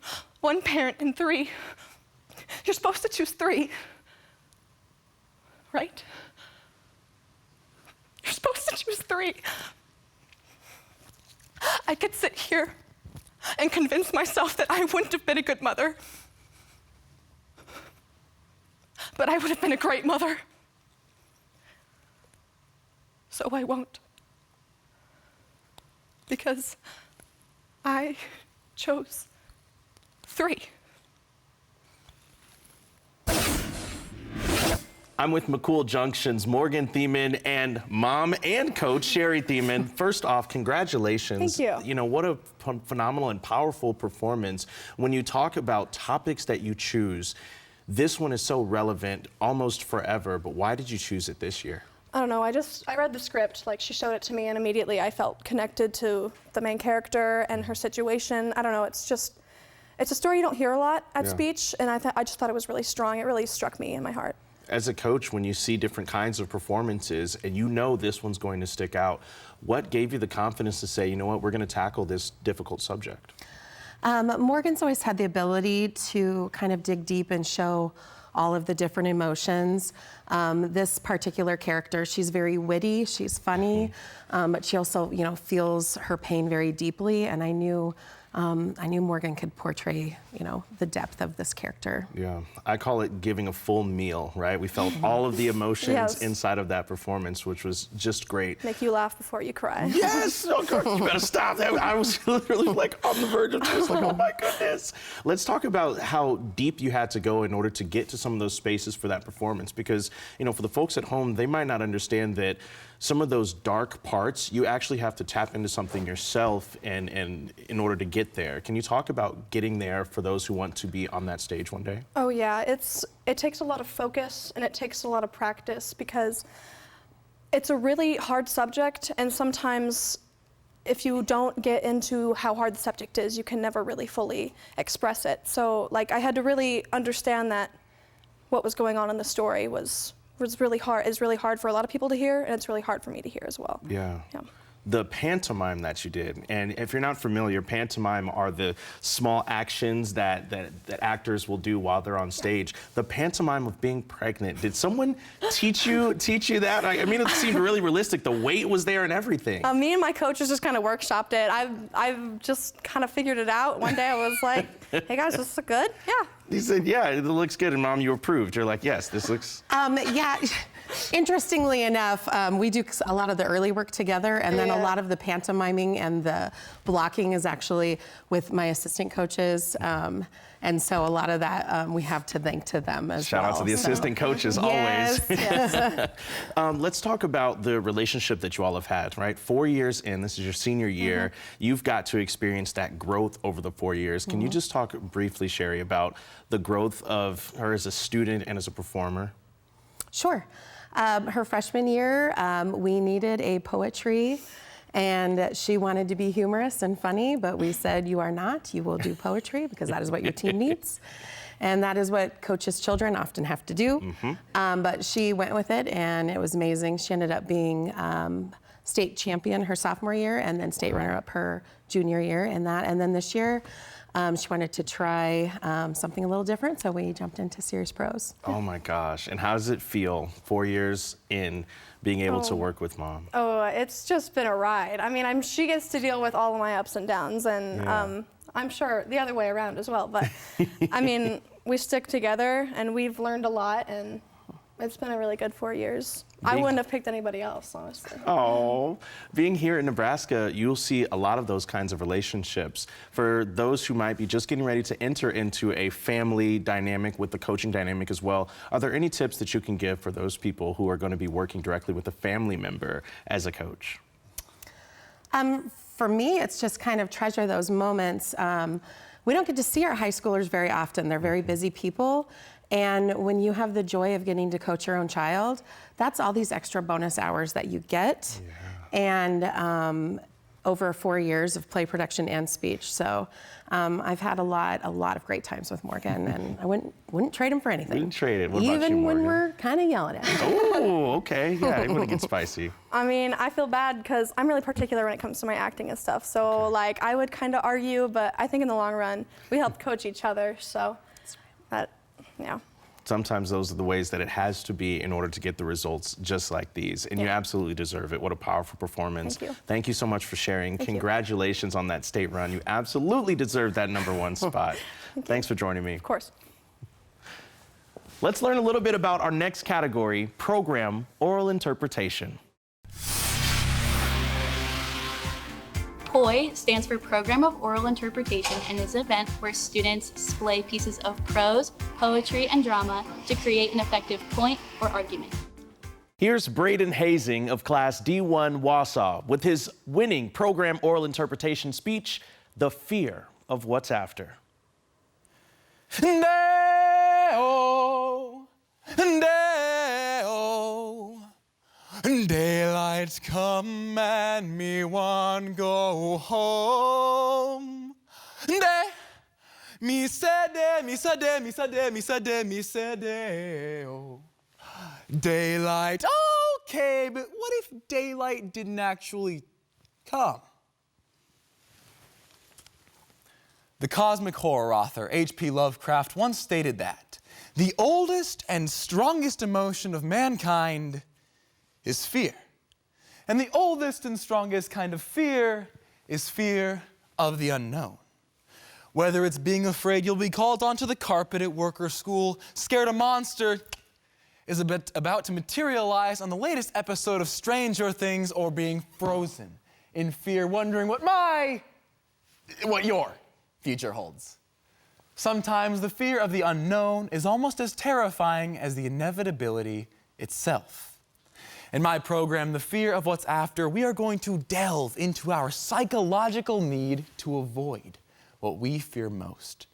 one parent and three, you're supposed to choose three, right? You're supposed to choose three. I could sit here and convince myself that I wouldn't have been a good mother, but I would have been a great mother. So I won't. Because I chose three. I'm with McCool Junction's Morgan Thiemann and mom and coach Sherry Thiemann. First off, congratulations. Thank you. You know, what a phenomenal and powerful performance. When you talk about topics that you choose, this one is so relevant almost forever, but why did you choose it this year? I don't know, I read the script, like she showed it to me, and immediately I felt connected to the main character and her situation. I don't know, it's a story you don't hear a lot at speech, and I just thought it was really strong. It really struck me in my heart. As a coach, when you see different kinds of performances and you know this one's going to stick out, what gave you the confidence to say, you know what, we're going to tackle this difficult subject? Morgan's always had the ability to kind of dig deep and show all of the different emotions. This particular character, she's very witty, she's funny, but she also, you know, feels her pain very deeply, and I knew Morgan could portray, you know, the depth of this character. Yeah, I call it giving a full meal, right? We felt all of the emotions inside of that performance, which was just great. Make you laugh before you cry. Yes! Oh, God, you better stop that. I was literally like on the verge of tears, like, oh my goodness. Let's talk about how deep you had to go in order to get to some of those spaces for that performance, because, you know, for the folks at home, they might not understand that some of those dark parts, you actually have to tap into something yourself and in order to get there. Can you talk about getting there for those who want to be on that stage one day? Oh yeah, it takes a lot of focus and it takes a lot of practice, because it's a really hard subject, and sometimes if you don't get into how hard the subject is, you can never really fully express it. So like I had to really understand that what was going on in the story was really hard. It's really hard for a lot of people to hear, and it's really hard for me to hear as well. Yeah. The pantomime that you did, and if you're not familiar, pantomime are the small actions that actors will do while they're on stage. The pantomime of being pregnant, did someone teach you that? I mean, it seemed really realistic. The weight was there and everything. Me and my coaches just kind of workshopped it. I've just kind of figured it out. One day I was like, hey guys, this is good? Yeah. He said, yeah, it looks good. And Mom, you approved. You're like, yes, this looks... Yeah, interestingly enough, we do a lot of the early work together, and then a lot of the pantomiming and the blocking is actually with my assistant coaches. And so a lot of that we have to thank to them as well. Shout out to the assistant coaches, yes, always. Yes. Let's talk about the relationship that you all have had, right? 4 years in, this is your senior year. You've got to experience that growth over the 4 years. Can you just talk briefly, Sherry, about the growth of her as a student and as a performer? Sure. Her freshman year, we needed a poetry, and she wanted to be humorous and funny, but we said, you are not. You will do poetry because that is what your team needs. And that is what coaches' children often have to do. But she went with it, and it was amazing. She ended up being state champion her sophomore year, and then state runner-up her junior year in that. And then this year, she wanted to try something a little different, so we jumped into Series Pros. Oh my gosh, and how does it feel 4 years in being able to work with Mom? Oh, it's just been a ride. I mean, she gets to deal with all of my ups and downs, and I'm sure the other way around as well, but I mean, we stick together and we've learned a lot, and it's been a really good 4 years. I wouldn't have picked anybody else, honestly. Oh, being here in Nebraska, you'll see a lot of those kinds of relationships. For those who might be just getting ready to enter into a family dynamic with the coaching dynamic as well, are there any tips that you can give for those people who are going to be working directly with a family member as a coach? For me, it's just kind of treasure those moments. We don't get to see our high schoolers very often. They're very busy people. And when you have the joy of getting to coach your own child, that's all these extra bonus hours that you get. And over 4 years of play production and speech. So I've had a lot of great times with Morgan, and I wouldn't trade him for anything. Wouldn't trade it. What about you, Even when Morgan? we're kind of yelling at him. Oh, okay. Yeah, it wouldn't get spicy. I mean, I feel bad because I'm really particular when it comes to my acting and stuff. So, like, I would kind of argue, but I think in the long run, we help coach each other. So, yeah. Sometimes those are the ways that it has to be in order to get the results just like these. And you absolutely deserve it. What a powerful performance. Thank you. Thank you so much for sharing. Thank you. Congratulations on that state run. You absolutely deserve that #1 spot. Thanks for joining me. Of course. Let's learn a little bit about our next category, program oral interpretation. POI stands for Program of Oral Interpretation and is an event where students display pieces of prose, poetry, and drama to create an effective point or argument. Here's Braden Hazing of Class D1 Wausau with his winning program oral interpretation speech, The Fear of What's After. Day-o, day-o, daylight's come and me want go home. Me said day-o. Daylight, okay, but what if daylight didn't actually come? The cosmic horror author H.P. Lovecraft once stated that the oldest and strongest emotion of mankind is fear. And the oldest and strongest kind of fear is fear of the unknown. Whether it's being afraid you'll be called onto the carpet at work or school, scared a monster is about to materialize on the latest episode of Stranger Things, or being frozen in fear, wondering what your future holds. Sometimes the fear of the unknown is almost as terrifying as the inevitability itself. In my program, The Fear of What's After, we are going to delve into our psychological need to avoid what we fear most.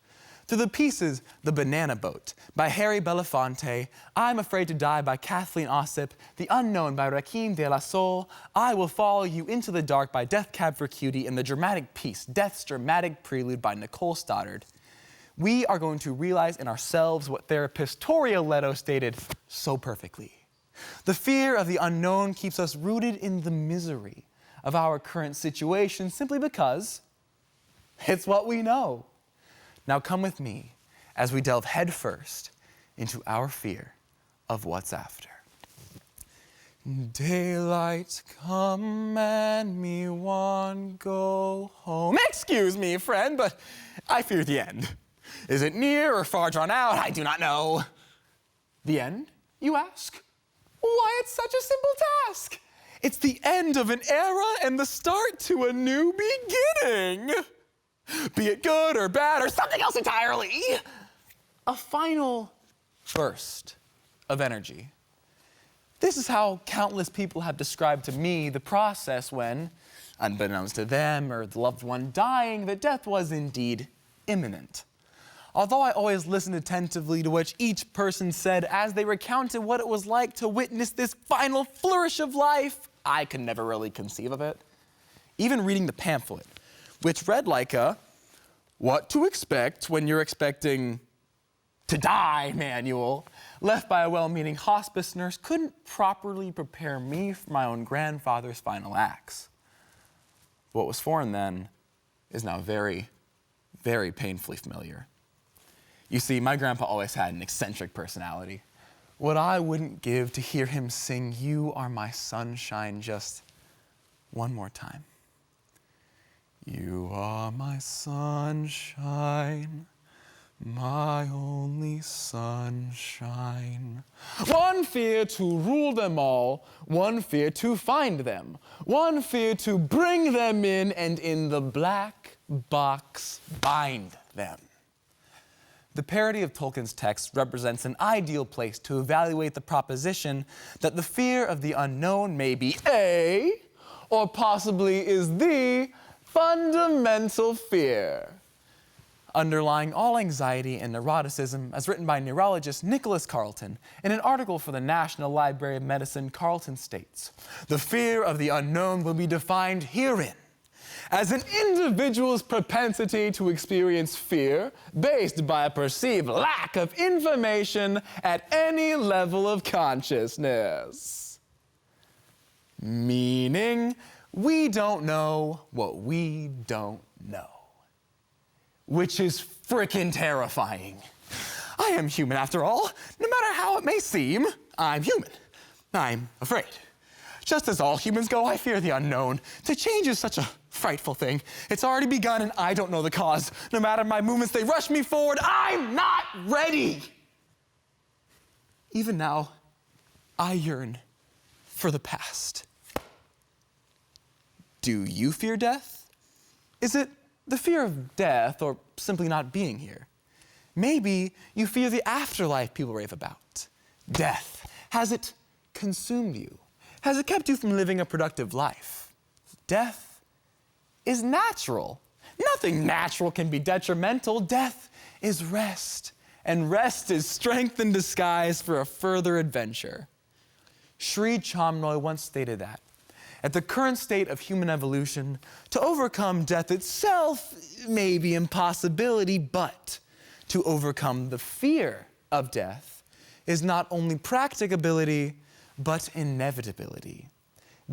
Through the pieces The Banana Boat by Harry Belafonte, I'm Afraid to Die by Kathleen Ossip, The Unknown by Rakim de la Soul, I Will Follow You Into the Dark by Death Cab for Cutie, and the dramatic piece Death's Dramatic Prelude by Nicole Stoddard, we are going to realize in ourselves what therapist Toria Leto stated so perfectly. The fear of the unknown keeps us rooted in the misery of our current situation simply because it's what we know. Now come with me as we delve headfirst into our fear of what's after. Daylight come and me want go home. Excuse me, friend, but I fear the end. Is it near or far drawn out? I do not know. The end, you ask? Why, it's such a simple task. It's the end of an era and the start to a new beginning. Be it good or bad or something else entirely. A final burst of energy. This is how countless people have described to me the process when, unbeknownst to them or the loved one dying, that death was indeed imminent. Although I always listened attentively to what each person said as they recounted what it was like to witness this final flourish of life, I could never really conceive of it. Even reading the pamphlet, which read like a what to expect when you're expecting to die manual, left by a well-meaning hospice nurse, couldn't properly prepare me for my own grandfather's final acts. What was foreign then is now very, very painfully familiar. You see, my grandpa always had an eccentric personality. What I wouldn't give to hear him sing "You Are My Sunshine" just one more time. You are my sunshine, my only sunshine. One fear to rule them all, one fear to find them, one fear to bring them in and in the black box bind them. The parody of Tolkien's text represents an ideal place to evaluate the proposition that the fear of the unknown may be a, or possibly is the, fundamental fear underlying all anxiety and neuroticism, as written by neurologist Nicholas Carlton in an article for the National Library of Medicine. Carlton states, "The fear of the unknown will be defined herein as an individual's propensity to experience fear based by a perceived lack of information at any level of consciousness. Meaning, we don't know what we don't know. Which is frickin' terrifying. I am human after all. No matter how it may seem, I'm human. I'm afraid. Just as all humans go, I fear the unknown. To change is such a frightful thing. It's already begun and I don't know the cause. No matter my movements, they rush me forward. I'm not ready. Even now, I yearn for the past. Do you fear death? Is it the fear of death or simply not being here? Maybe you fear the afterlife people rave about. Death. Has it consumed you? Has it kept you from living a productive life? Death is natural. Nothing natural can be detrimental. Death is rest, and rest is strength in disguise for a further adventure. Sri Chalmnoy once stated that, at the current state of human evolution, to overcome death itself may be impossibility, but to overcome the fear of death is not only practicability, but inevitability.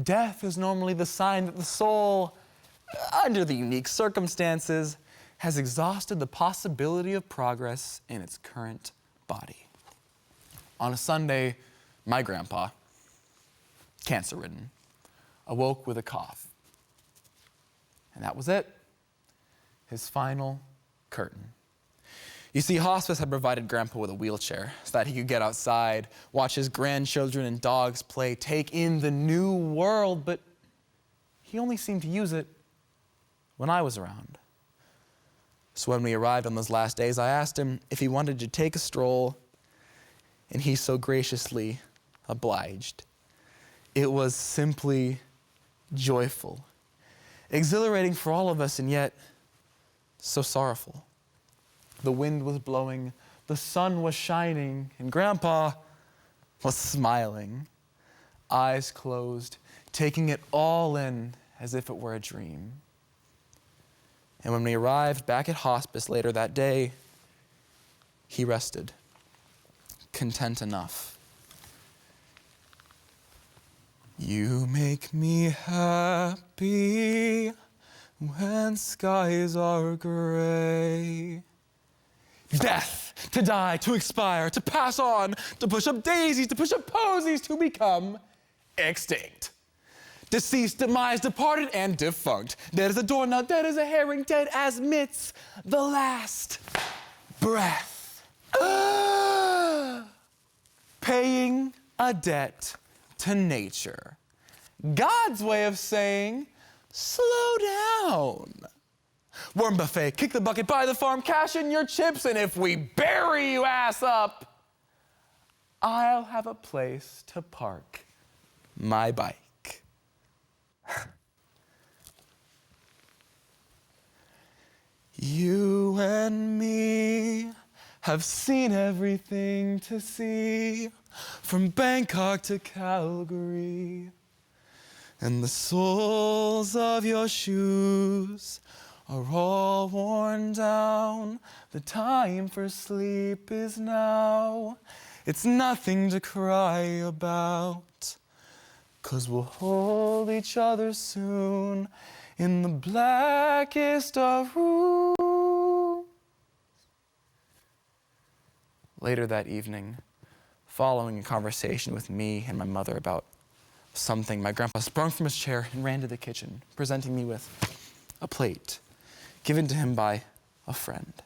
Death is normally the sign that the soul, under the unique circumstances, has exhausted the possibility of progress in its current body. On a Sunday, my grandpa, cancer-ridden, awoke with a cough. And that was it. His final curtain. You see, hospice had provided Grandpa with a wheelchair so that he could get outside, watch his grandchildren and dogs play, take in the new world, but he only seemed to use it when I was around. So when we arrived on those last days, I asked him if he wanted to take a stroll, and he so graciously obliged. It was simply joyful, exhilarating for all of us, and yet so sorrowful. The wind was blowing, the sun was shining, and Grandpa was smiling, eyes closed, taking it all in as if it were a dream. And when we arrived back at hospice later that day, he rested, content enough. You make me happy when skies are gray. Death, to die, to expire, to pass on, to push up daisies, to push up posies, to become extinct. Deceased, demise, departed, and defunct. Dead as a doorknob, dead as a herring, dead as myths, the last breath. Paying a debt to nature. God's way of saying, slow down. Worm buffet, kick the bucket, buy the farm, cash in your chips, and if we bury you ass up, I'll have a place to park my bike. You and me have seen everything to see, from Bangkok to Calgary, and the soles of your shoes are all worn down. The time for sleep is now. It's nothing to cry about, 'cause we'll hold each other soon in the blackest of rooms. Later that evening, following a conversation with me and my mother about something, my grandpa sprung from his chair and ran to the kitchen, presenting me with a plate given to him by a friend.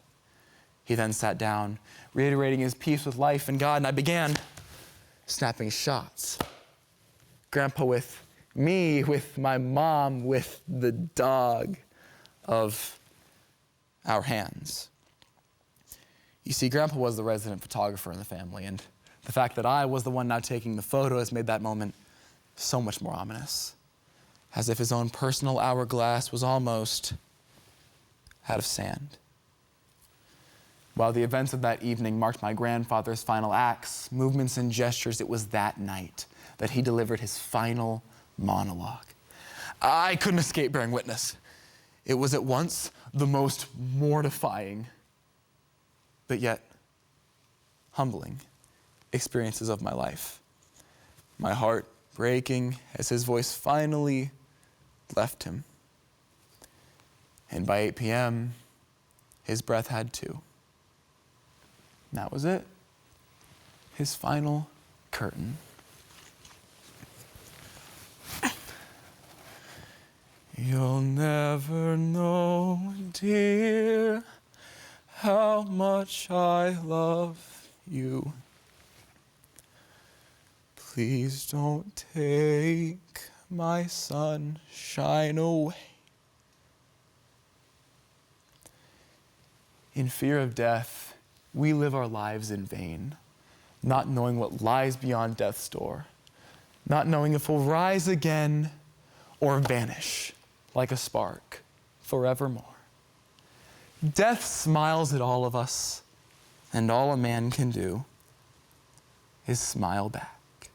He then sat down, reiterating his peace with life and God, and I began snapping shots. Grandpa with me, with my mom, with the dog of our hands. You see, Grandpa was the resident photographer in the family, and the fact that I was the one now taking the photos made that moment so much more ominous, as if his own personal hourglass was almost out of sand. While the events of that evening marked my grandfather's final acts, movements, and gestures, it was that night that he delivered his final monologue. I couldn't escape bearing witness. It was at once the most mortifying, but yet humbling experiences of my life. My heart breaking as his voice finally left him. And by 8 p.m., his breath had too. And that was it. His final curtain. You'll never know, dear, how much I love you. Please don't take my sunshine away. In fear of death, we live our lives in vain, not knowing what lies beyond death's door, not knowing if we'll rise again or vanish like a spark forevermore. Death smiles at all of us, and all a man can do is smile back.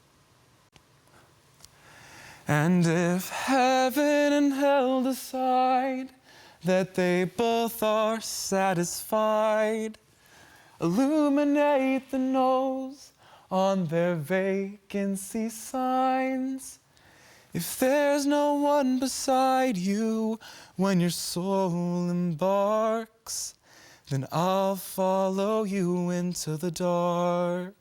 And if heaven and hell decide that they both are satisfied, illuminate the nose on their vacancy signs. If there's no one beside you when your soul embarks, then I'll follow you into the dark.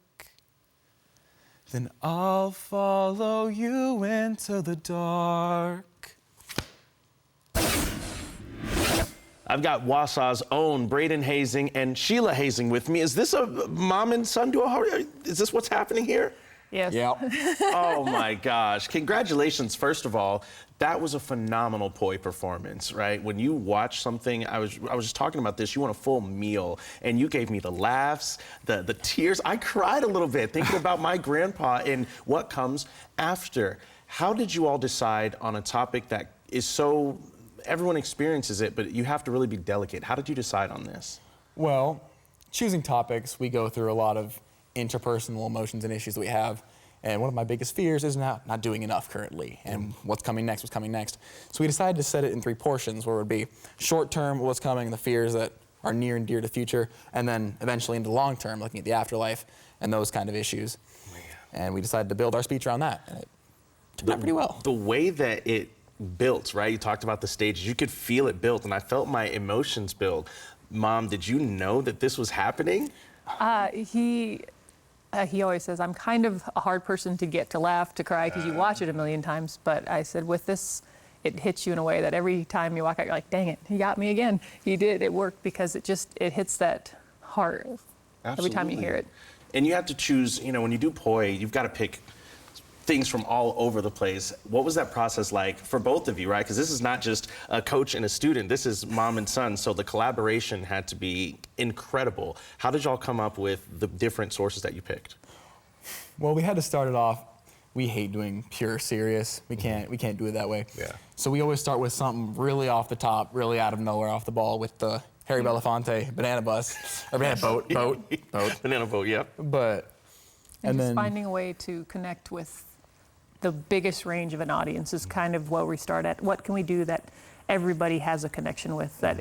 Then I'll follow you into the dark. I've got Wausau's own Braden Hazing and Sheila Hazing with me. Is this a mom and son duo? Is this what's happening here? Yes. Yeah. Oh my gosh. Congratulations, first of all. That was a phenomenal poi performance, right? When you watch something, I was just talking about this, you want a full meal, and you gave me the laughs, the tears. I cried a little bit thinking about my grandpa and what comes after. How did you all decide on a topic that is so, everyone experiences it, but you have to really be delicate? How did you decide on this? Well, choosing topics, we go through a lot of interpersonal emotions and issues that we have. And one of my biggest fears is not doing enough currently, and what's coming next, So we decided to set it in 3 portions, where it would be short term, what's coming, the fears that are near and dear to the future, and then eventually into long term, looking at the afterlife and those kind of issues. And we decided to build our speech around that, and it turned out pretty well. The way that it built, right? You talked about the stages, you could feel it build, and I felt my emotions build. Mom, did you know that this was happening? He always says, I'm kind of a hard person to get to laugh, to cry, because you watch it a million times. But I said, with this, it hits you in a way that every time you walk out, you're like, dang it, he got me again. He did, it worked, because it hits that heart every time you hear it. And you have to choose, when you do poi, you've got to pick things from all over the place. What was that process like for both of you, right? Because this is not just a coach and a student, this is mom and son, so the collaboration had to be incredible. How did y'all come up with the different sources that you picked? Well, we had to start it off. We hate doing pure serious. We can't do it that way. Yeah. So we always start with something really off the top, really out of nowhere, off the ball, with the Harry Belafonte banana bus, or banana boat. Banana boat, yep. And just finding a way to connect with the biggest range of an audience is kind of where we start at. What can we do that everybody has a connection with, that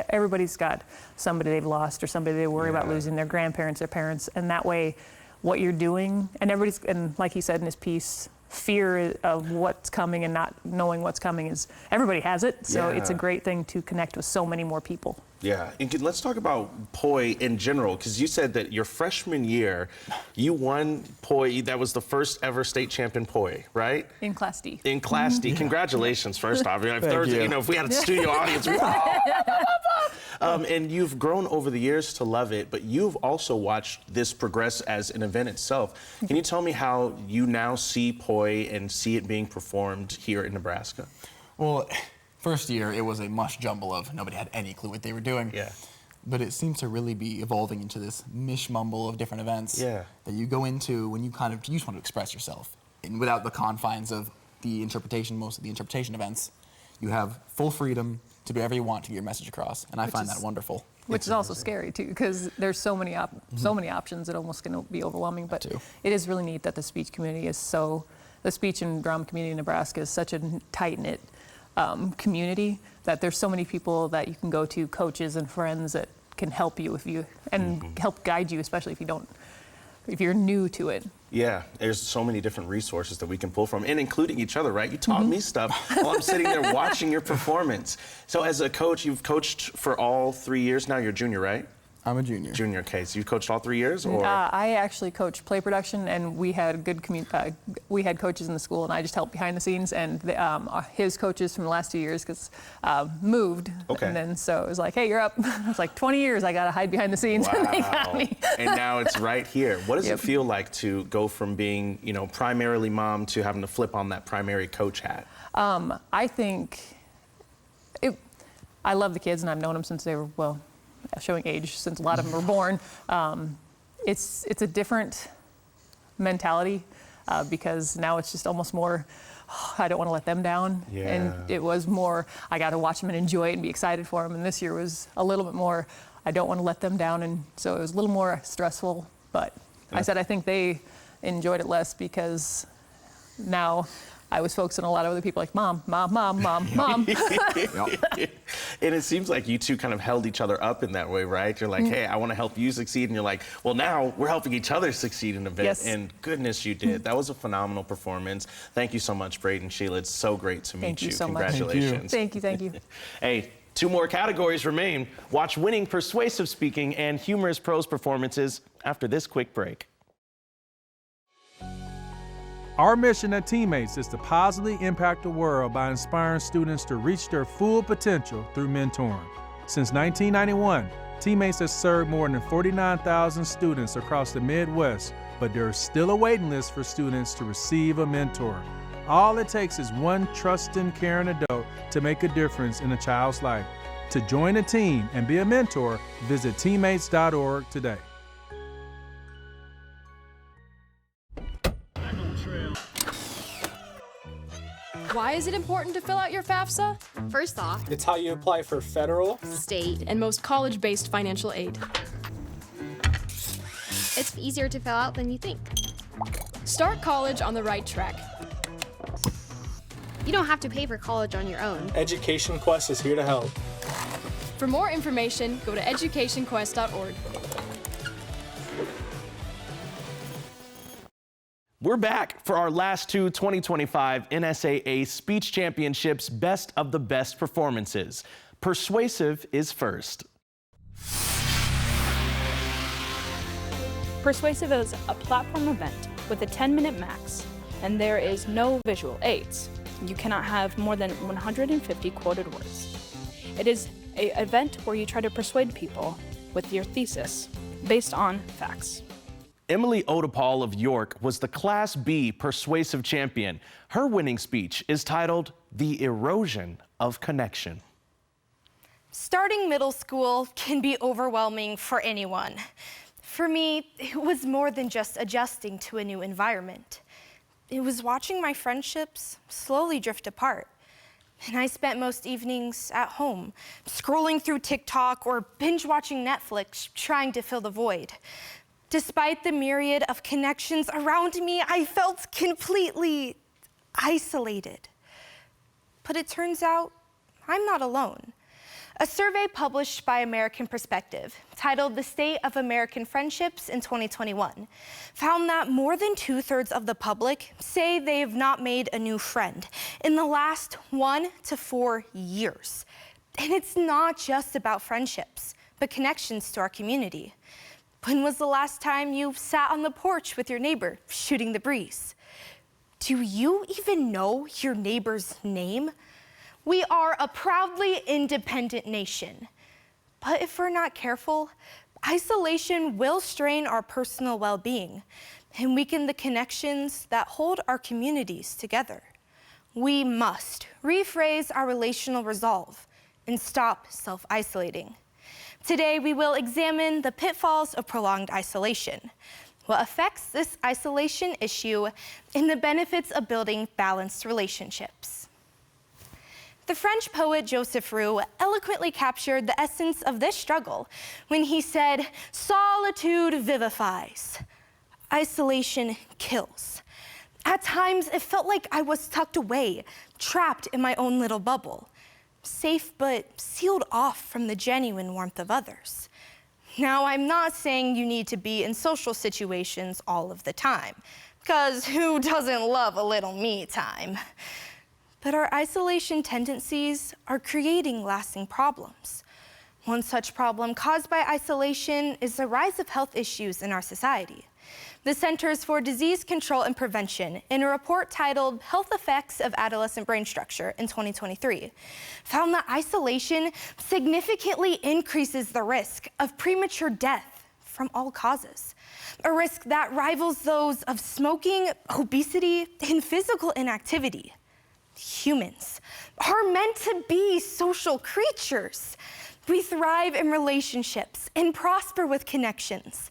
everybody's got somebody they've lost or somebody they worry about losing, their grandparents, their parents, and that way what you're doing, and like he said in his piece, fear of what's coming and not knowing what's coming is, everybody has it, so it's a great thing to connect with so many more people. Yeah, and let's talk about poi in general, because you said that your freshman year, you won poi. That was the first ever state champion poi, right? In Class D. In Class D. Congratulations, first off. If we had a studio audience, and you've grown over the years to love it, but you've also watched this progress as an event itself. Can you tell me how you now see poi and see it being performed here in Nebraska? Well, first year, it was a mush jumble of nobody had any clue what they were doing. Yeah. But it seems to really be evolving into this mumble of different events that you go into when you just want to express yourself. And without the confines of the interpretation, most of the interpretation events, you have full freedom to do whatever you want to get your message across. And I find that wonderful. Which is also scary too, because there's so many options, it almost can be overwhelming. But it is really neat that the speech community is the speech and drama community in Nebraska is such a tight-knit community, that there's so many people that you can go to, coaches and friends that can help you and help guide you, especially if you're new to it. Yeah, there's so many different resources that we can pull from, and including each other, right? You taught me stuff while I'm sitting there watching your performance. So as a coach, you've coached for all 3 years now. You're a junior, right? I'm a junior. Junior, okay. So you've coached all 3 years, or? I actually coached play production, and we had we had coaches in the school, and I just helped behind the scenes. And his coaches from the last 2 years moved, and then so it was like, hey, you're up. I was like, 20 years, I gotta hide behind the scenes, and they got me. And now it's right here. What does it feel like to go from being, primarily mom to having to flip on that primary coach hat? I think I love the kids, and I've known them since they were showing age, since a lot of them were born. It's a different mentality because now it's just almost more, I don't want to let them down. Yeah. And it was more, I got to watch them and enjoy it and be excited for them. And this year was a little bit more, I don't want to let them down. And so it was a little more stressful. But I said I think they enjoyed it less because now I was focusing on a lot of other people like mom. And it seems like you two kind of held each other up in that way, right? You're like, hey, I want to help you succeed. And you're like, well, now we're helping each other succeed in a bit. Yes. And goodness, you did. That was a phenomenal performance. Thank you so much, Braden, Sheila. It's so great to meet you. So much. Congratulations. Thank you. Hey, 2 more categories remain. Watch winning persuasive speaking and humorous prose performances after this quick break. Our mission at Teammates is to positively impact the world by inspiring students to reach their full potential through mentoring. Since 1991, Teammates has served more than 49,000 students across the Midwest, but there is still a waiting list for students to receive a mentor. All it takes is one trusting, caring adult to make a difference in a child's life. To join a team and be a mentor, visit teammates.org today. Why is it important to fill out your FAFSA? First off, it's how you apply for federal, state, and most college-based financial aid. It's easier to fill out than you think. Start college on the right track. You don't have to pay for college on your own. Education Quest is here to help. For more information, go to educationquest.org. We're back for our last 2 2025 NSAA Speech Championships Best of the Best performances. Persuasive is first. Persuasive is a platform event with a 10-minute max, and there is no visual aids. You cannot have more than 150 quoted words. It is an event where you try to persuade people with your thesis based on facts. Emily Odepal of York was the Class B Persuasive Champion. Her winning speech is titled The Erosion of Connection. Starting middle school can be overwhelming for anyone. For me, it was more than just adjusting to a new environment. It was watching my friendships slowly drift apart. And I spent most evenings at home, scrolling through TikTok or binge watching Netflix, trying to fill the void. Despite the myriad of connections around me, I felt completely isolated. But it turns out I'm not alone. A survey published by American Perspective, titled The State of American Friendships in 2021, found that more than 2/3 of the public say they have not made a new friend in the last 1 to 4 years. And it's not just about friendships, but connections to our community. When was the last time you sat on the porch with your neighbor, shooting the breeze? Do you even know your neighbor's name? We are a proudly independent nation. But if we're not careful, isolation will strain our personal well-being and weaken the connections that hold our communities together. We must rephrase our relational resolve and stop self-isolating. Today, we will examine the pitfalls of prolonged isolation, what affects this isolation issue, and the benefits of building balanced relationships. The French poet Joseph Roux eloquently captured the essence of this struggle when he said, "Solitude vivifies, isolation kills." At times, it felt like I was tucked away, trapped in my own little bubble, safe but sealed off from the genuine warmth of others. Now, I'm not saying you need to be in social situations all of the time, because who doesn't love a little me time? But our isolation tendencies are creating lasting problems. One such problem caused by isolation is the rise of health issues in our society. The Centers for Disease Control and Prevention, in a report titled Health Effects of Adolescent Brain Structure in 2023, found that isolation significantly increases the risk of premature death from all causes, a risk that rivals those of smoking, obesity, and physical inactivity. Humans are meant to be social creatures. We thrive in relationships and prosper with connections.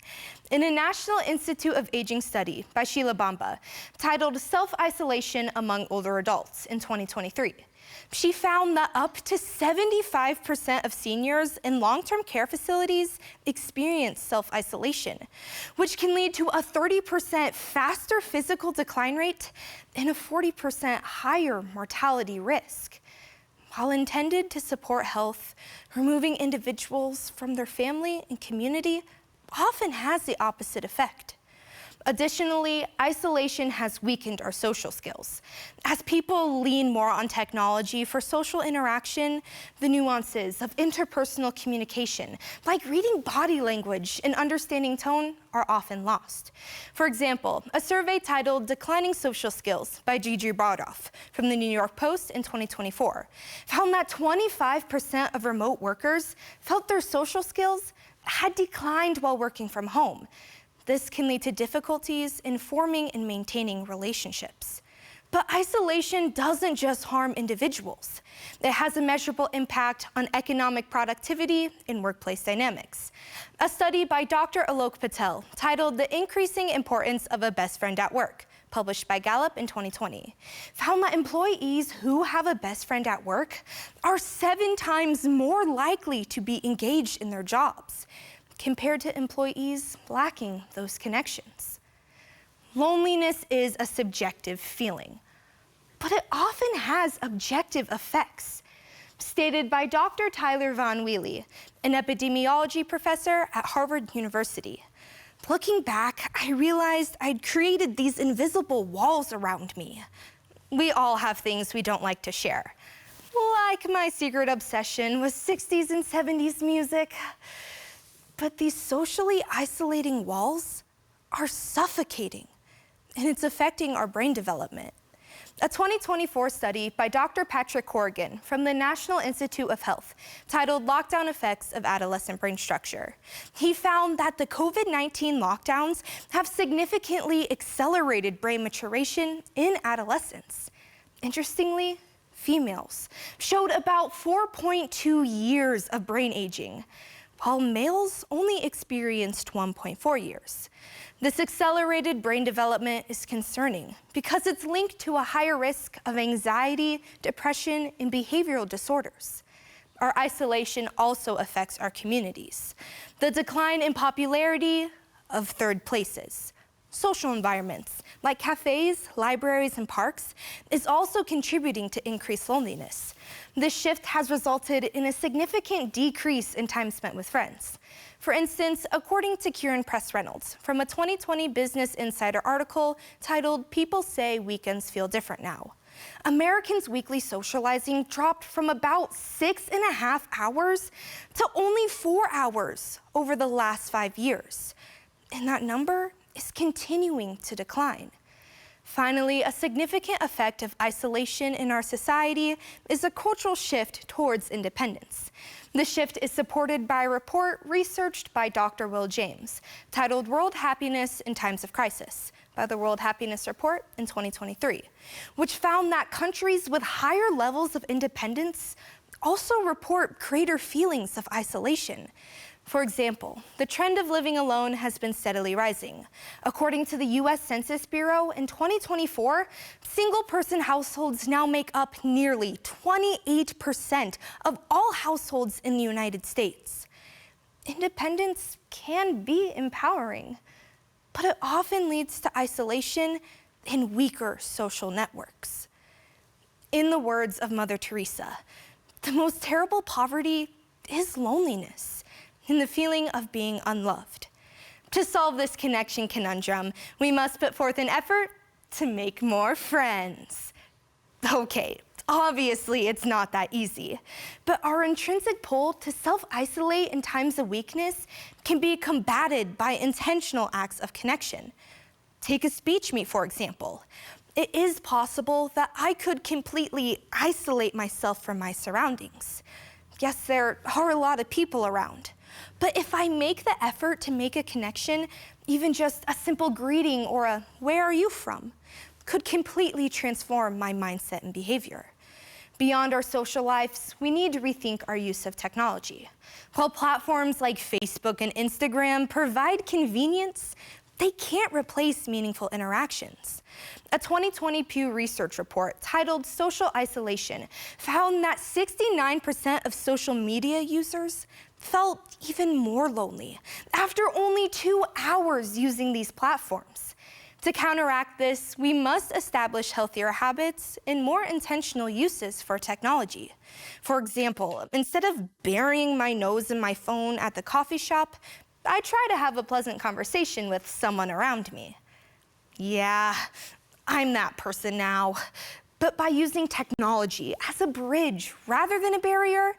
In a National Institute of Aging study by Sheila Bamba, titled Self-Isolation Among Older Adults in 2023, she found that up to 75% of seniors in long-term care facilities experience self-isolation, which can lead to a 30% faster physical decline rate and a 40% higher mortality risk. While intended to support health, removing individuals from their family and community often has the opposite effect. Additionally, isolation has weakened our social skills. As people lean more on technology for social interaction, the nuances of interpersonal communication, like reading body language and understanding tone, are often lost. For example, a survey titled Declining Social Skills by Gigi Brodoff from the New York Post in 2024 found that 25% of remote workers felt their social skills had declined while working from home. This can lead to difficulties in forming and maintaining relationships. But isolation doesn't just harm individuals. It has a measurable impact on economic productivity and workplace dynamics. A study by Dr. Alok Patel titled The Increasing Importance of a Best Friend at Work, published by Gallup in 2020, found that employees who have a best friend at work are 7 times more likely to be engaged in their jobs compared to employees lacking those connections. Loneliness is a subjective feeling, but it often has objective effects, stated by Dr. Tyler Von Wheely, an epidemiology professor at Harvard University. Looking back, I realized I'd created these invisible walls around me. We all have things we don't like to share, like my secret obsession with 60s and 70s music. But these socially isolating walls are suffocating, and it's affecting our brain development. A 2024 study by Dr. Patrick Corrigan from the National Institute of Health titled Lockdown Effects of Adolescent Brain Structure. He found that the COVID-19 lockdowns have significantly accelerated brain maturation in adolescents. Interestingly, females showed about 4.2 years of brain aging, while males only experienced 1.4 years. This accelerated brain development is concerning because it's linked to a higher risk of anxiety, depression, and behavioral disorders. Our isolation also affects our communities. The decline in popularity of third places, social environments like cafes, libraries, and parks is also contributing to increased loneliness. This shift has resulted in a significant decrease in time spent with friends. For instance, according to Kieran Press Reynolds from a 2020 Business Insider article titled People Say Weekends Feel Different Now, Americans' weekly socializing dropped from about 6.5 hours to only 4 hours over the last 5 years. And that number is continuing to decline. Finally, a significant effect of isolation in our society is a cultural shift towards independence. The shift is supported by a report researched by Dr. Will James, titled World Happiness in Times of Crisis, by the World Happiness Report in 2023, which found that countries with higher levels of independence also report greater feelings of isolation. For example, the trend of living alone has been steadily rising. According to the U.S. Census Bureau, in 2024, single-person households now make up nearly 28% of all households in the United States. Independence can be empowering, but it often leads to isolation and weaker social networks. In the words of Mother Teresa, the most terrible poverty is loneliness and the feeling of being unloved. To solve this connection conundrum, we must put forth an effort to make more friends. Okay, obviously it's not that easy, but our intrinsic pull to self-isolate in times of weakness can be combated by intentional acts of connection. Take a speech meet, for example. It is possible that I could completely isolate myself from my surroundings. Yes, there are a lot of people around, but if I make the effort to make a connection, even just a simple greeting or a "where are you from?" could completely transform my mindset and behavior. Beyond our social lives, we need to rethink our use of technology. While platforms like Facebook and Instagram provide convenience, they can't replace meaningful interactions. A 2020 Pew Research report titled Social Isolation found that 69% of social media users felt even more lonely after only 2 hours using these platforms. To counteract this, we must establish healthier habits and more intentional uses for technology. For example, instead of burying my nose in my phone at the coffee shop, I try to have a pleasant conversation with someone around me. Yeah, I'm that person now. But by using technology as a bridge rather than a barrier,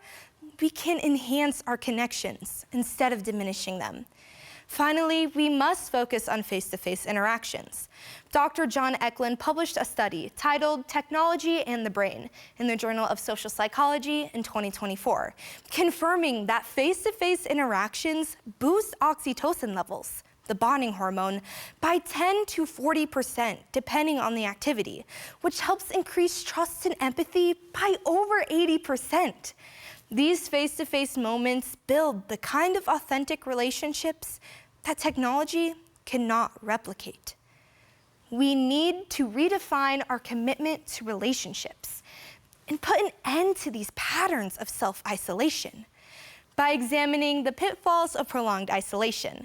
we can enhance our connections instead of diminishing them. Finally, we must focus on face-to-face interactions. Dr. John Eklund published a study titled Technology and the Brain in the Journal of Social Psychology in 2024, confirming that face-to-face interactions boost oxytocin levels, the bonding hormone, by 10 to 40%, depending on the activity, which helps increase trust and empathy by over 80%. These face-to-face moments build the kind of authentic relationships that technology cannot replicate. We need to redefine our commitment to relationships and put an end to these patterns of self-isolation by examining the pitfalls of prolonged isolation,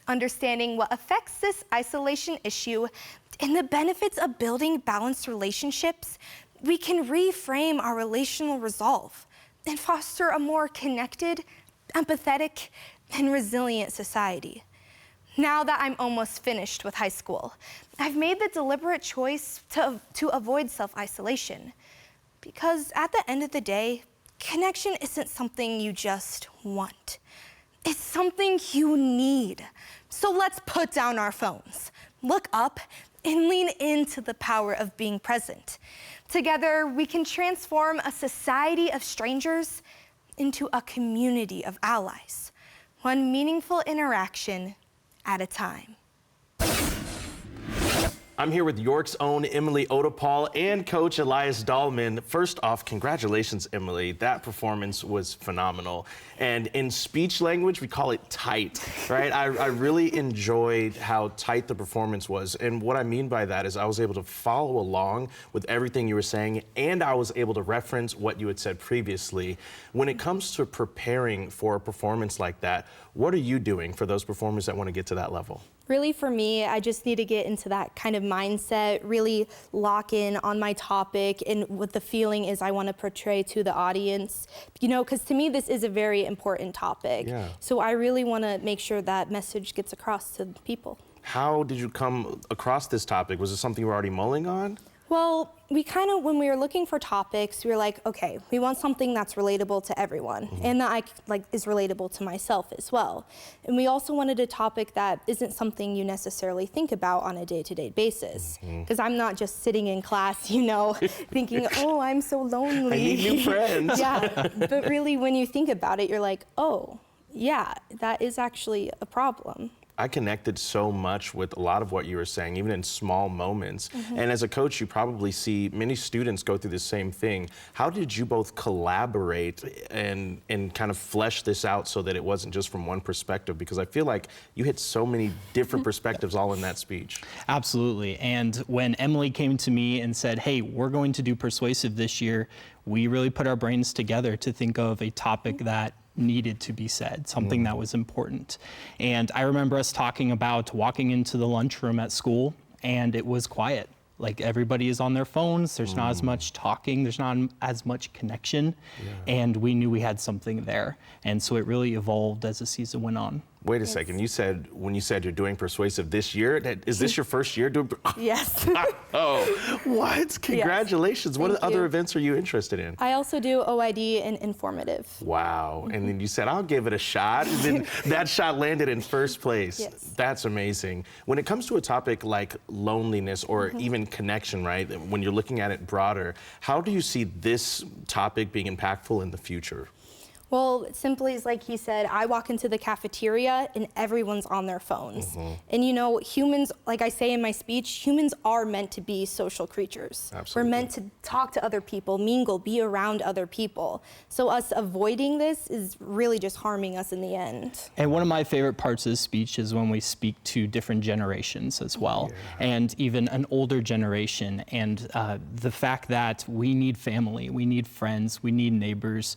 understanding what affects this isolation issue, and the benefits of building balanced relationships. We can reframe our relational resolve and foster a more connected, empathetic, and resilient society. Now that I'm almost finished with high school, I've made the deliberate choice to avoid self-isolation. Because at the end of the day, connection isn't something you just want. It's something you need. So let's put down our phones, look up, and lean into the power of being present. Together, we can transform a society of strangers into a community of allies, one meaningful interaction at a time. I'm here with York's own Emily Odepal and Coach Elias Dahlman. First off, congratulations, Emily. That performance was phenomenal. And in speech language, we call it tight, right? I really enjoyed how tight the performance was. And what I mean by that is I was able to follow along with everything you were saying, and I was able to reference what you had said previously. When it comes to preparing for a performance like that, what are you doing for those performers that want to get to that level? Really, for me, I just need to get into that kind of mindset, really lock in on my topic and what the feeling is I want to portray to the audience. You know, because to me, this is a very important topic. Yeah. So I really want to make sure that message gets across to people. How did you come across this topic? Was it something you were already mulling on? Well, we kind of, when we were looking for topics, we were like, okay, we want something that's relatable to everyone and that is relatable to myself as well. And we also wanted a topic that isn't something you necessarily think about on a day-to-day basis. Because I'm not just sitting in class, you know, thinking, oh, I'm so lonely. I need new friends. Yeah, but really when you think about it, you're like, oh, yeah, that is actually a problem. I connected so much with a lot of what you were saying, even in small moments. And as a coach, you probably see many students go through the same thing. How did you both collaborate and kind of flesh this out so that it wasn't just from one perspective? Because I feel like you hit so many different perspectives all in that speech. Absolutely. And when Emily came to me and said, hey, we're going to do Persuasive this year, we really put our brains together to think of a topic that needed to be said, something that was important. And I remember us talking about walking into the lunchroom at school and it was quiet. Like everybody is on their phones. There's not as much talking. There's not as much connection. And we knew we had something there. And so it really evolved as the season went on. Wait a second. You said, when you said you're doing Persuasive this year, is this your first year doing? Yes. Oh, what? Congratulations. What other events are you interested in? I also do OID and informative. Wow. And then you said, I'll give it a shot. And then that shot landed in first place. Yes. That's amazing. When it comes to a topic like loneliness or even connection, right? When you're looking at it broader, how do you see this topic being impactful in the future? Well, simply is like he said, I walk into the cafeteria and everyone's on their phones. And you know, humans, like I say in my speech, humans are meant to be social creatures. Absolutely. We're meant to talk to other people, mingle, be around other people. So us avoiding this is really just harming us in the end. And one of my favorite parts of the speech is when we speak to different generations as well, and even an older generation, and the fact that we need family, we need friends, we need neighbors,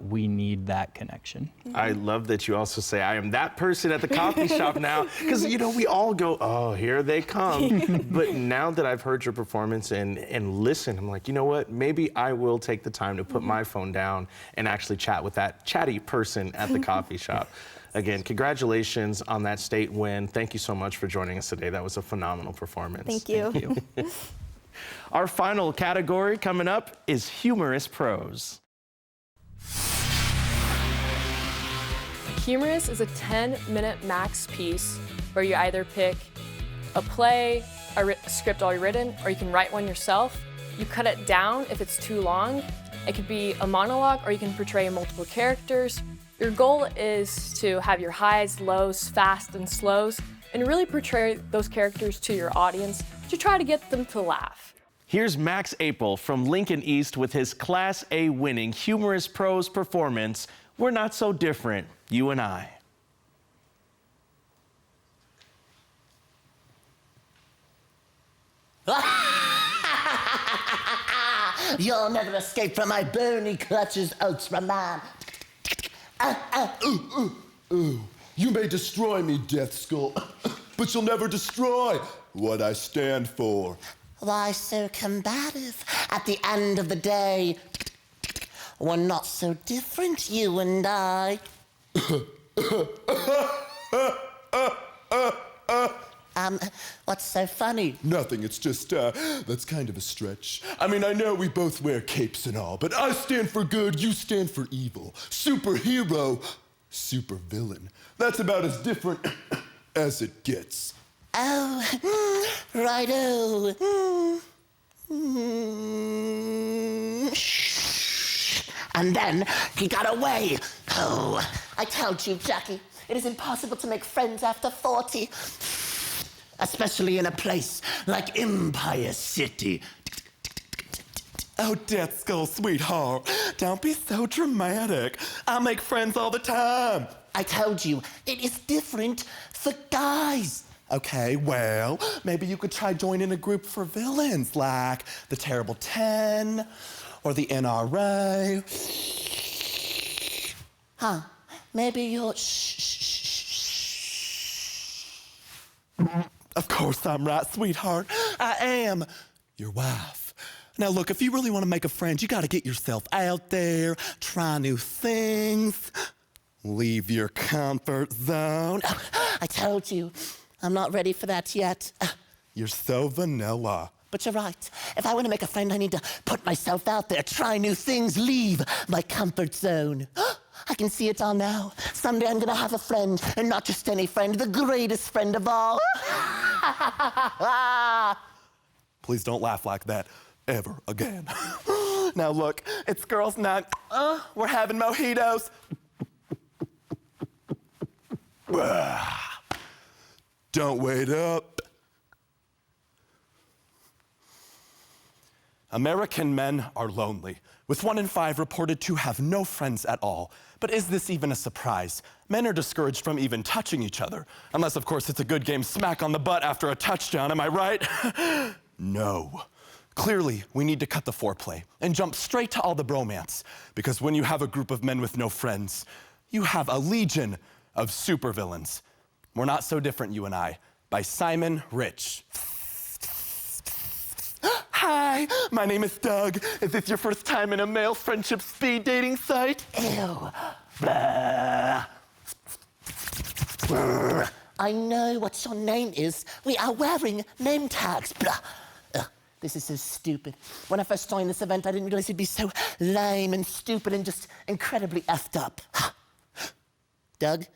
we need that connection. I love that you also say, I am that person at the coffee shop now, because you know, we all go, oh, here they come. But now that I've heard your performance and listen, I'm like, you know what, maybe I will take the time to put my phone down and actually chat with that chatty person at the coffee shop. Again, congratulations on that state win. Thank you so much for joining us today. That was a phenomenal performance. Thank you. Thank you. Our final category coming up is humorous prose. Humorous is a 10-minute max piece where you either pick a play, a script already written, or you can write one yourself. You cut it down if it's too long. It could be a monologue, or you can portray multiple characters. Your goal is to have your highs, lows, fast, and slows, and really portray those characters to your audience to try to get them to laugh. Here's Max Apel from Lincoln East with his Class A winning humorous prose performance, We're Not So Different, You and I. You'll never escape from my bony clutches, Ultraman. You may destroy me, Death Skull, but you'll never destroy what I stand for. Why so combative? At the end of the day, we're not so different, you and I. What's so funny? Nothing, it's just, that's kind of a stretch. I mean, I know we both wear capes and all, but I stand for good, you stand for evil. Superhero, supervillain. That's about as different as it gets. Oh, righto. And then he got away. Oh, I told you, Jackie, it is impossible to make friends after 40. Especially in a place like Empire City. Oh, Death Skull, sweetheart, don't be so dramatic. I make friends all the time. I told you, it is different for guys. Okay, well, maybe you could try joining a group for villains, like the Terrible 10 or the NRA. Huh, maybe you're Of course I'm right, sweetheart. I am your wife. Now look, if you really want to make a friend, you got to get yourself out there, try new things, leave your comfort zone. I told you, I'm not ready for that yet. You're so vanilla. But you're right. If I want to make a friend, I need to put myself out there, try new things, leave my comfort zone. I can see it all now. Someday I'm gonna have a friend, and not just any friend, the greatest friend of all. Please don't laugh like that ever again. Now look, it's girls' night. We're having mojitos. Don't wait up. American men are lonely, with 1 in 5 reported to have no friends at all. But is this even a surprise? Men are discouraged from even touching each other. Unless, of course, it's a good game smack on the butt after a touchdown, am I right? No. Clearly, we need to cut the foreplay and jump straight to all the bromance. Because when you have a group of men with no friends, you have a legion of supervillains. We're Not So Different, You and I, by Simon Rich. Hi, my name is Doug. Is this your first time in a male friendship speed dating site? Ew. Blah. Brr. I know what your name is. We are wearing name tags. Blah. This is so stupid. When I first joined this event, I didn't realize it'd be so lame and stupid and just incredibly effed up. Doug,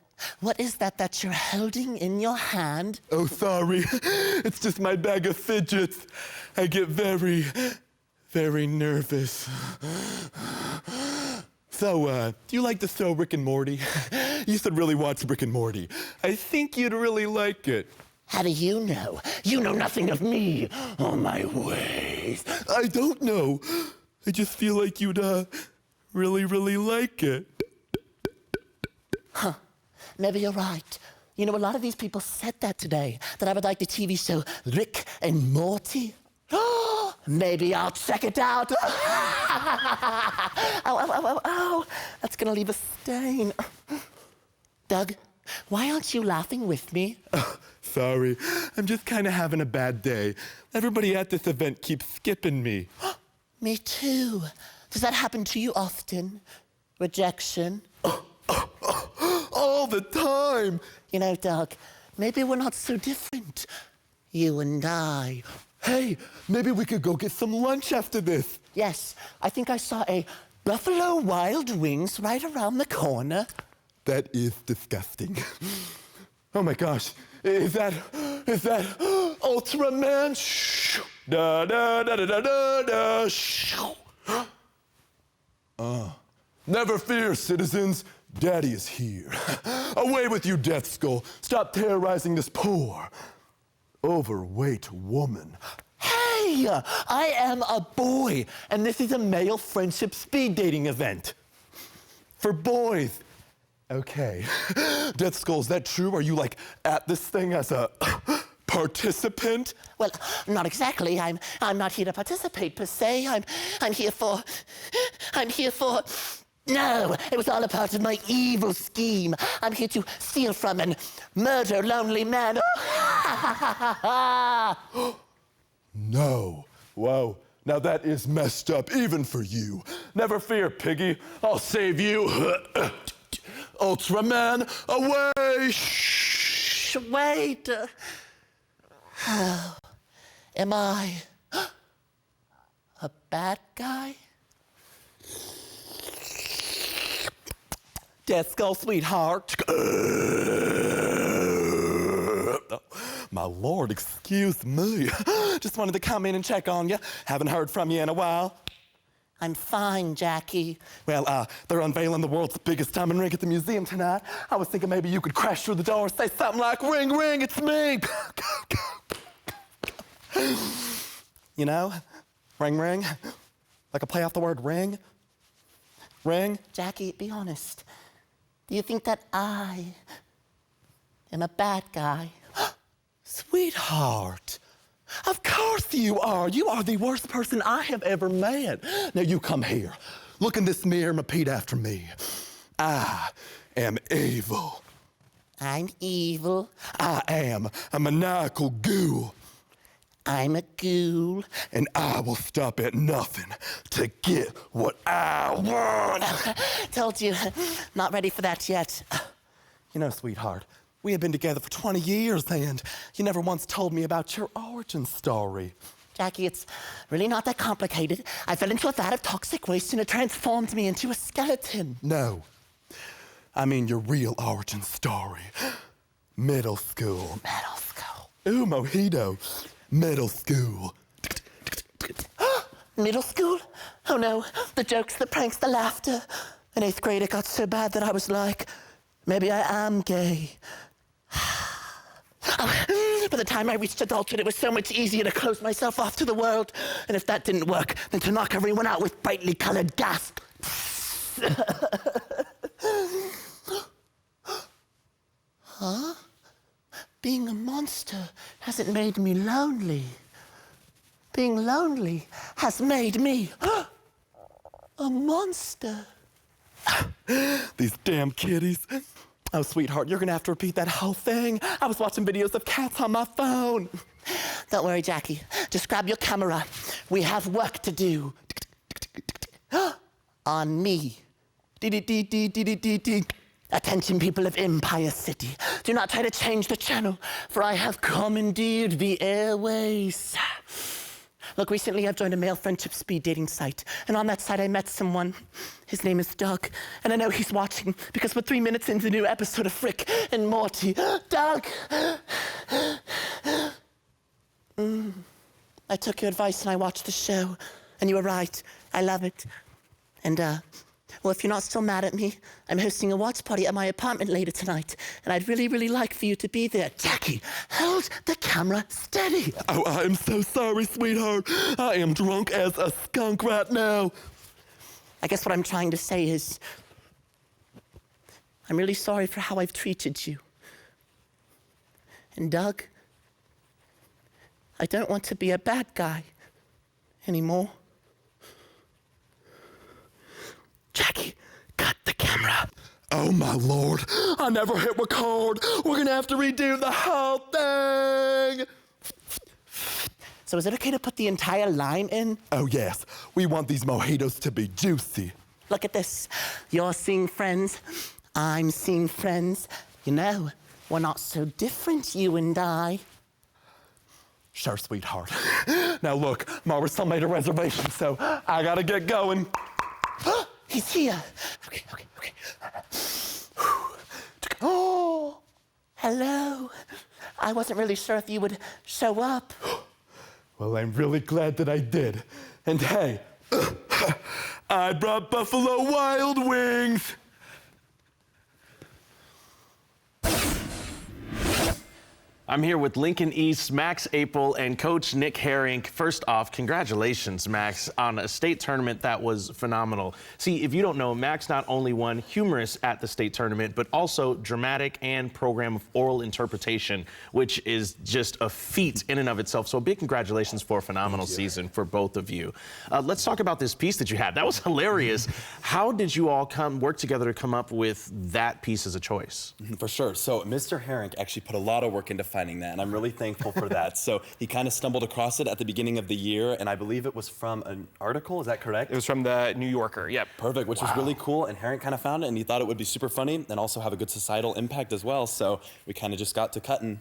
what is that you're holding in your hand? Oh, sorry. It's just my bag of fidgets. I get very, very nervous. So, do you like the show Rick and Morty? You should really watch Rick and Morty. I think you'd really like it. How do you know? You know nothing of me or my ways. I don't know. I just feel like you'd, really, really like it. Huh. Maybe you're right. You know, a lot of these people said that today, that I would like the TV show Rick and Morty. Maybe I'll check it out. Oh, that's gonna leave a stain. Doug, why aren't you laughing with me? Sorry, I'm just kind of having a bad day. Everybody at this event keeps skipping me. Me too. Does that happen to you often? Rejection? All the time. You know, Doug, maybe we're not so different, you and I. Hey, maybe we could go get some lunch after this. Yes, I think I saw a Buffalo Wild Wings right around the corner. That is disgusting. Oh my gosh, is that Ultraman? Shh. Da da da da da da da. Shh. Never fear, citizens. Daddy is here. Away with you, Death Skull. Stop terrorizing this poor, overweight woman. Hey, I am a boy, and this is a male friendship speed dating event. For boys. Okay. Death Skull, is that true? Are you, like, at this thing as a participant? Well, not exactly. I'm not here to participate, per se. I'm here for... No, it was all a part of my evil scheme. I'm here to steal from and murder lonely men. No. Whoa. Now that is messed up, even for you. Never fear, Piggy. I'll save you. Ultraman, away! Shh, wait. Am I a bad guy? Death Skull, sweetheart. My lord, excuse me. Just wanted to come in and check on you. Haven't heard from you in a while. I'm fine, Jackie. Well, they're unveiling the world's biggest diamond ring at the museum tonight. I was thinking maybe you could crash through the door and say something like, ring, ring, it's me. You know, ring, ring. Like a play off the word ring. Ring. Jackie, be honest. Do you think that I am a bad guy? Sweetheart, of course you are. You are the worst person I have ever met. Now you come here. Look in this mirror and repeat after me. I am evil. I'm evil. I am a maniacal ghoul. I'm a ghoul. And I will stop at nothing to get what I want. Told you, not ready for that yet. You know, sweetheart, we have been together for 20 years and you never once told me about your origin story. Jackie, it's really not that complicated. I fell into a vat of toxic waste and it transformed me into a skeleton. No, I mean your real origin story. Middle school. Middle school. Ooh, mojito. Middle school. Middle school? Oh no, the jokes, the pranks, the laughter. In 8th grade, it got so bad that I was like, maybe I am gay. By the time I reached adulthood, it was so much easier to close myself off to the world. And if that didn't work, then to knock everyone out with brightly colored gas. Huh? Being a monster hasn't made me lonely. Being lonely has made me a monster. These damn kitties. Oh, sweetheart, you're gonna have to repeat that whole thing. I was watching videos of cats on my phone. Don't worry, Jackie. Just grab your camera. We have work to do. On me. Attention, people of Empire City. Do not try to change the channel, for I have commandeered the airways. Look, recently I've joined a male friendship speed dating site, and on that site I met someone. His name is Doug, and I know he's watching because we're 3 minutes into the new episode of Rick and Morty. Doug! I took your advice and I watched the show, and you were right. I love it. And, well, if you're not still mad at me, I'm hosting a watch party at my apartment later tonight, and I'd really, really like for you to be there. Jackie, hold the camera steady. Oh, I am so sorry, sweetheart. I am drunk as a skunk right now. I guess what I'm trying to say is, I'm really sorry for how I've treated you. And Doug, I don't want to be a bad guy anymore. Jackie, cut the camera. Oh my Lord, I never hit record. We're gonna have to redo the whole thing. So is it okay to put the entire line in? Oh yes, we want these mojitos to be juicy. Look at this. You're seeing friends, I'm seeing friends. You know, we're not so different, you and I. Sure, sweetheart. Now look, Marisol made a reservation, so I gotta get going. He's here. Okay. Oh, hello. I wasn't really sure if you would show up. Well, I'm really glad that I did. And hey, I brought Buffalo Wild Wings. I'm here with Lincoln East, Max April, and Coach Nick Herring. First off, congratulations, Max, on a state tournament that was phenomenal. See, if you don't know, Max not only won humorous at the state tournament, but also dramatic and program of oral interpretation, which is just a feat in and of itself. So a big congratulations for a phenomenal season for both of you. Let's talk about this piece that you had. That was hilarious. How did you all work together to come up with that piece as a choice? For sure. So Mr. Herring actually put a lot of work into finding that, and I'm really thankful for that. So he kind of stumbled across it at the beginning of the year, and I believe it was from an article, is that correct? It was from the New Yorker, yep. Perfect, which was really cool, and Herring kind of found it, and he thought it would be super funny and also have a good societal impact as well, so we kind of just got to cutting.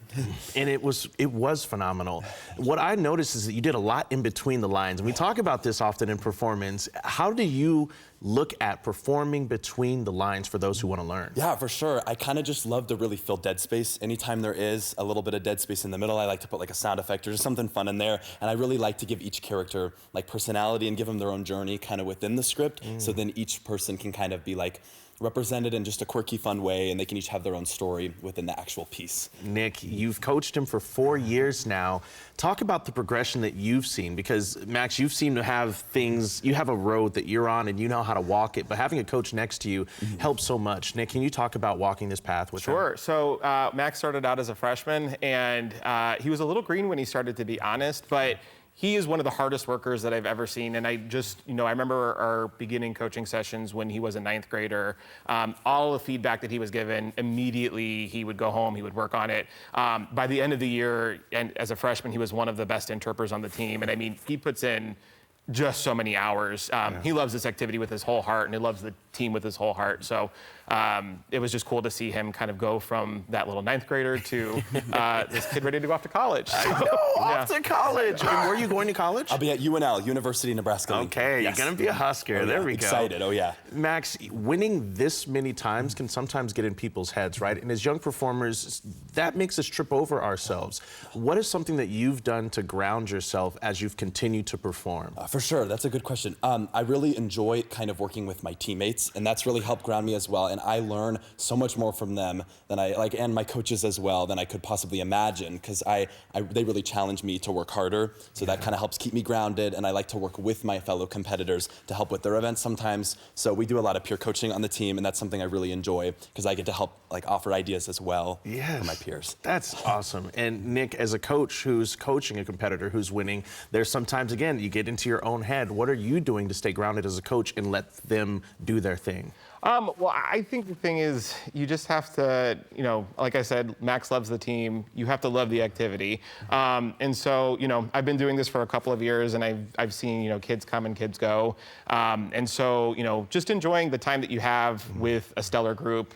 And it was phenomenal. What I noticed is that you did a lot in between the lines, and we talk about this often in performance. How do you look at performing between the lines for those who want to learn? Yeah, for sure. I kind of just love to really fill dead space. Anytime there is a little bit of dead space in the middle, I like to put like a sound effect or just something fun in there. And I really like to give each character like personality and give them their own journey kind of within the script. So then each person can kind of be like represented in just a quirky, fun way, and they can each have their own story within the actual piece. Nick, you've coached him for 4 years now. Talk about the progression that you've seen, because Max, you seem to have things, you have a road that you're on and you know how to walk it, but having a coach next to you helps so much. Nick, can you talk about walking this path with him? Sure. So Max started out as a freshman, and he was a little green when he started, to be honest, but he is one of the hardest workers that I've ever seen. And I just, I remember our beginning coaching sessions when he was a 9th grader. All the feedback that he was given, immediately he would go home, he would work on it. By the end of the year, and as a freshman, he was one of the best interpreters on the team. And I mean, he puts in just so many hours. He loves this activity with his whole heart, and he loves the team with his whole heart. So it was just cool to see him kind of go from that little 9th grader to this kid ready to go off to college. So, off to college. And where are you going to college? I'll be at UNL, University of Nebraska. Okay, Yes. you're going to be a Husker. There we go. Excited, oh yeah. Max, winning this many times can sometimes get in people's heads, right? And as young performers, that makes us trip over ourselves. What is something that you've done to ground yourself as you've continued to perform? For sure, that's a good question. I really enjoy kind of working with my teammates, and that's really helped ground me as well. And I learn so much more from them than and my coaches as well, than I could possibly imagine, because they really challenge me to work harder. So that kind of helps keep me grounded, and I like to work with my fellow competitors to help with their events sometimes. So we do a lot of peer coaching on the team, and that's something I really enjoy, because I get to help offer ideas as well for my peers. That's awesome. And Nick, as a coach who's coaching a competitor who's winning, there's sometimes, again, you get into your own head. What are you doing to stay grounded as a coach and let them do their thing? Well, I think the thing is, you just have to, like I said, Max loves the team. You have to love the activity. And so, I've been doing this for a couple of years, and I've seen, kids come and kids go. And so, just enjoying the time that you have with a stellar group.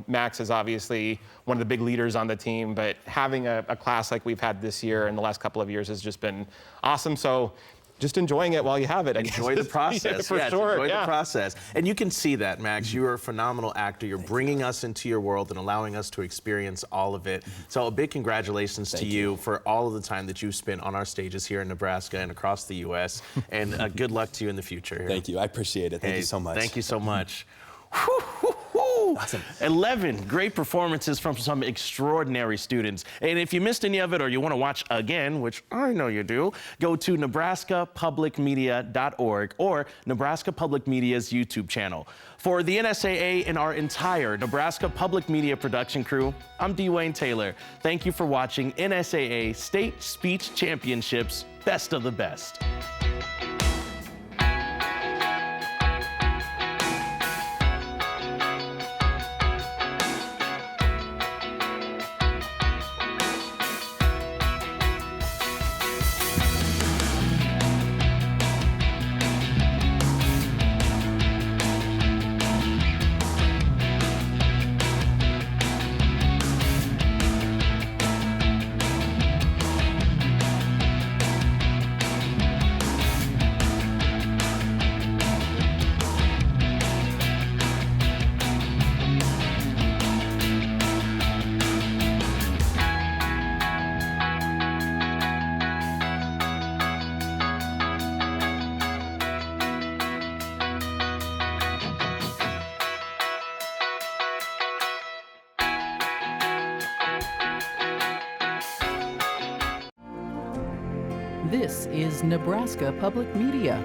Max is obviously one of the big leaders on the team, but having a class like we've had this year and the last couple of years has just been awesome. So, just enjoying it while you have it. Enjoy the process. For sure. Enjoy the process. And you can see that, Max. You are a phenomenal actor. You're bringing us into your world and allowing us to experience all of it. So a big congratulations to you for all of the time that you've spent on our stages here in Nebraska and across the U.S. And good luck to you in the future. Thank you. I appreciate it. Thank you so much. Thank you so much. Awesome. 11 great performances from some extraordinary students. And if you missed any of it or you want to watch again, which I know you do, go to nebraskapublicmedia.org or Nebraska Public Media's YouTube channel. For the NSAA and our entire Nebraska Public Media production crew, I'm Dwayne Taylor. Thank you for watching NSAA State Speech Championships Best of the Best. This is Nebraska Public Media.